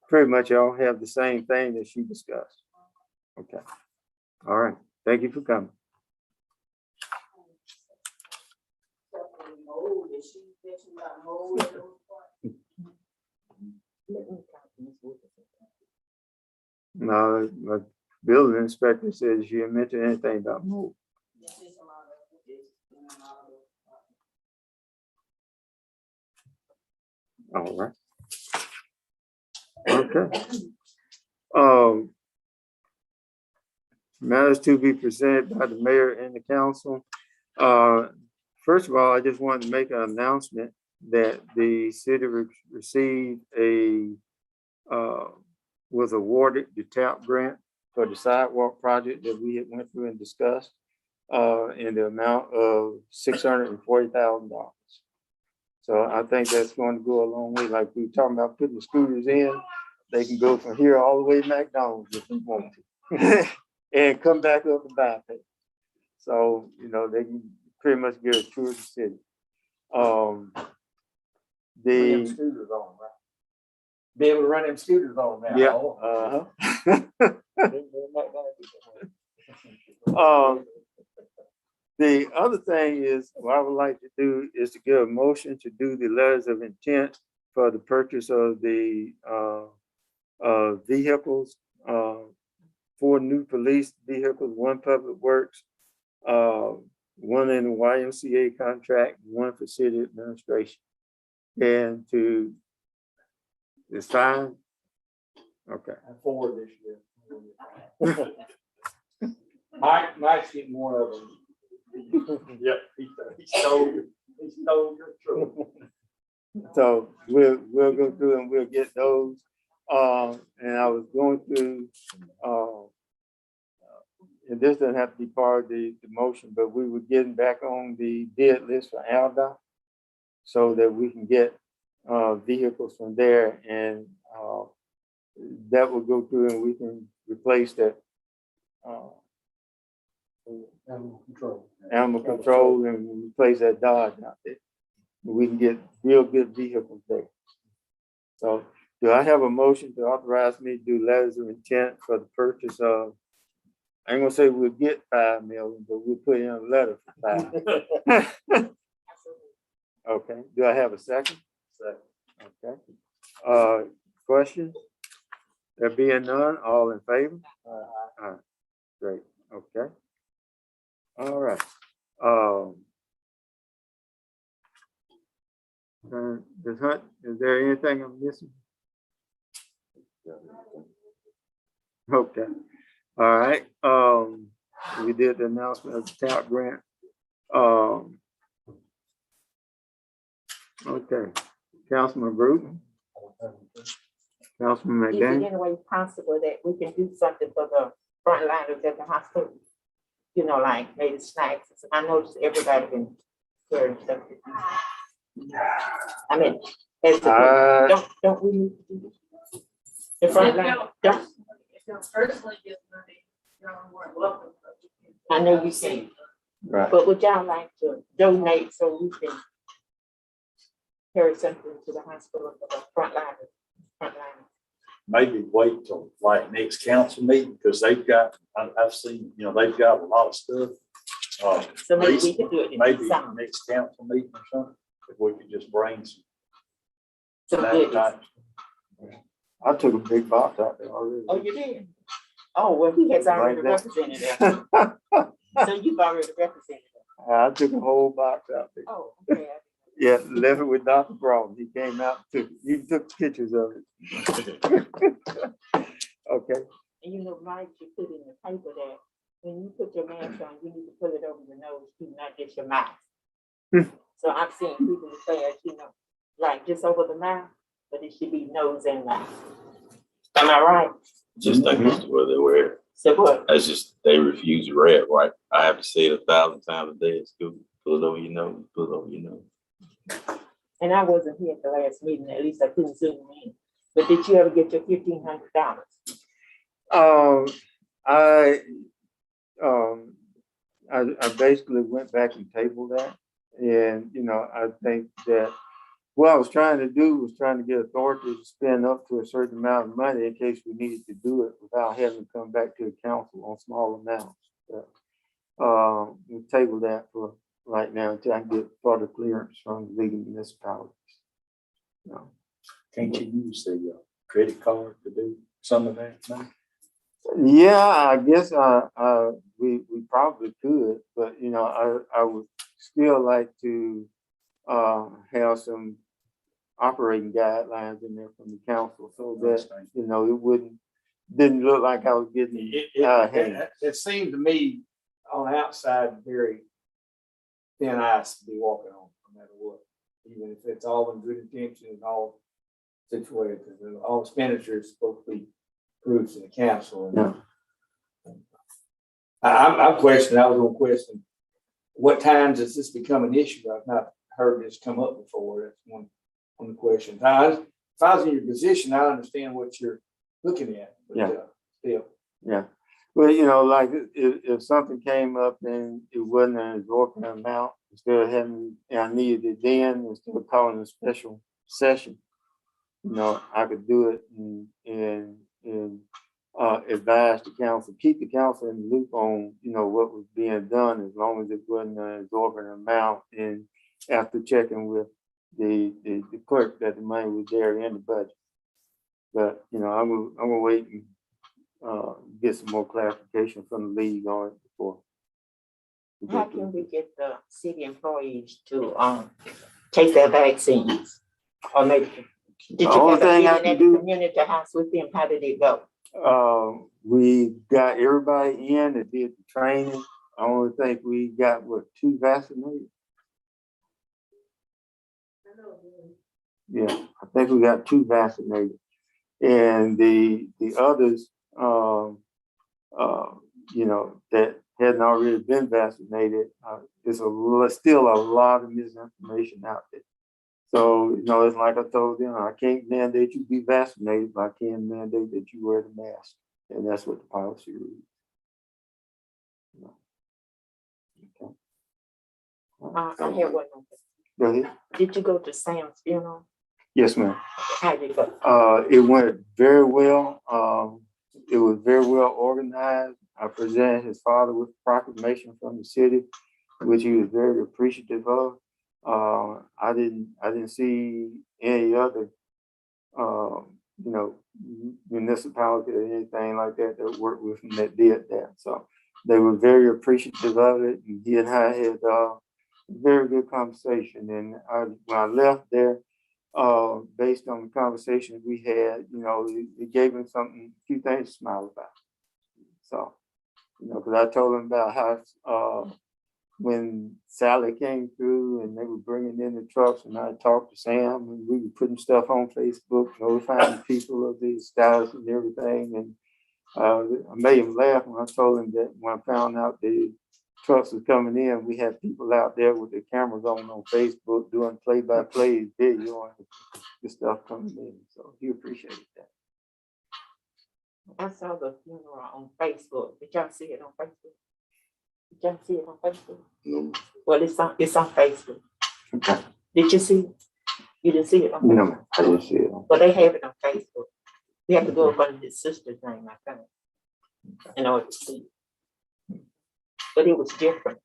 pretty much y'all have the same thing that she discussed. Okay. All right. Thank you for coming. No, my building inspector says she didn't mention anything about mold. All right. Okay. Matters to be presented by the mayor and the council. First of all, I just wanted to make an announcement that the city received was awarded the TAP grant for the sidewalk project that we had went through and discussed in the amount of $640,000. So I think that's going to go a long way. Like we were talking about putting the scooters in, they can go from here all the way to McDonald's if they want to, and come back up the bypass. So, you know, they can pretty much get a tour of the city. Them scooters on, right? Be able to run them scooters on now. Yeah. The other thing is, what I would like to do is to give a motion to do the letters of intent for the purchase of the vehicles, 4 new police vehicles, 1 public works, 1 in the YMCA contract, 1 for city administration. And to sign. Okay. And 4 this year. Mike's getting 1 of them. Yep, he stole your truck. So we'll go through and we'll get those. And I was going through, and this doesn't have to be part of the motion, but we were getting back on the bid list for ALDA so that we can get vehicles from there, and that will go through and we can replace that animal control and replace that Dodge out there. We can get real good vehicles there. So do I have a motion to authorize me to do letters of intent for the purchase of, I ain't gonna say we'll get 5 million, but we'll put in a letter for 5. Okay, do I have a second? Second. Okay. Questions? There being none, all in favor? All right. Great. Okay. All right. Ms. Hunt, is there anything I'm missing? Okay. All right. We did the announcement of the TAP grant. Okay. Councilman Bruton. Councilman Is it McDaniel. any way possible that we can do something for the frontliners at the hospital? You know, like maybe snacks. I noticed everybody been sharing stuff. I mean, don't we need to do this? The frontline, don't. If you personally give money, you're more welcome. I know you can, Right. but would y'all like to donate so we can carry something to the hospital for the frontliners? Maybe wait till like next council meeting, because they've got, I've seen, you know, they've got a lot of stuff. So maybe we could do it in Maybe summer. next council meeting or something, if we could just bring some. Some goodies. I took a big box out there already. Oh, you did? Oh, well, he has already Right represented them. So you've already represented them. I took a whole box out there. Oh, okay. Yeah, left it with Dr. Brown. He came out, he took pictures of it. Okay. And you know, Mike, you put in the paper that when you put your mask on, you need to put it over your nose, do not get your mouth. So I've seen people say, you know, like just over the mouth, but it should be nose and mouth. Am I right? Just think that's the way they wear it. So what? That's just, they refuse to wear it, right? I have to say it 1,000 times a day at school. Put it over your nose, put it over your nose. And I wasn't here at the last meeting, at least I couldn't zoom in. But did you ever get your $1,500? I basically went back and tabled that. And, you know, I think that what I was trying to do was trying to get authority to spend up to a certain amount of money in case we needed to do it without having to come back to the council on small amounts. But, we'll table that for right now until I can get further clearance from the League of Municipalities. No. Can't you use the credit card to do some of that? No? Yeah, I guess we probably could, but you know, I would still like to have some operating guidelines in there from the council so that, you know, didn't look like I was getting It seemed to me on the outside very thin ice to be walking on, no matter what, even if it's all in good intention and all situations, and all expenditures supposed to be approved to the council. Yeah. I was gonna question, what times does this become an issue? I've not heard this come up before. That's one of the questions. If I was in your position, I understand what you're looking at. But, Yeah. Still. Yeah. Well, you know, like if something came up and it wasn't an exorbitant amount, instead of having, and I needed it then, instead of calling a special session, you know, I could do it and advise the council, keep the council in the loop on, you know, what was being done, as long as it wasn't an exorbitant amount. And after checking with the clerk that the money was there in the budget. But, you know, I'm gonna wait and get some more clarification from the league on it before. How can we get the city employees to take their vaccines? Or maybe, did you have a meeting at the community house with them? How did it go? We got everybody in that did the training. I only think we got, 2 vaccinated? Yeah, I think we got 2 vaccinated. And the others, you know, that hadn't already been vaccinated, there's still a lot of misinformation out there. So, you know, it's like I told them, I can't mandate you be vaccinated, but I can mandate that you wear the mask. And that's what the policy reads. Okay. I have one more. Go ahead. Did you go to Sam's funeral? Yes, ma'am. How did it go? It went very well. It was very well organized. I presented his father with a proclamation from the city, which he was very appreciative of. I didn't see any other, you know, municipality or anything like that that worked with him that did that. So they were very appreciative of it. And he and I had a very good conversation. And when I left there, based on the conversation we had, you know, it gave him something, a few things to smile about. So, you know, because I told him about how when Sally came through and they were bringing in the trucks, and I talked to Sam, and we were putting stuff on Facebook, notifying people of the status and everything. And I made him laugh when I told him that when I found out the trucks was coming in, we had people out there with their cameras on Facebook doing play-by-play video on the stuff coming in. So he appreciated that. I saw the funeral on Facebook. Did y'all see it on Facebook? Did y'all see it on Facebook? No. Well, it's on Facebook. Okay. Did you see it? You didn't see it on Facebook? No, I didn't see it. But they have it on Facebook. You have to go up under his sister's name, I think, in order to see it. But it was different.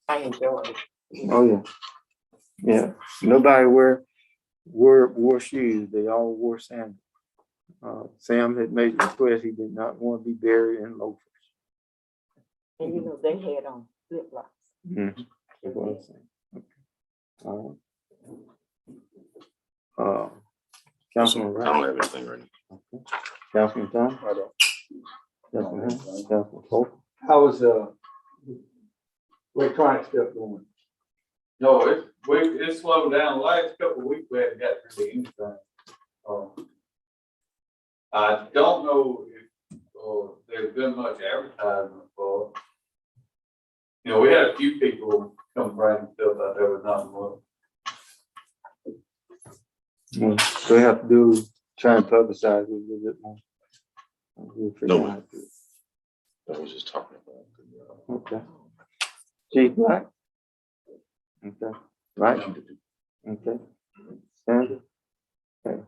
I enjoyed it. Oh yeah. Yeah. Nobody wore shoes. They all wore sandals. Sam had made the request, he did not want to be buried in loafers. And you know, they had on flip flops. That's what I'm saying. Okay. All right. Councilman I don't Wright, have anything right now. Councilman Thomas. Councilman Hunt, Councilman Pope. How was, electronic stuff going? No, it's slowed down. Last couple of weeks, we haven't got really anything. I don't know if, there's been much advertisement for. You know, we had a few people come bring stuff out there, but not much. What we have to do is try and publicize it a little bit more. We'll figure No. out how to do it. I was just talking about. Okay. Chief Black? Okay, right? Okay. Sandra? Okay.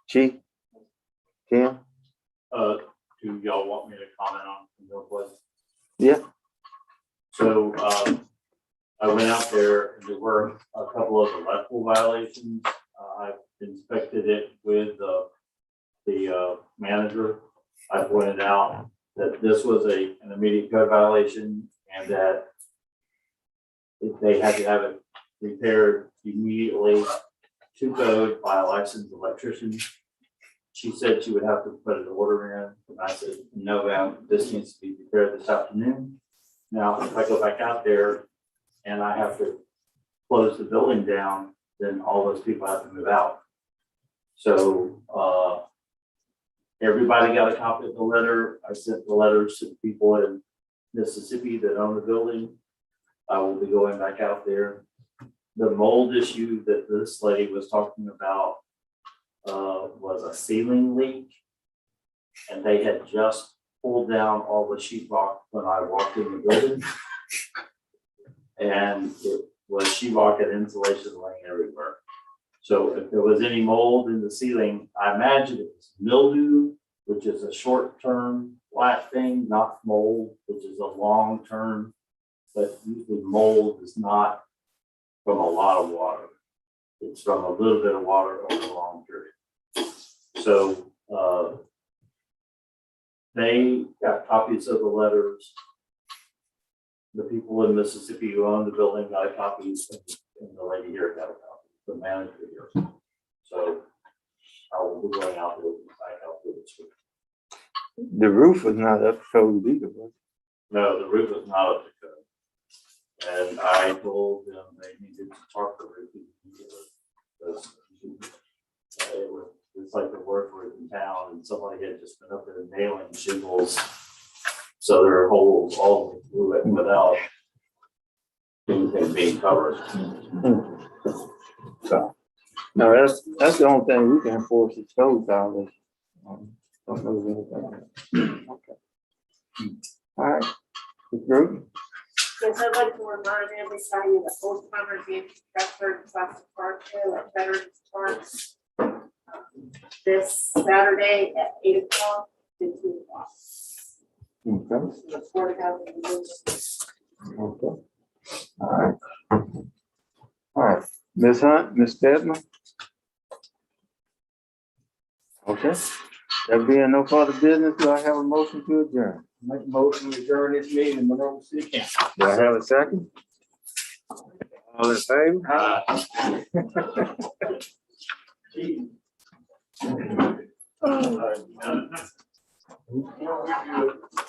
Chief? Tim? Do y'all want me to comment on Northwest? Yeah. So, I went out there and there were a couple of electrical violations. I inspected it with the manager. I pointed out that this was an immediate code violation and that if they had to have it repaired immediately to code by a licensed electrician. She said she would have to put an order in, and I said, no, ma'am, this needs to be repaired this afternoon. Now, if I go back out there and I have to close the building down, then all those people have to move out. So, everybody got a copy of the letter. I sent the letters to the people in Mississippi that own the building. I will be going back out there. The mold issue that this lady was talking about was a ceiling leak. And they had just pulled down all the sheetrock when I walked in the building. And it was sheetrock and insulation laying everywhere. So if there was any mold in the ceiling, I imagine it was mildew, which is a short-term flat thing, not mold, which is a long-term. But usually mold is not from a lot of water. It's from a little bit of water over a long period. So they got copies of the letters. The people in Mississippi who own the building got copies, and the lady here got a copy, the manager here. So I will be going out there and find out this week. The roof was not up to code either, was it? No, the roof is not up to code. And I told them they needed to talk to roof. It's like the worst roof in town, and somebody had just been up there nailing shingles. So there are holes all through it without anything being covered. So, no, that's the only thing we can enforce is code violation. Don't know anything. Okay. All right. Ms. Bruton? Yes, I'd like to remind everybody that old timers being transferred to Classic Park Hill at Veterans Park this Saturday at 8 o'clock to 2 o'clock. Okay. The Florida Government. Okay. All right. All right. Ms. Hunt, Ms. Stedman? Okay. There being no further business, do I have a motion to adjourn? Make a motion to adjourn this meeting in Monroe City Council. Do I have a second? All in favor?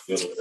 Good.